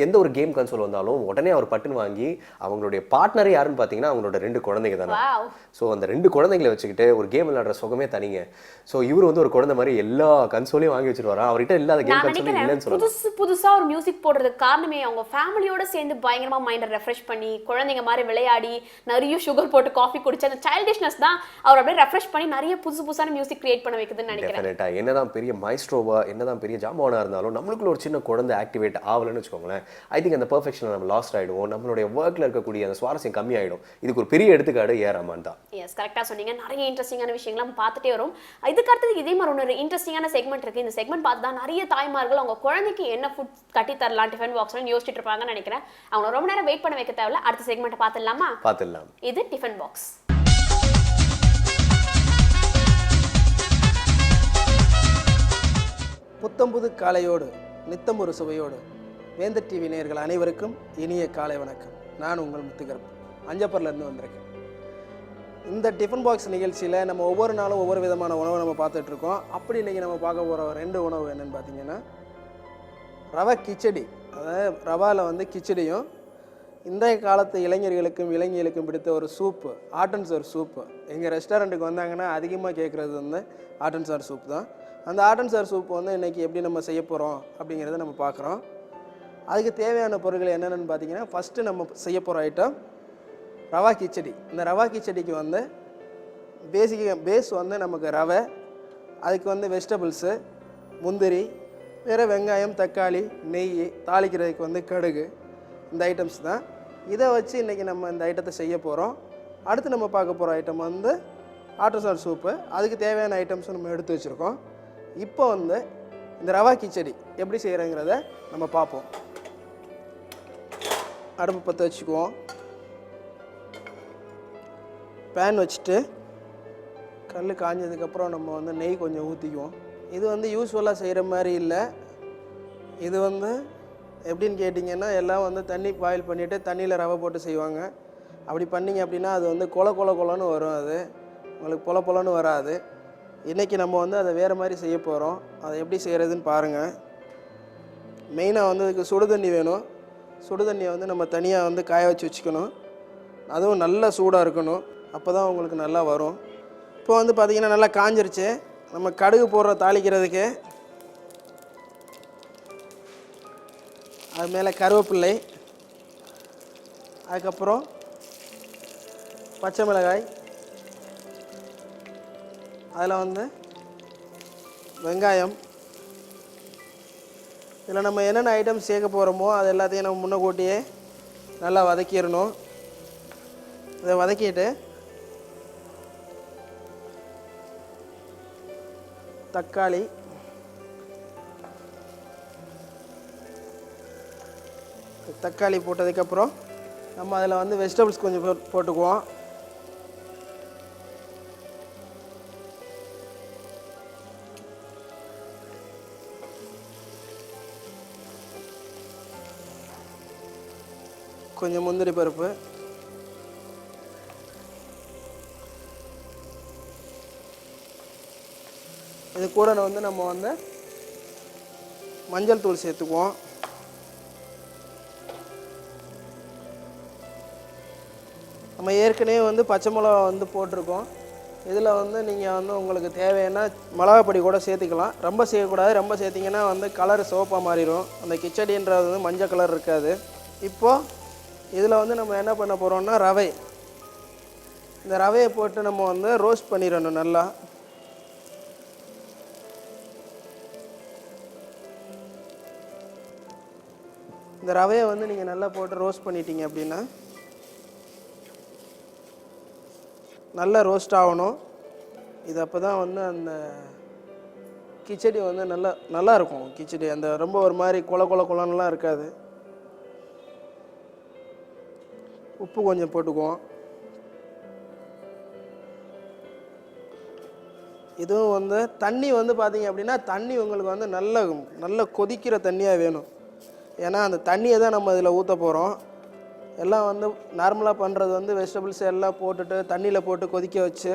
எந்த ஒரு கேம் கன்சோல் வந்தாலும் உடனே அவர் பட்டுன்னு வாங்கி, அவங்களுடைய பார்ட்னரே யாருன்னு பார்த்தீங்கன்னா அவங்களோட 2 குழந்தைங்க தானே. ஸோ அந்த 2 குழந்தைங்களை வச்சுக்கிட்டு ஒரு கேம் விளையாடுற சுகமே தனிங்க. ஸோ இவர் வந்து ஒரு குழந்தை மாதிரி எல்லா கன்சோலையும் வாங்கி வச்சிருவாரா. அவர்கிட்ட இல்லாத கேம் கன்சோல் இல்லைன்னு சொல்லலாம். புதுசா ஒரு மியூசிக் போடுறதுக்கு காரணமே அவங்க ஃபேமிலியோட சேர்ந்து பயங்கரமா மைண்டை ரெஃப்ரெஷ் பண்ணி குழந்தைங்க மாதிரி விளையாடி நிறைய சுகர் போட்டு காஃபி குடிச்சு அந்த சைல்டிஷ்னஸ் தான் அவர் அப்படியே ரெஃப்ரெஷ் பண்ணி நிறைய புதுசான மியூசிக் கிரியேட் பண்ண வைக்குதுன்னு நினைக்கிறேன். டெஃபினட்டா. என்னதான் பெரிய மைஸ்ட்ரோவா, என்னதான் பெரிய ஜாமானா இருந்தாலும் நம்மளுக்குள்ள ஒரு சின்ன குழந்தை ஆக்டிவேட் ஆகலன்னு வச்சுக்கோங்களேன், ஐ திங்க் அந்த பெர்ஃபெக்ஷனை நம்ம லாஸ்ட் ஆயிடுவோம். நம்மளுடைய ஒர்க்ல இருக்கக்கூடிய அந்த சுவாரஸ்யம் கம்மி ஆயிடும். இதுக்கு ஒரு பெரிய எடுத்துக்காட்டு ஏஆர் ரஹ்மான் தான். எஸ், கரெக்டா சொன்னீங்க. நிறைய இன்ட்ரெஸ்டிங்கான விஷயங்களை நம்ம பார்த்துட்டே வரும். இதுக்கு அடுத்தது இதே மாதிரி ஒரு இன்ட்ரெஸ்டிங்கான செக்மெண்ட் இருக்கு. இந்த செக்மெண்ட் பார்த்து தான் நிறைய தாய்மார்கள் அவங்க குழந்தைக்கு என்ன ஃபுட் கட்டி தரலாம் டிஃபன் பாக்ஸ்னு யோசிச்சுட்டு இருப்பாங்கன்னு நினைக்கிறேன். அவங்க ரொம்ப நேரம் வெயிட் பண்ண வைக்க தேவையில்ல. அடுத்த செக்மெண்ட்டை பார்த்துடலாமா? பார்த்துடலாம். இது டிஃபன் பாக்ஸ். புத்தம்புது காலையோடு நித்தம் ஒரு சுவையோடு வேந்தர் டிவி நேயர்கள் அனைவருக்கும் இனிய காலை வணக்கம். நான் உங்கள் முத்துகருப்பு, அஞ்சப்பர்லேருந்து வந்திருக்கேன். இந்த டிஃபன் பாக்ஸ் நிகழ்ச்சியில் நம்ம ஒவ்வொரு நாளும் ஒவ்வொரு விதமான உணவை நம்ம பார்த்துட்ருக்கோம். அப்படி இன்றைக்கி நம்ம பார்க்க போகிற 2 உணவு என்னென்னு பார்த்தீங்கன்னா, ரவை கிச்சடி. அதாவது ரவாவில் வந்து கிச்சடியும், இன்றைய காலத்து இளைஞர்களுக்கும் இளைஞர்களுக்கும் பிடித்த ஒரு சூப்பு, ஹாட் அண்ட் சவர் சூப்பு. எங்கள் ரெஸ்டாரண்ட்டுக்கு வந்தாங்கன்னா அதிகமாக கேட்குறது வந்து ஹாட் அண்ட் சவர் சூப் தான். அந்த ஹாட் அண்ட் சவர் சூப் வந்து இன்றைக்கி எப்படி நம்ம செய்ய போகிறோம் அப்படிங்கிறத நம்ம பார்க்குறோம். அதுக்கு தேவையான பொருட்கள் என்னென்னு பார்த்தீங்கன்னா, ஃபஸ்ட்டு நம்ம செய்ய போகிற ஐட்டம் ரவா கிச்சடி. இந்த ரவா கிச்சடிக்கு வந்து பேஸ் வந்து நமக்கு ரவை, அதுக்கு வந்து வெஜிடபிள்ஸு, முந்திரி, வேறு வெங்காயம், தக்காளி, நெய், தாளிக்கிறதுக்கு வந்து கடுகு, இந்த ஐட்டம்ஸ் தான். இதை வச்சு இன்றைக்கி நம்ம இந்த ஐட்டத்தை செய்ய போகிறோம். அடுத்து நம்ம பார்க்க போகிற ஐட்டம் வந்து ஆட்டுசால் சூப்பு. அதுக்கு தேவையான ஐட்டம்ஸ் நம்ம எடுத்து வச்சுருக்கோம். இப்போ வந்து இந்த ரவா கிச்சடி எப்படி செய்கிறேங்கிறத நம்ம பார்ப்போம். அடுப்பு பற்ற வச்சுக்குவோம். பேன் வச்சுட்டு கல் காஞ்சதுக்கப்புறம் நம்ம வந்து நெய் கொஞ்சம் ஊற்றிக்குவோம். இது வந்து யூஸ்வலாக செய்கிற மாதிரி இல்லை. இது வந்து எப்படின்னு கேட்டிங்கன்னா, எல்லாம் வந்து தண்ணி பாயில் பண்ணிவிட்டு தண்ணியில் ரவை போட்டு செய்வாங்க. அப்படி பண்ணிங்க அப்படின்னா அது வந்து கொலன்னு வரும். அது உங்களுக்கு பொலன்னு வராது. இன்றைக்கி நம்ம வந்து அதை வேறு மாதிரி செய்ய போகிறோம். அதை எப்படி செய்கிறதுன்னு பாருங்கள். மெயினாக வந்து அதுக்கு சுடு தண்ணி வேணும். சுடு தண்ணியை வந்து நம்ம தனியாக வந்து காய வச்சு வச்சுக்கணும். அதுவும் நல்லா சூடாக இருக்கணும். அப்போ தான் உங்களுக்கு நல்லா வரும். இப்போ வந்து பார்த்திங்கன்னா நல்லா காஞ்சிருச்சு. நம்ம கடுகு போடுற தாளிக்கிறதுக்கு அது மேலே கருவேப்பிள்ளை, அதுக்கப்புறம் பச்சை மிளகாய், அதில் வந்து வெங்காயம். இதில் நம்ம என்னென்ன ஐட்டம் சேர்க்க போகிறோமோ அது எல்லாத்தையும் நம்ம முன்னக்கூட்டியே நல்லா வதக்கிடணும். இதை வதக்கிட்டு தக்காளி, தக்காளி போட்டதுக்கப்புறம் நம்ம அதில் வந்து வெஜிடபிள்ஸ் கொஞ்சம் போட்டுக்குவோம். கொஞ்சம் முந்திரி பருப்பு, இது கூட வந்து நம்ம வந்து மஞ்சள் தூள் சேர்த்துக்குவோம். நம்ம ஏற்கனவே வந்து பச்சை மிளகா வந்து போட்டிருக்கோம். இதில் வந்து நீங்கள் வந்து உங்களுக்கு தேவையான மிளகாப்பொடி கூட சேர்த்துக்கலாம். ரொம்ப செய்யக்கூடாது. ரொம்ப சேர்த்திங்கன்னா வந்து கலர் சிவப்பாக மாறிடும். அந்த கிச்சடின்றது வந்து மஞ்சள் கலர் இருக்காது. இப்போது இதில் வந்து நம்ம என்ன பண்ண போகிறோம்னா ரவை, இந்த ரவையை போட்டு நம்ம வந்து ரோஸ்ட் பண்ணிடணும் நல்லா. இந்த ரவையை வந்து நீங்கள் நல்லா போட்டு ரோஸ்ட் பண்ணிட்டீங்க அப்படின்னா நல்லா ரோஸ்ட் ஆகணும். இது அப்போ தான் வந்து அந்த கிச்சடி வந்து நல்லா இருக்கும். கிச்சடி அந்த ரொம்ப ஒரு மாதிரி கொலன்னுலாம் இருக்காது. உப்பு கொஞ்சம் போட்டுக்குவோம். இதுவும் வந்து தண்ணி வந்து பார்த்தீங்க அப்படின்னா தண்ணி உங்களுக்கு வந்து நல்ல கொதிக்கிற தண்ணியாக வேணும். ஏன்னா அந்த தண்ணியை தான் நம்ம இதில் ஊற்ற போகிறோம். எல்லாம் வந்து நார்மலாக பண்ணுறது வந்து வெஜிடபிள்ஸ் எல்லாம் போட்டுட்டு தண்ணியில் போட்டு கொதிக்க வச்சு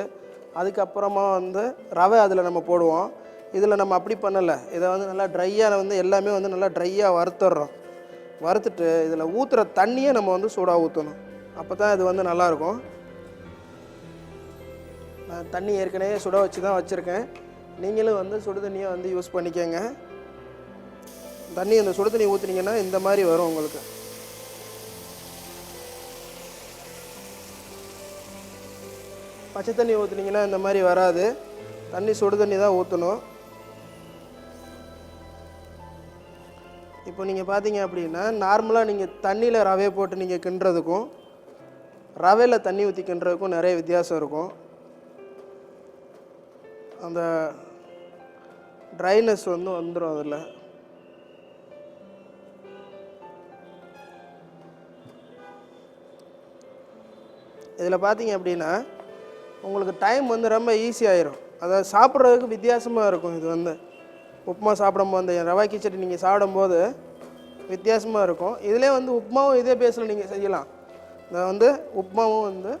அதுக்கப்புறமா வந்து ரவை அதில் நம்ம போடுவோம். இதில் நம்ம அப்படி பண்ணலை. இதை வந்து நல்லா ட்ரையாக வந்து எல்லாமே வந்து நல்லா ட்ரையாக வறுத்துடுறோம். வறுத்துட்டு இதில் ஊற்றுற தண்ணியை நம்ம வந்து சூடாக ஊற்றணும். அப்போ தான் இது வந்து நல்லாயிருக்கும். நான் தண்ணி ஏற்கனவே சுட வச்சு தான் வச்சுருக்கேன். நீங்களும் வந்து சுடு தண்ணியை வந்து யூஸ் பண்ணிக்கோங்க. தண்ணி இந்த சுடு தண்ணி ஊற்றுனீங்கன்னா இந்த மாதிரி வரும் உங்களுக்கு. பச்சை தண்ணி ஊற்றுனீங்கன்னா இந்த மாதிரி வராது. தண்ணி சுடு தண்ணி தான் ஊற்றணும். இப்போ நீங்கள் பார்த்தீங்க அப்படின்னா நார்மலாக நீங்கள் தண்ணியில் ரவையை போட்டு நீங்கள் கிண்டுறதுக்கும் ரவையில் தண்ணி ஊற்றி கிண்டுறதுக்கும் நிறைய வித்தியாசம் இருக்கும். அந்த ட்ரைனஸ் வந்து வந்துடும் அதில். இதில் பார்த்தீங்க அப்படின்னா உங்களுக்கு டைம் வந்து ரொம்ப ஈஸியாகிடும். அதாவது சாப்பிட்றதுக்கு வித்தியாசமாக இருக்கும். இது வந்து உப்புமா சாப்பிடும்போது அந்த ரவா கிச்சடி நீங்கள் சாப்பிடும்போது வித்தியாசமாக இருக்கும். இதிலே வந்து உப்புமாவும் இதே பேஸில் நீங்கள் செய்யலாம். நான் வந்து உப்புமாவும் வந்து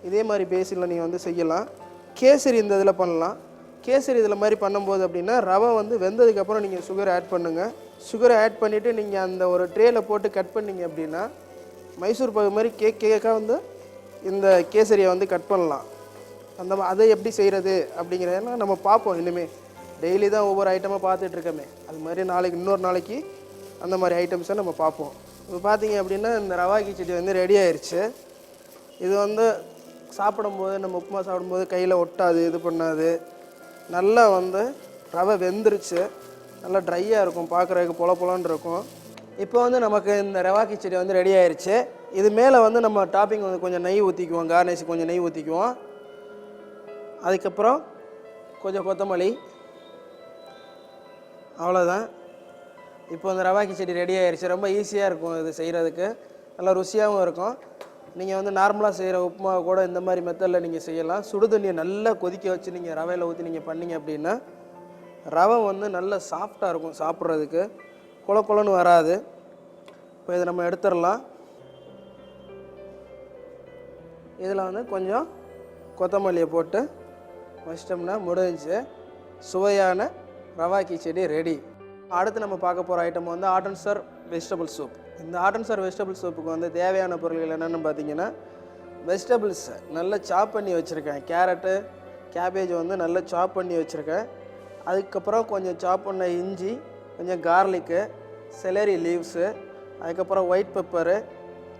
இதே மாதிரி பேஸில் நீங்கள் வந்து செய்யலாம். கேசரி இந்த இதில் பண்ணலாம். கேசரி இதில் மாதிரி பண்ணும்போது அப்படின்னா ரவை வந்து வெந்ததுக்கப்புறம் நீங்கள் சுகர் ஆட் பண்ணுங்கள். சுகரை ஆட் பண்ணிவிட்டு நீங்கள் அந்த ஒரு ட்ரேயில் போட்டு கட் பண்ணிங்க அப்படின்னா மைசூர் பாகு மாதிரி கேக்காக வந்து இந்த கேசரியை வந்து கட் பண்ணலாம். அதை எப்படி செய்கிறது அப்படிங்கிறதெல்லாம் நம்ம பார்ப்போம். இனிமேல் டெய்லி தான் ஒவ்வொரு ஐட்டமாக பார்த்துட்ருக்கோமே, அது மாதிரி இன்னொரு நாளைக்கு அந்த மாதிரி ஐட்டம்ஸை நம்ம பார்ப்போம். இப்போ பார்த்தீங்க அப்படின்னா இந்த ரவா கிச்சடி வந்து ரெடி ஆயிடுச்சு. இது வந்து சாப்பிடும்போது நம்ம உப்புமா சாப்பிடும்போது கையில் ஒட்டாது, இது பண்ணாது. நல்லா வந்து ரவை வெந்துருச்சு, நல்லா ட்ரையாக இருக்கும், பார்க்குறதுக்கு பொல பொலன்னு இருக்கும். இப்போ வந்து நமக்கு இந்த ரவா கிச்சடி வந்து ரெடி ஆயிடுச்சு. இது மேலே வந்து நம்ம டாப்பிங் வந்து கொஞ்சம் நெய் ஊற்றிக்குவோம், கார்னிஷ் கொஞ்சம் நெய் ஊற்றிக்குவோம். அதுக்கப்புறம் கொஞ்சம் கொத்தமல்லி, அவ்வளோதான். இப்போ இந்த ரவா கிச்சடி ரெடி ஆயிடுச்சு. ரொம்ப ஈஸியாக இருக்கும் இது செய்கிறதுக்கு, நல்லா ருசியாகவும் இருக்கும். நீங்கள் வந்து நார்மலாக செய்கிற உப்புமா கூட இந்த மாதிரி மெத்தடில் நீங்கள் செய்யலாம். சுடு தண்ணியை நல்லா கொதிக்க வச்சு நீங்கள் ரவையில் ஊற்றி நீங்கள் பண்ணிங்க அப்படின்னா ரவை வந்து நல்லா சாஃப்டாக இருக்கும், சாப்பிட்றதுக்கு குழ குழன்னு வராது. இப்போ இதை நம்ம எடுத்துடலாம். இதில் வந்து கொஞ்சம் கொத்தமல்லியை போட்டு வச்சிட்டோம்னா முடிஞ்சு சுவையான ரவா கிச்சடி ரெடி. அடுத்து நம்ம பார்க்க போகிற ஐட்டம் வந்து hot and serve vegetable soup. இந்த ஹாட் அண்ட் சர்வ் வெஜிடபிள் சூப்புக்கு வந்து தேவையான பொருட்கள் என்னென்னு பார்த்தீங்கன்னா, வெஜிடபிள்ஸை நல்லா சாப் பண்ணி வச்சுருக்கேன். கேரட்டு, கேபேஜ் வந்து நல்லா சாப் பண்ணி வச்சுருக்கேன். அதுக்கப்புறம் கொஞ்சம் சாப் பண்ண இஞ்சி, கொஞ்சம் கார்லிக்கு, செலரி லீவ்ஸு, அதுக்கப்புறம் ஒயிட் பெப்பரு,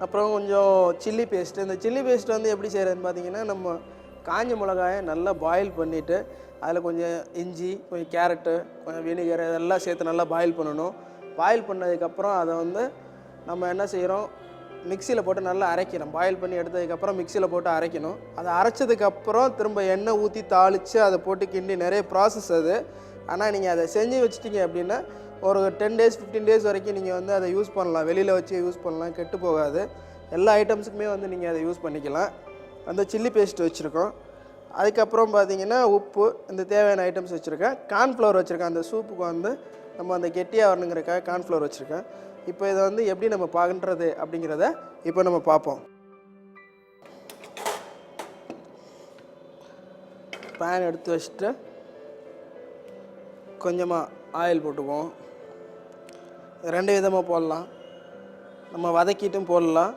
அப்புறம் கொஞ்சம் சில்லி பேஸ்ட்டு. இந்த சில்லி பேஸ்ட் வந்து எப்படி செய்கிறதுன்னு பார்த்தீங்கன்னா, நம்ம காஞ்ச மிளகாயை நல்லா பாயில் பண்ணிவிட்டு அதில் கொஞ்சம் இஞ்சி, கொஞ்சம் கேரட்டு, கொஞ்சம் வினிகர் இதெல்லாம் சேர்த்து நல்லா பாயில் பண்ணணும். பாயில் பண்ணதுக்கப்புறம் அதை வந்து நம்ம என்ன செய்கிறோம், மிக்சியில் போட்டு நல்லா அரைக்கணும். பாயில் பண்ணி எடுத்ததுக்கப்புறம் மிக்சியில் போட்டு அரைக்கணும். அதை அரைச்சதுக்கப்புறம் திரும்ப எண்ணெய் ஊற்றி தாளித்து அதை போட்டு கிண்டி, நிறைய ப்ராசஸ் அது. ஆனால் நீங்கள் அதை செஞ்சு வச்சிட்டிங்க அப்படின்னா ஒரு 10 days 15 days வரைக்கும் நீங்கள் வந்து அதை யூஸ் பண்ணலாம், வெளியில் வச்சு யூஸ் பண்ணலாம், கெட்டு போகாது. எல்லா ஐட்டம்ஸுக்குமே வந்து நீங்கள் அதை யூஸ் பண்ணிக்கலாம். அந்த சில்லி பேஸ்ட் வச்சுருக்கோம். அதுக்கப்புறம் பார்த்தீங்கன்னா உப்பு, இந்த தேவையான ஐட்டம்ஸ் வச்சுருக்கேன். கார்ன்ஃப்ளவர் வச்சுருக்கேன். அந்த சூப்புக்கு வந்து நம்ம அந்த கெட்டியாக வரணுங்கிறக்காக கார்ன்ஃப்ளவர் வச்சுருக்கேன். இப்போ இதை வந்து எப்படி நம்ம பண்ணுறது அப்படிங்கிறத இப்போ நம்ம பார்ப்போம். பேன் எடுத்து வச்சுட்டு கொஞ்சமாக ஆயில் போட்டுக்குவோம். 2 விதமாக போடலாம். நம்ம வதக்கிட்டும் போடலாம்,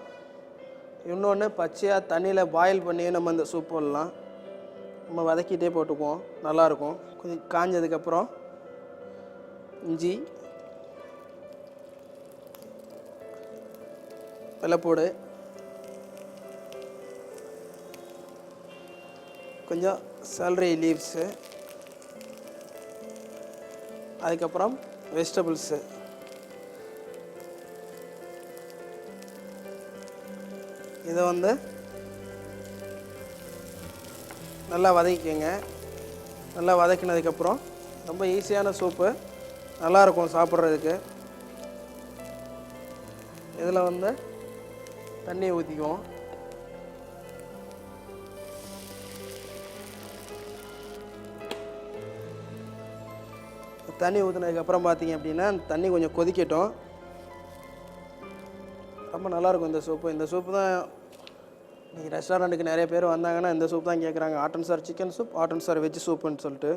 இன்னொன்று பச்சையாக தண்ணியில் பாயில் பண்ணி நம்ம இந்த சூப் போடலாம். நம்ம வதக்கிட்டே போட்டுக்குவோம், நல்லாயிருக்கும். கொஞ்சம் காஞ்சதுக்கப்புறம் இஞ்சி, வெள்ளைப்பூடு, கொஞ்சம் செலரி லீவ்ஸு, அதுக்கப்புறம் வெஜிடபிள்ஸு. இதை வந்து நல்லா வதக்கிக்கோங்க. நல்லா வதக்கினதுக்கப்புறம் ரொம்ப ஈஸியான சூப்பு, நல்லாயிருக்கும் சாப்பிட்றதுக்கு. இதில் வந்து தண்ணி ஊற்றிக்குவோம். தண்ணி ஊற்றினதுக்கப்புறம் பார்த்தீங்க அப்படின்னா தண்ணி கொஞ்சம் கொதிக்கட்டும். ரொம்ப நல்லாயிருக்கும் இந்த சூப்பு. இந்த சூப்பு தான் நீங்கள் ரெஸ்டாரண்ட்டுக்கு நிறைய பேர் வந்தாங்கன்னா இந்த சூப் தான் கேட்குறாங்க. Hot and serve chicken soup, hot and serve veg சூப்புன்னு சொல்லிட்டு.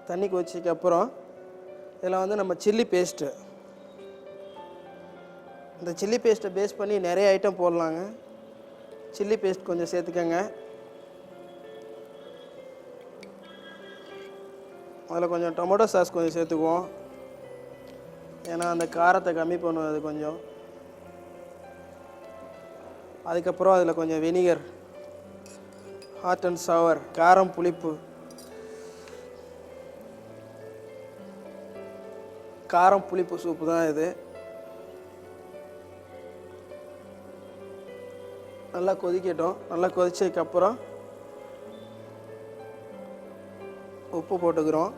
தண்ணி கொதிச்சதுக்கப்புறம் இதில் வந்து நம்ம சில்லி பேஸ்ட்டு, இந்த சில்லி பேஸ்ட்டை பேஸ் பண்ணி நிறைய ஐட்டம் போடலாங்க. சில்லி பேஸ்ட் கொஞ்சம் சேர்த்துக்கங்க. அதில் கொஞ்சம் டொமேட்டோ சாஸ் கொஞ்சம் சேர்த்துக்குவோம், ஏன்னா அந்த காரத்தை கம்மி பண்ணுவது கொஞ்சம். அதுக்கப்புறம் அதில் கொஞ்சம் வினிகர், ஹாட் அண்ட் சவர், காரம் புளிப்பு, காரம் புளிப்பு சூப்பு தான் இது. நல்லா கொதிக்கட்டும். நல்லா கொதிச்சதுக்கப்புறம் உப்பு போட்டுக்கிறோம்.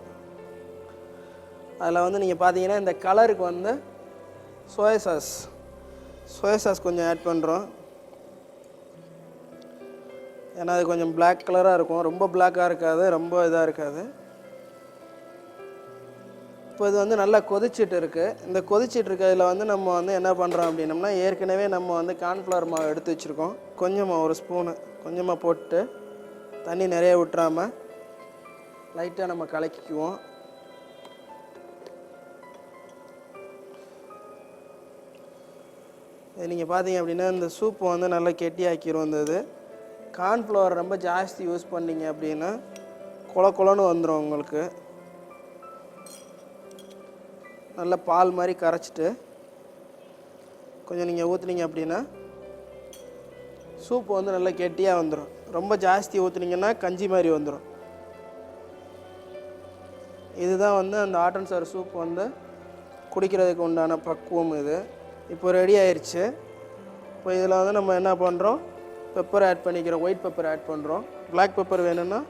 அதில் வந்து நீங்கள் பார்த்தீங்கன்னா இந்த கலருக்கு வந்து சோயா சாஸ் கொஞ்சம் ஆட் பண்ணுறோம். ஏன்னா அது கொஞ்சம் பிளாக் கலராக இருக்கும், ரொம்ப பிளாக்காக இருக்காது, ரொம்ப இதாக இருக்காது. இப்போ இது வந்து நல்லா கொதிச்சிட்டு இருக்குது. இந்த கொதிச்சிட்டு இருக்கிறதுல வந்து நம்ம வந்து என்ன பண்ணுறோம் அப்படின்னம்னா, ஏற்கனவே நம்ம வந்து கார்ன்ஃப்ளவர் மாவு எடுத்து வச்சுருக்கோம். கொஞ்சமாக ஒரு ஸ்பூனு கொஞ்சமாக போட்டு தண்ணி நிறைய விட்டுறாமல் லைட்டாக நம்ம கலக்கிக்குவோம். இது நீங்கள் பார்த்தீங்க அப்படின்னா இந்த சூப்பு வந்து நல்லா கெட்டியாக்கிரும். இது கார்ன்ஃப்ளவர் ரொம்ப ஜாஸ்தி யூஸ் பண்ணிங்க அப்படின்னா குழ குழன்னு வந்துடும் உங்களுக்கு. நல்லா பால் மாதிரி கரைச்சிட்டு கொஞ்சம் நீங்கள் ஊற்றுனீங்க அப்படின்னா சூப் வந்து நல்லா கெட்டியாக வந்துடும். ரொம்ப ஜாஸ்தி ஊற்றுனீங்கன்னா கஞ்சி மாதிரி வந்துடும். இதுதான் வந்து அந்த ஹாட் அண்ட் சவர் சூப் வந்து குடிக்கிறதுக்கு உண்டான பக்குவம். இது இப்போ ரெடி ஆயிடுச்சு. இப்போ இதில் வந்து நம்ம என்ன பண்ணுறோம், பெப்பர் ஆட் பண்ணிக்கிறோம். ஒயிட் பெப்பர் ஆட் பண்ணுறோம். பிளாக் பெப்பர் வேணும்னா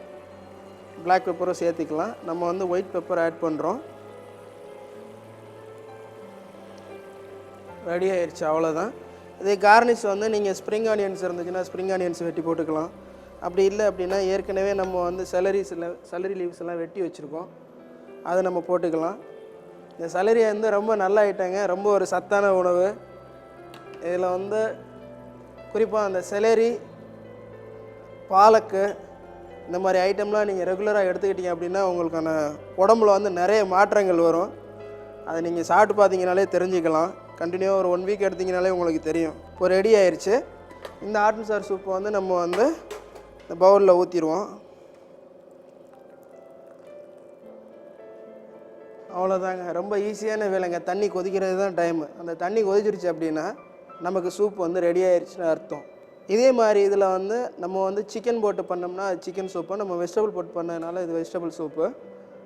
பிளாக் பெப்பரும் சேர்த்துக்கலாம். நம்ம வந்து ஒயிட் பெப்பர் ஆட் பண்ணுறோம். ரெடி ஆயிடுச்சு, அவ்வளோதான். இதே கார்னிஷ் வந்து நீங்கள் ஸ்ப்ரிங் ஆனியன்ஸ் இருந்துச்சுன்னா ஸ்ப்ரிங் ஆனியன்ஸ் வெட்டி போட்டுக்கலாம். அப்படி இல்லை அப்படின்னா ஏற்கனவே நம்ம வந்து சலரி லீவ்ஸ் எல்லாம் வெட்டி வச்சுருக்கோம், அதை நம்ம போட்டுக்கலாம். இந்த சலரி வந்து ரொம்ப நல்ல ஐட்டங்க, ரொம்ப ஒரு சத்தான உணவு. இதில் வந்து குறிப்பாக அந்த செலரி, பாலக்கு இந்த மாதிரி ஐட்டம்லாம் நீங்கள் ரெகுலராக எடுத்துக்கிட்டீங்க அப்படின்னா உங்களுக்கான உடம்புல வந்து நிறைய மாற்றங்கள் வரும். அதை நீங்கள் சாப்பிட்டு பார்த்தீங்கனாலே தெரிஞ்சுக்கலாம். கண்டினியூவாக ஒரு 1 வீக் எடுத்திங்கனாலே உங்களுக்கு தெரியும். இப்போ ரெடி ஆயிடுச்சு. இந்த ஹாட் அண்ட் சவர் சூப்பை வந்து நம்ம வந்து இந்த பவுலில் ஊற்றிடுவோம். அவ்வளோதாங்க, ரொம்ப ஈஸியான வேலைங்க. தண்ணி கொதிக்கிறது தான் டைமு. அந்த தண்ணி கொதிச்சிருச்சு அப்படின்னா நமக்கு சூப் வந்து ரெடி ஆயிடுச்சுன்னு அர்த்தம். இதே மாதிரி இதில் வந்து நம்ம வந்து சிக்கன் போட்டு பண்ணோம்னா அது சிக்கன் சூப்பு, நம்ம வெஜிடபிள் போட்டு பண்ணதுனால இது வெஜிடபிள் சூப்பு.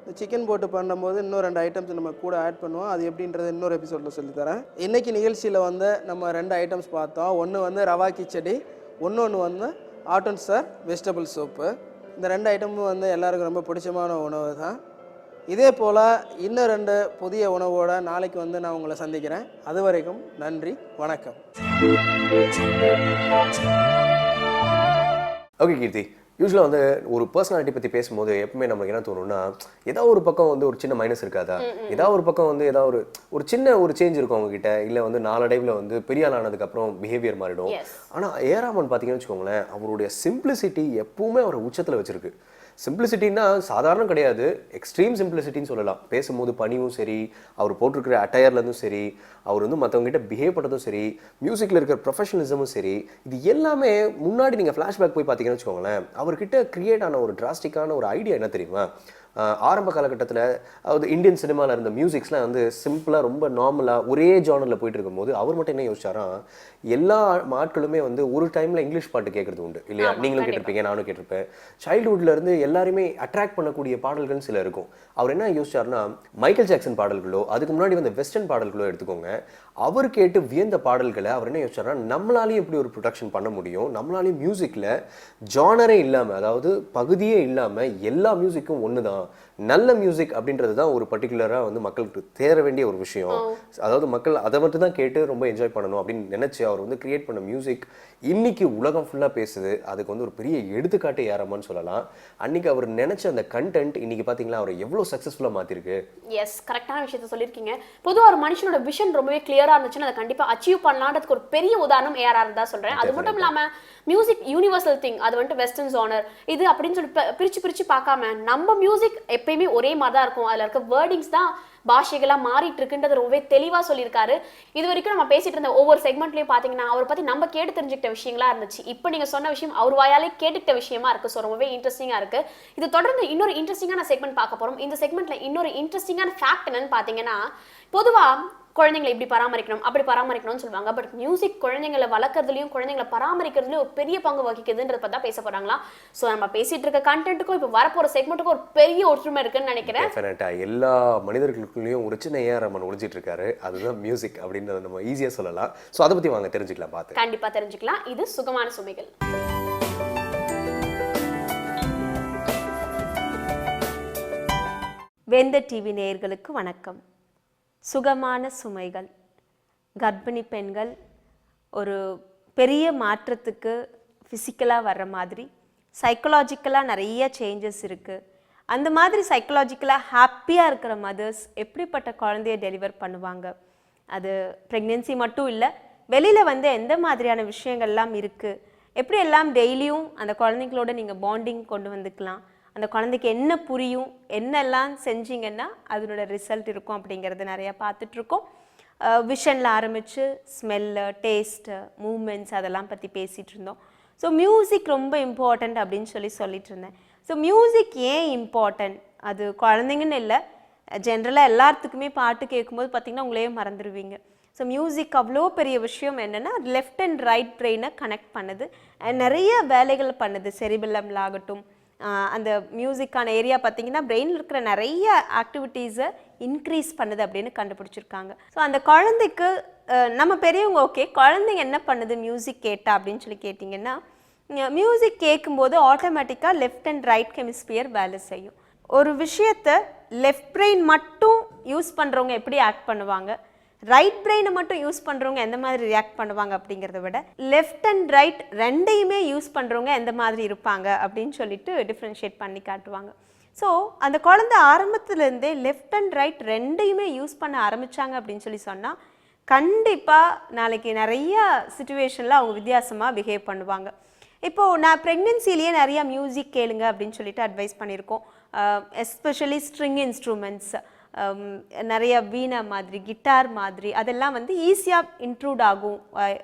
இந்த சிக்கன் போட்டு பண்ணும்போது இன்னும் 2 ஐட்டம்ஸ் நம்ம கூட ஆட் பண்ணுவோம். அது எப்படின்றது இன்னொரு எபிசோடில் சொல்லித்தரேன். இன்றைக்கி நிகழ்ச்சியில் வந்து நம்ம 2 ஐட்டம்ஸ் பார்த்தோம். ஒன்று வந்து ரவா கிச்சடி, இன்னொன்று வந்து ஹாட் அண்ட் சவர் வெஜிடபிள் சூப்பு. இந்த 2 ஐட்டமும் வந்து எல்லாருக்கும் ரொம்ப பிடிச்சமான உணவு தான். இதே போல் இன்னும் 2 புதிய உணவோடு நாளைக்கு வந்து நான் உங்களை சந்திக்கிறேன். அது வரைக்கும் நன்றி, வணக்கம். ஓகே கீர்த்தி, யூஸ்வலாக வந்து ஒரு பர்சனாலிட்டி பற்றி பேசும்போது எப்பவுமே நமக்கு என்ன தோணும்னா, ஏதாவது ஒரு பக்கம் வந்து ஒரு சின்ன மைனஸ் இருக்காதா, ஏதாவது ஒரு பக்கம் வந்து ஏதாவது ஒரு சின்ன ஒரு சேஞ்ச் இருக்கும் அவங்ககிட்ட, இல்லை வந்து நாளடைவில் வந்து பெரிய ஆள் ஆனதுக்கப்புறம் பிஹேவியர் மாறிடும். ஆனால் ஏராமன் பார்த்தீங்கன்னு வச்சுக்கோங்களேன், அவருடைய சிம்பிளிசிட்டி எப்பவுமே அவரை உச்சத்தில் வச்சிருக்கு. சிம்பிளிசிட்டின்னா சாதாரணம் கிடையாது, எக்ஸ்ட்ரீம் சிம்பிளிசிட்டின்னு சொல்லலாம். பேசும்போது பணியும் சரி, அவர் போட்டிருக்கிற அட்டையர்லேருந்தும் சரி, அவர் வந்து மற்றவங்ககிட்ட பிஹேவ் பண்ணுறதும் சரி, மியூசிக்கில் இருக்கிற ப்ரொஃபஷனலிசமும் சரி, இது எல்லாமே முன்னாடி நீங்கள் ஃப்ளாஷ்பேக் போய் பார்த்தீங்கன்னு வச்சுக்கோங்களேன், அவர்கிட்ட கிரியேட் ஆன ஒரு டிராஸ்டிக்கான ஒரு ஐடியா என்ன தெரியுமா? ஆரம்ப காலகட்டத்தில் அதாவது இந்தியன் சினிமாவில் இருந்த மியூசிக்ஸ்லாம் வந்து சிம்பிளாக ரொம்ப நார்மலாக ஒரே ஜானரில் போயிட்டு இருக்கும்போது அவர் மட்டும் என்ன யோசிச்சாரா, எல்லா ஆட்களுமே வந்து ஒரு டைமில் இங்கிலீஷ் பாட்டு கேட்குறது உண்டு இல்லையா? நீங்களும் கேட்டிருப்பீங்க, நானும் கேட்டிருப்பேன். சைல்டுஹுட்ல இருந்து எல்லாருமே அட்ராக்ட் பண்ணக்கூடிய பாடல்கள் சில இருக்கும். அவர் என்ன யோசிச்சாருன்னா, மைக்கேல் ஜாக்சன் பாடல்களோ அதுக்கு முன்னாடி வந்து வெஸ்டர்ன் பாடல்களோ எடுத்துக்கோங்க, அவர் கேட்டு வியந்த பாடல்களை அவர் என்ன யோசிச்சாருன்னா, நம்மளாலையும் எப்படி ஒரு ப்ரொடக்ஷன் பண்ண முடியும், நம்மளாலையும் மியூசிக்கில் ஜானரே இல்லாமல், அதாவது பகுதியே இல்லாமல் எல்லா மியூசிக்கும் ஒன்று தான், நல்ல மியூசிக் அப்படின்றது தான் ஒரு பர்டிகுலராக வந்து மக்களுக்கு தேர வேண்டிய ஒரு விஷயம். அதாவது மக்கள் அதை மட்டும் தான் கேட்டு ரொம்ப என்ஜாய் பண்ணணும் அப்படின்னு நினச்சி அவர் வந்து கிரியேட் பண்ண மியூசிக் இன்னைக்கு உலகம் ஃபுல்லாக பேசுது. அதுக்கு வந்து ஒரு பெரிய எடுத்துக்காட்டு யாரமான்னு சொல்லலாம். அன்னைக்கு அவர் நினைச்ச அந்த கண்டென்ட் இன்னைக்கு பார்த்தீங்களா அவர் எவ்வளோ சக்ஸஸ்ஃபுல்லாக மாற்றிருக்கு. எஸ், கரெக்டான விஷயத்த சொல்லியிருக்கீங்க. பொதுவாக ஒரு மனுஷனோட விஷன் ரொம்பவே கிளியராக இருந்துச்சுன்னா அதை கண்டிப்பாக அச்சீவ் பண்ணலான்றதுக்கு ஒரு பெரிய உதாரணம் ஏஆர் தான் சொல்கிறேன். அது மட்டும் இல்லாமல் மியூசிக் யூனிவர்சல் திங், அது வந்துட்டு வெஸ்டர்ன் ஜானர் இது அப்படின்னு சொல்லி பிரித்து பார்க்காம நம்ம மியூசிக் எப்பயுமே ஒரே மாதிரி தான் இருக்கும். அதில் இருக்க வேர்டிங்ஸ் தான் பாஷைகளாக மாறிட்டு இருக்குன்றது ரொம்பவே தெளிவாக சொல்லியிருக்காரு. இது வரைக்கும் நம்ம பேசிட்டு இருந்த ஒவ்வொரு செக்மெண்ட்லையும் பார்த்தீங்கன்னா அவரை பற்றி நம்ம கேட்டு தெரிஞ்சுக்கிட்ட விஷயங்களா இருந்துச்சு. இப்போ நீங்கள் சொன்ன விஷயம் அவர் வாயாலே கேட்டுக்கிட்ட விஷயமா இருக்கு. ஸோ ரொம்பவே இன்ட்ரெஸ்டிங்காக இருக்கு. இது தொடர்ந்து இன்னொரு இன்ட்ரெஸ்டிங்கான செக்மெண்ட் பார்க்க போகிறோம். இந்த செக்மெண்ட்ல இன்னொரு இன்ட்ரெஸ்டிங்கான ஃபேக்ட் என்னன்னு பார்த்தீங்கன்னா, பொதுவாக குழந்தைங்களை இப்படி பராமரிக்கணும் அப்படி பராமரிக்கணும்னு சொல்லுவாங்க. பட் மியூசிக் குழந்தைங்களை வளர்க்கறதுலையும் குழந்தைங்களை பராமரிக்கிறதுலையும் ஒரு பெரிய பங்கு வகிக்குதுன்றத பற்றி தான் பேச போறாங்களா. ஸோ நம்ம பேசிட்டு இருக்க கண்டென்ட்டுக்கும் இப்போ வரப்போற செக்மெண்ட்டுக்கும் ஒரு பெரிய ஒற்றுமை இருக்குன்னு நினைக்கிறேன். டெஃபினட்டாக எல்லா மனிதர்களுக்குள்ளேயும் ஒரு சின்ன ஏஆர் ரஹ்மான் ஒழிச்சிட்டு இருக்காரு. அதுதான் மியூசிக் அப்படின்றத நம்ம ஈஸியாக சொல்லலாம். ஸோ அதை பற்றி வாங்க தெரிஞ்சுக்கலாம். பார்த்து கண்டிப்பாக தெரிஞ்சுக்கலாம். இது சுகமான சுமைகள். வேந்தர் டிவி நேயர்களுக்கு வணக்கம். சுகமான சுமைகள். கர்ப்பிணி பெண்கள் ஒரு பெரிய மாற்றத்துக்கு ஃபிசிக்கலாக வர்ற மாதிரி சைக்கலாஜிக்கலாக நிறைய சேஞ்சஸ் இருக்குது. அந்த மாதிரி சைக்கலாஜிக்கலாக ஹாப்பியாக இருக்கிற மதர்ஸ் எப்படிப்பட்ட குழந்தைய டெலிவர் பண்ணுவாங்க, அது ப்ரெக்னென்சி மட்டும் இல்லை, வெளியில் வந்து எந்த மாதிரியான விஷயங்கள்லாம் இருக்குது, எப்படி எல்லாம் டெய்லியும் அந்த குழந்தைங்களோட நீங்கள் பாண்டிங் கொண்டு வந்துக்கலாம், அந்த குழந்தைக்கு என்ன புரியும், என்னெல்லாம் செஞ்சிங்கன்னா அதனோட ரிசல்ட் இருக்கும் அப்படிங்கிறது நிறையா பார்த்துட்ருக்கோம். விஷனில் ஆரம்பித்து ஸ்மெல்லு, டேஸ்ட்டு, மூமெண்ட்ஸ் அதெல்லாம் பற்றி பேசிகிட்டு இருந்தோம். ஸோ மியூசிக் ரொம்ப இம்பார்ட்டண்ட் அப்படின்னு சொல்லிட்டு இருந்தேன். ஸோ மியூசிக் ஏன் இம்பார்ட்டன்ட், அது குழந்தைங்கன்னு இல்லை, ஜென்ரலாக எல்லாத்துக்குமே பாட்டு கேட்கும்போது பார்த்திங்கன்னா உங்களையே மறந்துடுவீங்க. ஸோ மியூசிக் அவ்வளோ பெரிய விஷயம் என்னென்னா லெஃப்ட் அண்ட் ரைட் பிரெயினை கனெக்ட் பண்ணுது, நிறைய வேலைகள் பண்ணுது. செரிபெல்லம்ல ஆகட்டும், அந்த மியூசிக்கான ஏரியா பார்த்திங்கன்னா பிரெயினில் இருக்கிற நிறைய ஆக்டிவிட்டீஸை இன்க்ரீஸ் பண்ணுது அப்படின்னு கண்டுபிடிச்சிருக்காங்க. ஸோ அந்த குழந்தைக்கு நம்ம பெரியவங்க ஓகே, குழந்தைங்க என்ன பண்ணுது மியூசிக் கேட்டா அப்படின்னு சொல்லி கேட்டிங்கன்னா, மியூசிக் கேட்கும்போது ஆட்டோமேட்டிக்காக லெஃப்ட் அண்ட் ரைட் ஹெமிஸ்பியர் வேலை செய்யும். ஒரு விஷயத்தை லெஃப்ட் பிரெயின் மட்டும் யூஸ் பண்ணுறவங்க எப்படி ஆக்ட் பண்ணுவாங்க, ரைட் பிரெயினை மட்டும் யூஸ் பண்ணுறவங்க எந்த மாதிரி ரியாக்ட் பண்ணுவாங்க அப்படிங்கிறத விட லெஃப்ட் அண்ட் ரைட் ரெண்டையுமே யூஸ் பண்ணுறவங்க எந்த மாதிரி இருப்பாங்க அப்படின்னு சொல்லிட்டு டிஃப்ரென்ஷியேட் பண்ணி காட்டுவாங்க. ஸோ அந்த குழந்தை ஆரம்பத்துலேருந்தே லெஃப்ட் அண்ட் ரைட் ரெண்டையுமே யூஸ் பண்ண ஆரம்பித்தாங்க அப்படின்னு சொல்லி சொன்னால் கண்டிப்பாக நாளைக்கு நிறைய சுச்சுவேஷனில் அவங்க வித்தியாசமாக பிஹேவ் பண்ணுவாங்க. இப்போது நான் ப்ரெக்னென்சிலேயே நிறையா மியூசிக் கேளுங்க அப்படின்னு சொல்லிட்டு அட்வைஸ் பண்ணியிருக்கோம். எஸ்பெஷலி ஸ்ட்ரிங் இன்ஸ்ட்ருமெண்ட்ஸ், நிறைய வீணை மாதிரி, கிட்டார் மாதிரி, அதெல்லாம் வந்து ஈஸியாக இன்ட்ரூட் ஆகும்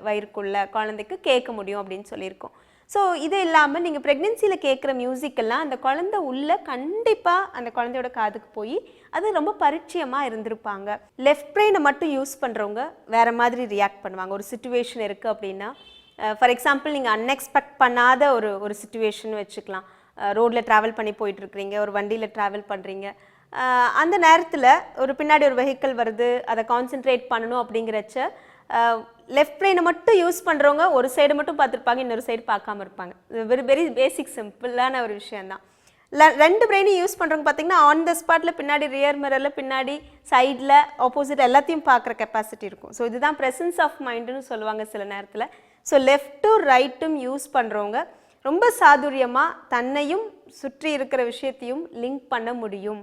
வயிறுக்குள்ள குழந்தைக்கு கேட்க முடியும் அப்படின்னு சொல்லியிருக்கோம். ஸோ இது இல்லாமல் நீங்கள் ப்ரெக்னென்சியில் கேட்குற மியூசிக்கெல்லாம் அந்த குழந்தை உள்ள கண்டிப்பாக அந்த குழந்தையோட காதுக்கு போய் அது ரொம்ப பரிச்சயமாக இருந்திருப்பாங்க. லெஃப்ட் பிரெயினை மட்டும் யூஸ் பண்ணுறவங்க வேறு மாதிரி ரியாக்ட் பண்ணுவாங்க. ஒரு சுச்சுவேஷன் இருக்குது அப்படின்னா, ஃபார் எக்ஸாம்பிள் நீங்கள் அன்எக்ஸ்பெக்ட் பண்ணாத ஒரு சுச்சுவேஷன் வச்சுக்கலாம். ரோட்டில் ட்ராவல் பண்ணி போயிட்டுருக்குறீங்க, ஒரு வண்டியில் ட்ராவல் பண்ணுறீங்க, அந்த நேரத்தில் ஒரு பின்னாடி ஒரு வெஹிக்கிள் வருது, அதை கான்சென்ட்ரேட் பண்ணணும் அப்படிங்கிறச்ச லெஃப்ட் பிரெயினை மட்டும் யூஸ் பண்ணுறவங்க ஒரு சைடு மட்டும் பார்த்துருப்பாங்க, இன்னொரு சைடு பார்க்காம இருப்பாங்க. வெரி பேசிக் சிம்பிளான ஒரு விஷயந்தான். ரெண்டு பிரெயினையும் யூஸ் பண்ணுறவங்க பார்த்திங்கன்னா ஆன் த ஸ்பாட்டில் பின்னாடி ரியர் மிரரில் பின்னாடி சைடில் ஆப்போசிட் எல்லாத்தையும் பார்க்குற கெப்பாசிட்டி இருக்கும். ஸோ இதுதான் ப்ரெசன்ஸ் ஆஃப் மைண்டுன்னு சொல்லுவாங்க சில நேரத்தில். ஸோ லெஃப்ட்டும் ரைட்டும் யூஸ் பண்ணுறவங்க ரொம்ப சாதுரியமாக தன்னையும் சுற்றி இருக்கிற விஷயத்தையும் லிங்க் பண்ண முடியும்.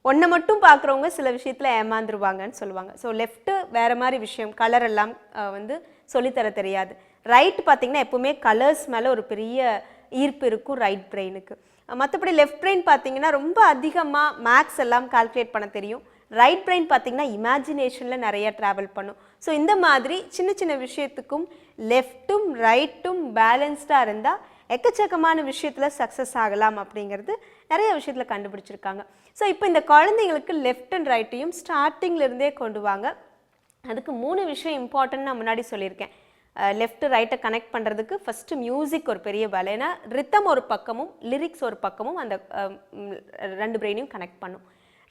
ஒன்றை மட்டும் பார்க்குறவங்க சில விஷயத்தில் ஏமாந்துருவாங்கன்னு சொல்லுவாங்க. ஸோ லெஃப்ட்டு வேறு மாதிரி விஷயம், கலர் எல்லாம் வந்து சொல்லித்தர தெரியாது. ரைட் பார்த்திங்கன்னா எப்போவுமே கலர்ஸ் மேலே ஒரு பெரிய ஈர்ப்பு இருக்கும் ரைட் பிரெயினுக்கு. மற்றபடி லெஃப்ட் பிரெயின் பார்த்திங்கன்னா ரொம்ப அதிகமாக மேக்ஸ் எல்லாம் கால்குலேட் பண்ண தெரியும். ரைட் பிரெயின் பார்த்திங்கன்னா இமேஜினேஷனில் நிறைய ட்ராவல் பண்ணும். ஸோ இந்த மாதிரி சின்ன சின்ன விஷயத்துக்கும் லெஃப்ட்டும் ரைட்டும் பேலன்ஸ்டாக இருந்தால் எக்கச்சக்கமான விஷயத்தில் சக்ஸஸ் ஆகலாம் அப்படிங்கிறது நிறைய விஷயத்தில் கண்டுபிடிச்சிருக்காங்க. ஸோ இப்போ இந்த குழந்தைங்களுக்கு லெஃப்ட் அண்ட் ரைட்டையும் ஸ்டார்டிங்லேருந்தே கொண்டு வாங்க. அதுக்கு 3 விஷயம் இம்பார்ட்டன்ட் நான் முன்னாடி சொல்லியிருக்கேன். லெஃப்ட் ரைட்டை கனெக்ட் பண்ணுறதுக்கு ஃபஸ்ட்டு மியூசிக் ஒரு பெரிய வேலை. ஏன்னா ரித்தம் ஒரு பக்கமும் லிரிக்ஸ் ஒரு பக்கமும் அந்த 2 பிரெயினையும் கனெக்ட் பண்ணும்.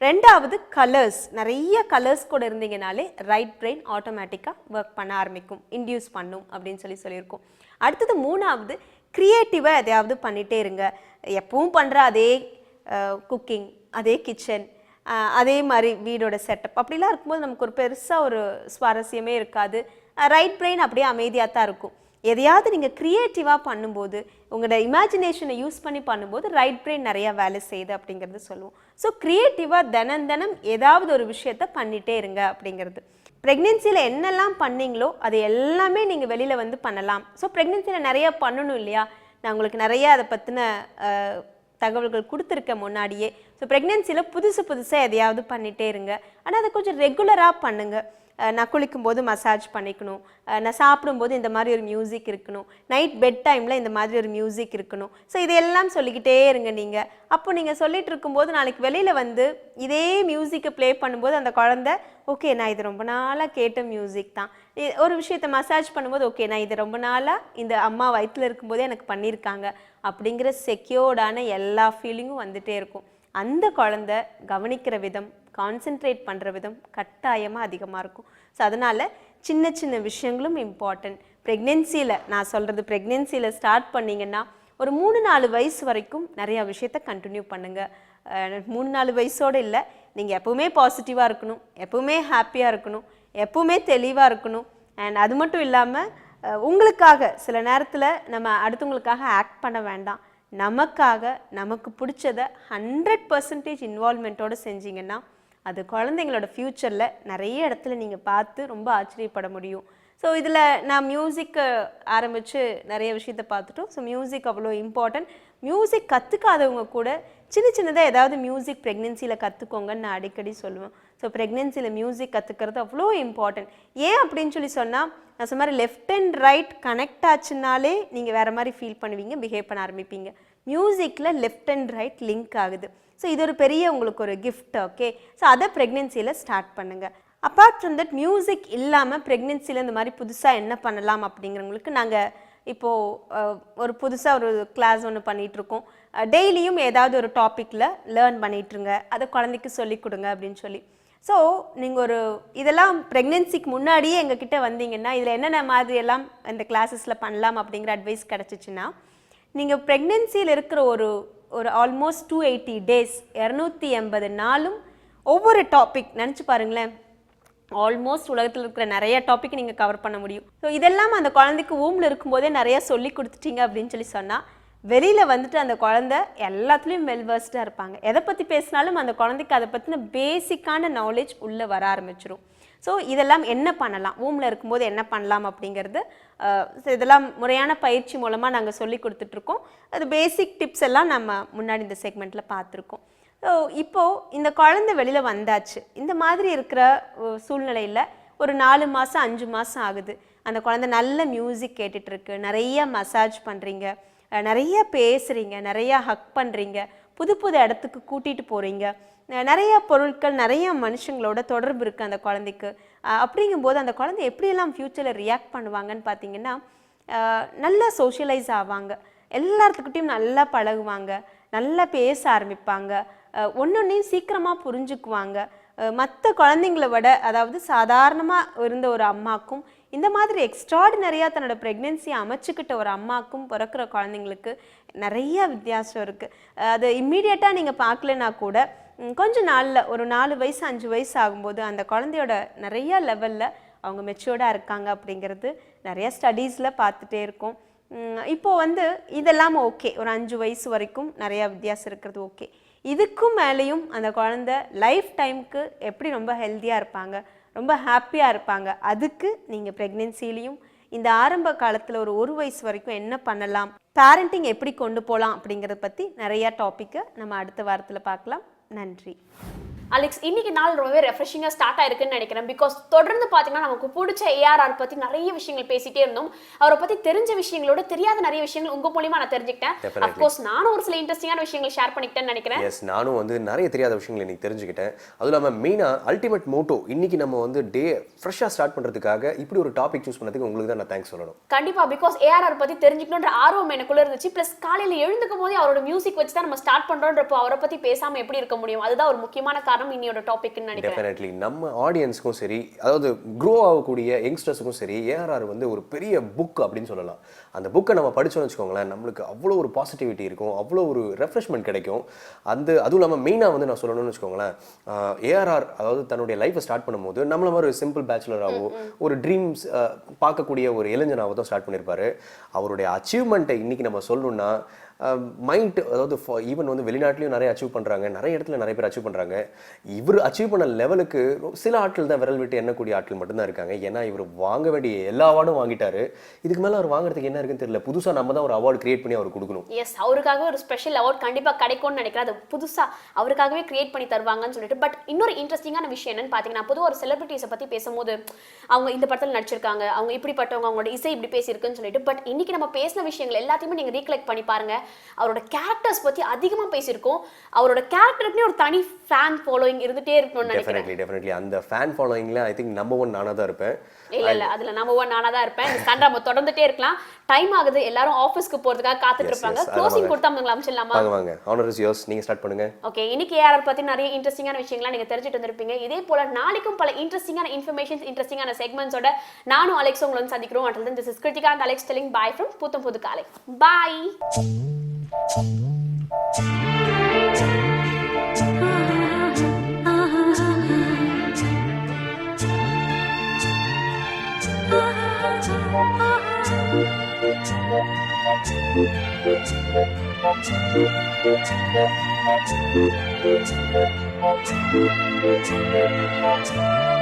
ரெண்டாவது கலர்ஸ், நிறைய கலர்ஸ் கூட இருந்தீங்கனாலே ரைட் பிரெயின் ஆட்டோமேட்டிக்காக ஒர்க் பண்ண ஆரம்பிக்கும், இன்டியூஸ் பண்ணும் அப்படின்னு சொல்லியிருக்கோம். அடுத்தது 3வது க்ரியேட்டிவாக எதையாவது பண்ணிகிட்டே இருங்க. எப்பவும் பண்ணுற அதே குக்கிங், அதே கிச்சன், அதே மாதிரி வீடோட செட்டப் அப்படிலாம் இருக்கும்போது நமக்கு ஒரு பெருசாக ஒரு சுவாரஸ்யமே இருக்காது. ரைட் பிரெயின் அப்படியே அமைதியாக தான் இருக்கும். எதையாவது நீங்கள் க்ரியேட்டிவாக பண்ணும்போது, உங்களோட இமேஜினேஷனை யூஸ் பண்ணி பண்ணும்போது ரைட் பிரெயின் நிறையா வேலை செய்யுது அப்படிங்கிறது சொல்லுவோம். ஸோ க்ரியேட்டிவாக தினம் ஏதாவது ஒரு விஷயத்த பண்ணிகிட்டே இருங்க அப்படிங்கிறது. ப்ரெக்னென்சியில் என்னெல்லாம் பண்ணீங்களோ அது எல்லாமே நீங்கள் வெளியில் வந்து பண்ணலாம். ஸோ ப்ரெக்னென்சியில் நிறையா பண்ணணும் இல்லையா? நான் உங்களுக்கு நிறையா அதை பற்றின தகவல்கள் கொடுத்துருக்கேன் முன்னாடியே. ஸோ ப்ரெக்னென்சியில் புதுசாக எதையாவது பண்ணிகிட்டே இருங்க. ஆனால் அதை கொஞ்சம் ரெகுலராக பண்ணுங்கள். நான் குளிக்கும்போது மசாஜ் பண்ணிக்கணும், நான் சாப்பிடும்போது இந்த மாதிரி ஒரு மியூசிக் இருக்கணும், நைட் பெட் டைமில் இந்த மாதிரி ஒரு மியூசிக் இருக்கணும். ஸோ இதையெல்லாம் சொல்லிக்கிட்டே இருங்க நீங்கள். அப்போ நீங்கள் சொல்லிகிட்டு இருக்கும்போது நாளைக்கு வெளியில் வந்து இதே மியூசிக்கை ப்ளே பண்ணும்போது அந்த குழந்தை ஓகே நான் இது ரொம்ப நாளாக கேட்ட மியூசிக் தான். ஒரு விஷயத்தை மசாஜ் பண்ணும்போது ஓகே நான் இது ரொம்ப நாளாக இந்த அம்மா வயிற்றில் இருக்கும்போதே எனக்கு பண்ணியிருக்காங்க அப்படிங்கிற செக்யூர்டான எல்லா ஃபீலிங்கும் வந்துகிட்டே இருக்கும். அந்த குழந்தை கவனிக்கிற விதம், கான்சென்ட்ரேட் பண்ணுற விதம் கட்டாயமாக அதிகமாக இருக்கும். ஸோ அதனால் சின்ன விஷயங்களும் இம்பார்ட்டன்ட். ப்ரெக்னென்சியில் நான் சொல்கிறது, ப்ரெக்னென்சியில் ஸ்டார்ட் பண்ணிங்கன்னா ஒரு 3-4 வயசு வரைக்கும் நிறையா விஷயத்த கண்டினியூ பண்ணுங்கள். 3-4 வயசோடு இல்லை, நீங்கள் எப்போவுமே பாசிட்டிவாக இருக்கணும், எப்போவுமே ஹாப்பியாக இருக்கணும், எப்போவுமே தெளிவாக இருக்கணும். அண்ட் அது மட்டும் இல்லாமல் உங்களுக்காக சில நேரத்தில் நம்ம அடுத்தவங்களுக்காக ஆக்ட் பண்ண வேண்டாம். நமக்காக நமக்கு பிடிச்சதை 100% இன்வால்மெண்ட்டோடு செஞ்சிங்கன்னா அது குழந்தைங்களோட ஃப்யூச்சரில் நிறைய இடத்துல நீங்கள் பார்த்து ரொம்ப ஆச்சரியப்பட முடியும். ஸோ இதில் நான் மியூசிக்கு ஆரம்பித்து நிறைய விஷயத்தை பார்த்துட்டோம். ஸோ மியூசிக் அவ்வளோ இம்பார்ட்டன்ட். மியூசிக் கற்றுக்காதவங்க கூட சின்னதாக ஏதாவது மியூசிக் ப்ரெக்னென்சியில் கற்றுக்கோங்கன்னு நான் அடிக்கடி சொல்லுவேன். ஸோ ப்ரெக்னென்சியில் மியூசிக் கற்றுக்கிறது அவ்வளோ இம்பார்ட்டன்ட். ஏன் அப்படின்னு சொன்னால் நான் சொன்ன மாதிரி லெஃப்ட் அண்ட் ரைட் கனெக்ட் ஆச்சுனாலே நீங்கள் வேறு மாதிரி ஃபீல் பண்ணுவீங்க, பிஹேவ் பண்ண ஆரம்பிப்பீங்க. மியூசிக்கில் லெஃப்ட் அண்ட் ரைட் லிங்க் ஆகுது. ஸோ இது ஒரு பெரிய உங்களுக்கு ஒரு கிஃப்ட். ஓகே, ஸோ அதை ப்ரெக்னென்சியில் ஸ்டார்ட் பண்ணுங்கள். அப்பார்ட் ஃப்ரம் தட் மியூசிக் இல்லாமல் ப்ரெக்னென்சியில் இந்த மாதிரி புதுசாக என்ன பண்ணலாம் அப்படிங்கிறவங்களுக்கு நாங்கள் இப்போது ஒரு புதுசாக ஒரு கிளாஸ் ஒன்று பண்ணிகிட்ருக்கோம். டெய்லியும் ஏதாவது ஒரு டாப்பிக்கில் லேர்ன் பண்ணிகிட்ருங்க, அதை குழந்தைக்கு சொல்லிக் கொடுங்க அப்படின்னு சொல்லி. ஸோ நீங்கள் இதெல்லாம் ப்ரெக்னென்சிக்கு முன்னாடியே எங்ககிட்ட வந்தீங்கன்னா இதில் என்னென்ன மாதிரியெல்லாம் இந்த கிளாஸஸில் பண்ணலாம் அப்படிங்கிற அட்வைஸ் கிடச்சிச்சின்னா, நீங்கள் ப்ரெக்னென்சியில் இருக்கிற ஒரு ஆல்மோஸ்ட் 280 டேஸ் 280 நாளும் ஒவ்வொரு டாபிக் நினச்சி பாருங்களேன், ஆல்மோஸ்ட் உலகத்தில் இருக்கிற நிறைய டாபிக் நீங்கள் கவர் பண்ண முடியும். ஸோ இதெல்லாம் அந்த குழந்தைக்கு ஊமில் இருக்கும்போதே நிறையா சொல்லி கொடுத்துட்டீங்க அப்படின்னு சொன்னால் வெளியில் வந்துட்டு அந்த குழந்தை எல்லாத்துலேயும் வெல்வர்ஸ்டாக இருப்பாங்க. எதை பற்றி பேசினாலும் அந்த குழந்தைக்கு அதை பற்றின பேசிக்கான நாலேஜ் உள்ளே வர ஆரம்பிச்சிடும். ஸோ இதெல்லாம் என்ன பண்ணலாம், ஊமில் இருக்கும்போது என்ன பண்ணலாம் அப்படிங்கிறது இதெல்லாம் முறையான பயிற்சி மூலமாக நாங்கள் சொல்லி கொடுத்துட்ருக்கோம். அது பேசிக் டிப்ஸ் எல்லாம் நம்ம முன்னாடி இந்த செக்மெண்ட்டில் பார்த்துருக்கோம். ஸோ இப்போது இந்த குழந்தை வெளியில் வந்தாச்சு, இந்த மாதிரி இருக்கிற சூழ்நிலையில் ஒரு 4 மாதம் 5 மாதம் ஆகுது, அந்த குழந்தை நல்ல மியூசிக் கேட்டுட்ருக்கு, நிறைய மசாஜ் பண்ணுறீங்க, நிறைய பேசுகிறீங்க, நிறையா ஹக் பண்ணுறீங்க, புது புது இடத்துக்கு கூட்டிகிட்டு போகிறீங்க, நிறைய பொருட்கள் நிறைய மனுஷங்களோட தொடர்பு இருக்குது அந்த குழந்தைக்கு. அப்படிங்கும்போது அந்த குழந்தை எப்படியெல்லாம் ஃப்யூச்சரில் ரியாக்ட் பண்ணுவாங்கன்னு பார்த்தீங்கன்னா, நல்லா சோஷியலைஸ் ஆவாங்க, எல்லாத்துக்கிட்டையும் நல்லா பழகுவாங்க, நல்லா பேச ஆரம்பிப்பாங்க, ஒன்னொன்னையும் சீக்கிரமாக புரிஞ்சுக்குவாங்க. மற்ற குழந்தைங்கள விட, அதாவது சாதாரணமாக இருந்த ஒரு அம்மாக்கும் இந்த மாதிரி எக்ஸ்ட்ராடினரியாக தன்னோட ப்ரெக்னென்சியை அமைச்சுக்கிட்ட ஒரு அம்மாக்கும் பிறக்கிற குழந்தைங்களுக்கு நிறைய வித்தியாசம் இருக்குது. அது இம்மீடியட்டாக நீங்கள் பார்க்கலனா கூட கொஞ்சம் நாளில் ஒரு 4 வயசு 5 வயசு ஆகும்போது அந்த குழந்தையோட நிறைய லெவலில் அவங்க மெச்சூர்டாக இருக்காங்க அப்படிங்கிறது நிறைய ஸ்டடீஸில் பார்த்துட்டே இருக்கோம். இப்போது இதெல்லாம் ஓகே, ஒரு 5 வயசு வரைக்கும் நிறையா வித்தியாசம் இருக்கிறது ஓகே. இதுக்கும் மேலேயும் அந்த குழந்தை லைஃப் டைமுக்கு எப்படி ரொம்ப ஹெல்த்தியாக இருப்பாங்க, ரொம்ப ஹாப்பியாக இருப்பாங்க, அதுக்கு நீங்கள் ப்ரெக்னென்சிலையும் இந்த ஆரம்ப காலத்தில் ஒரு வயசு வரைக்கும் என்ன பண்ணலாம், பேரண்டிங் எப்படி கொண்டு போகலாம் அப்படிங்கிறத பற்றி நிறையா டாப்பிக்கை நம்ம அடுத்த வாரத்தில் பார்க்கலாம். நன்றி. அலெக்ஸ், இன்னைக்கு நாள் ரொம்பவே ரெஃப்ரெஷிங்காக ஸ்டார்ட் ஆயிருக்குன்னு நினைக்கிறேன். பிகாஸ் தொடர்ந்து பார்த்தீங்கன்னா நமக்கு பிடிச்ச ஏஆர்ஆர் பற்றி நிறைய விஷயங்கள் பேசிட்டே இருந்தோம். அவரை பற்றி தெரிஞ்ச விஷயங்களோட தெரியாத நிறைய விஷயங்கள் உங்கள் மூலியமா நான் தெரிஞ்சுக்கிட்டேன். அஃப்கோர்ஸ் நானும் ஒரு சில இன்ட்ரெஸ்டிங்கான விஷயங்கள் ஷேர் பண்ணிக்கிட்டேன்னு நினைக்கிறேன். எஸ், நானும் நிறைய தெரியாத விஷயங்கள் இன்னைக்கு தெரிஞ்சுக்கிட்டேன். அதுவும் இல்லாமல் மெயினாக அல்டிமேட் மோட்டோ இன்னைக்கு நம்ம டே ஃப்ரெஷ்ஷாக ஸ்டார்ட் பண்ணுறதுக்காக இப்படி ஒரு டாபிக் சூஸ் பண்ணதுக்கு உங்களுக்கு தான் நான் தேங்க்ஸ் சொல்லணும். கண்டிப்பாக, பிகாஸ் ஏஆர்ஆர் பற்றி தெரிஞ்சுக்கணுன்ற ஆர்வம் எனக்குள்ள இருந்துச்சு. ப்ளஸ் காலையில் எழுந்துக்கும் போதே அவரோட மியூசிக் வச்சு தான் நம்ம ஸ்டார்ட் பண்ணுறோன்றப்போ அவரை பற்றி பேசாமல் எப்படி இருக்க முடியும்? அதுதான் ஒரு முக்கியமான காரணம் இன்னையோட டாபிக். டெஃபினெட்லி நம்ம ஆடியன்ஸ்க்கும் சரி, அதாவது க்ரோ ஆகக்கூடிய யங்ஸ்டர்ஸுக்கும் சரி, ஏஆர்ஆர் ஒரு பெரிய புக் அப்படின்னு சொல்லலாம். அந்த புக்கை நம்ம படிச்சோம்னு வச்சுக்கோங்களேன், நம்மளுக்கு அவ்வளோ ஒரு பாசிட்டிவிட்டி இருக்கும், அவ்வளோ ஒரு ரெஃப்ரெஷ்மெண்ட் கிடைக்கும். அதுவும் இல்லாமல் மெயினாக நான் சொல்லணும்னு வச்சுக்கோங்களேன், ஏஆர்ஆர் அதாவது தன்னுடைய லைஃப்பை ஸ்டார்ட் பண்ணும்போது நம்மள மாதிரி ஒரு சிம்பிள் பேச்சுலராகவோ ஒரு ட்ரீம்ஸ் பார்க்கக்கூடிய ஒரு இளைஞனாகவோ தான் ஸ்டார்ட் பண்ணியிருப்பாரு. அவருடைய அச்சீவ்மெண்ட்டை இன்னைக்கு நம்ம சொல்லணும்னா மைண்ட், அதாவது ஈவன் வெளிநாட்டிலையும் நிறைய அச்சீவ் பண்ணுறாங்க, நிறைய இடத்துல நிறைய பேர் அச்சீவ் பண்ணுறாங்க. இவர் அச்சீவ் பண்ண லெவலுக்கு சில ஆட்கள் தான் விரல் விட்டு எண்ணக்கூடிய ஆட்கள் மட்டும்தான் இருக்காங்க. ஏன்னா இவர் வாங்க வேண்டிய எல்லா அவார்டும் வாங்கிட்டாரு. இதுக்கு மேலே அவர் வாங்குறதுக்கு என்ன இருக்குன்னு தெரியல. புதுசாக நம்ம தான் ஒரு அவார்டு கிரியேட் பண்ணி அவர் கொடுக்கணும். எஸ், அவருக்காகவே ஒரு ஸ்பெஷல் அவார்ட் கண்டிப்பாக கிடைக்கும்னு நினைக்கிறேன். அது புதுசாக அவருக்காகவே கிரியேட் பண்ணி தருவாங்கன்னு சொல்லிட்டு. பட் இன்னொரு இன்ட்ரெஸ்டிங்கான விஷயம் என்னன்னு பார்த்தீங்கன்னா, பொதுவாக ஒரு செலிபிரிட்டிஸை பற்றி பேசும்போது அவங்க இந்த படத்தில் நடிச்சிருக்காங்க, அவங்க இப்படிப்பட்டவங்க, அவங்களோட இசை இப்படி பேசியிருக்குன்னு சொல்லிட்டு. பட் இன்னைக்கு நம்ம பேசின விஷயங்கள் எல்லாத்தையுமே நீங்கள் ரீகலெக்ட் பண்ணி பாருங்க. அவரோட கேரக்டர்ஸ் பத்தி அதிகமா பேசியிருக்கோம். அவரோட கேரக்டருக்கு ஒரு தனி ஃபேன் ஃபாலோயிங் இருந்துட்டே இருக்கணும்னு நினைக்கிறேன். டெஃபினெட்லி அந்த ஃபேன் ஃபாலோயிங்ல ஐ திங்க் நம்பர் 1 நானா தான் இருப்பேன். இல்ல அதுல நம்பர் 1 நானா தான் இருப்பேன். இந்த ஸ்டாண்ட் நம்ம தொடர்ந்துட்டே இருக்கலாம். டைம் ஆகுது, எல்லாரும் ஆபீஸ்க்கு போறதுக்காக காத்துட்டு இருப்பாங்க. க்ளோசிங் கொடுத்தா நம்ம அம்சலாமா? வாங்க, ஆனர் இஸ் யோர்ஸ், நீங்க ஸ்டார்ட் பண்ணுங்க. ஓகே, இன்னைக்கு ஏஆர்ஆர் பத்தி நிறைய இன்ட்ரெஸ்டிங்கான விஷயங்களை நீங்க தெரிஞ்சிட்டு வந்திருப்பீங்க. இதே போல நாளைக்கும் பல இன்ட்ரெஸ்டிங்கான இன்ஃபர்மேஷன்ஸ், இன்ட்ரெஸ்டிங்கான செக்மெண்ட்ஸோட நானும் அலெக்ஸ் உங்களை சந்திக்கிறோம். Until then, this is Kritika and Alex telling bye from புத்தம் புது காலை. Bye. Thank you.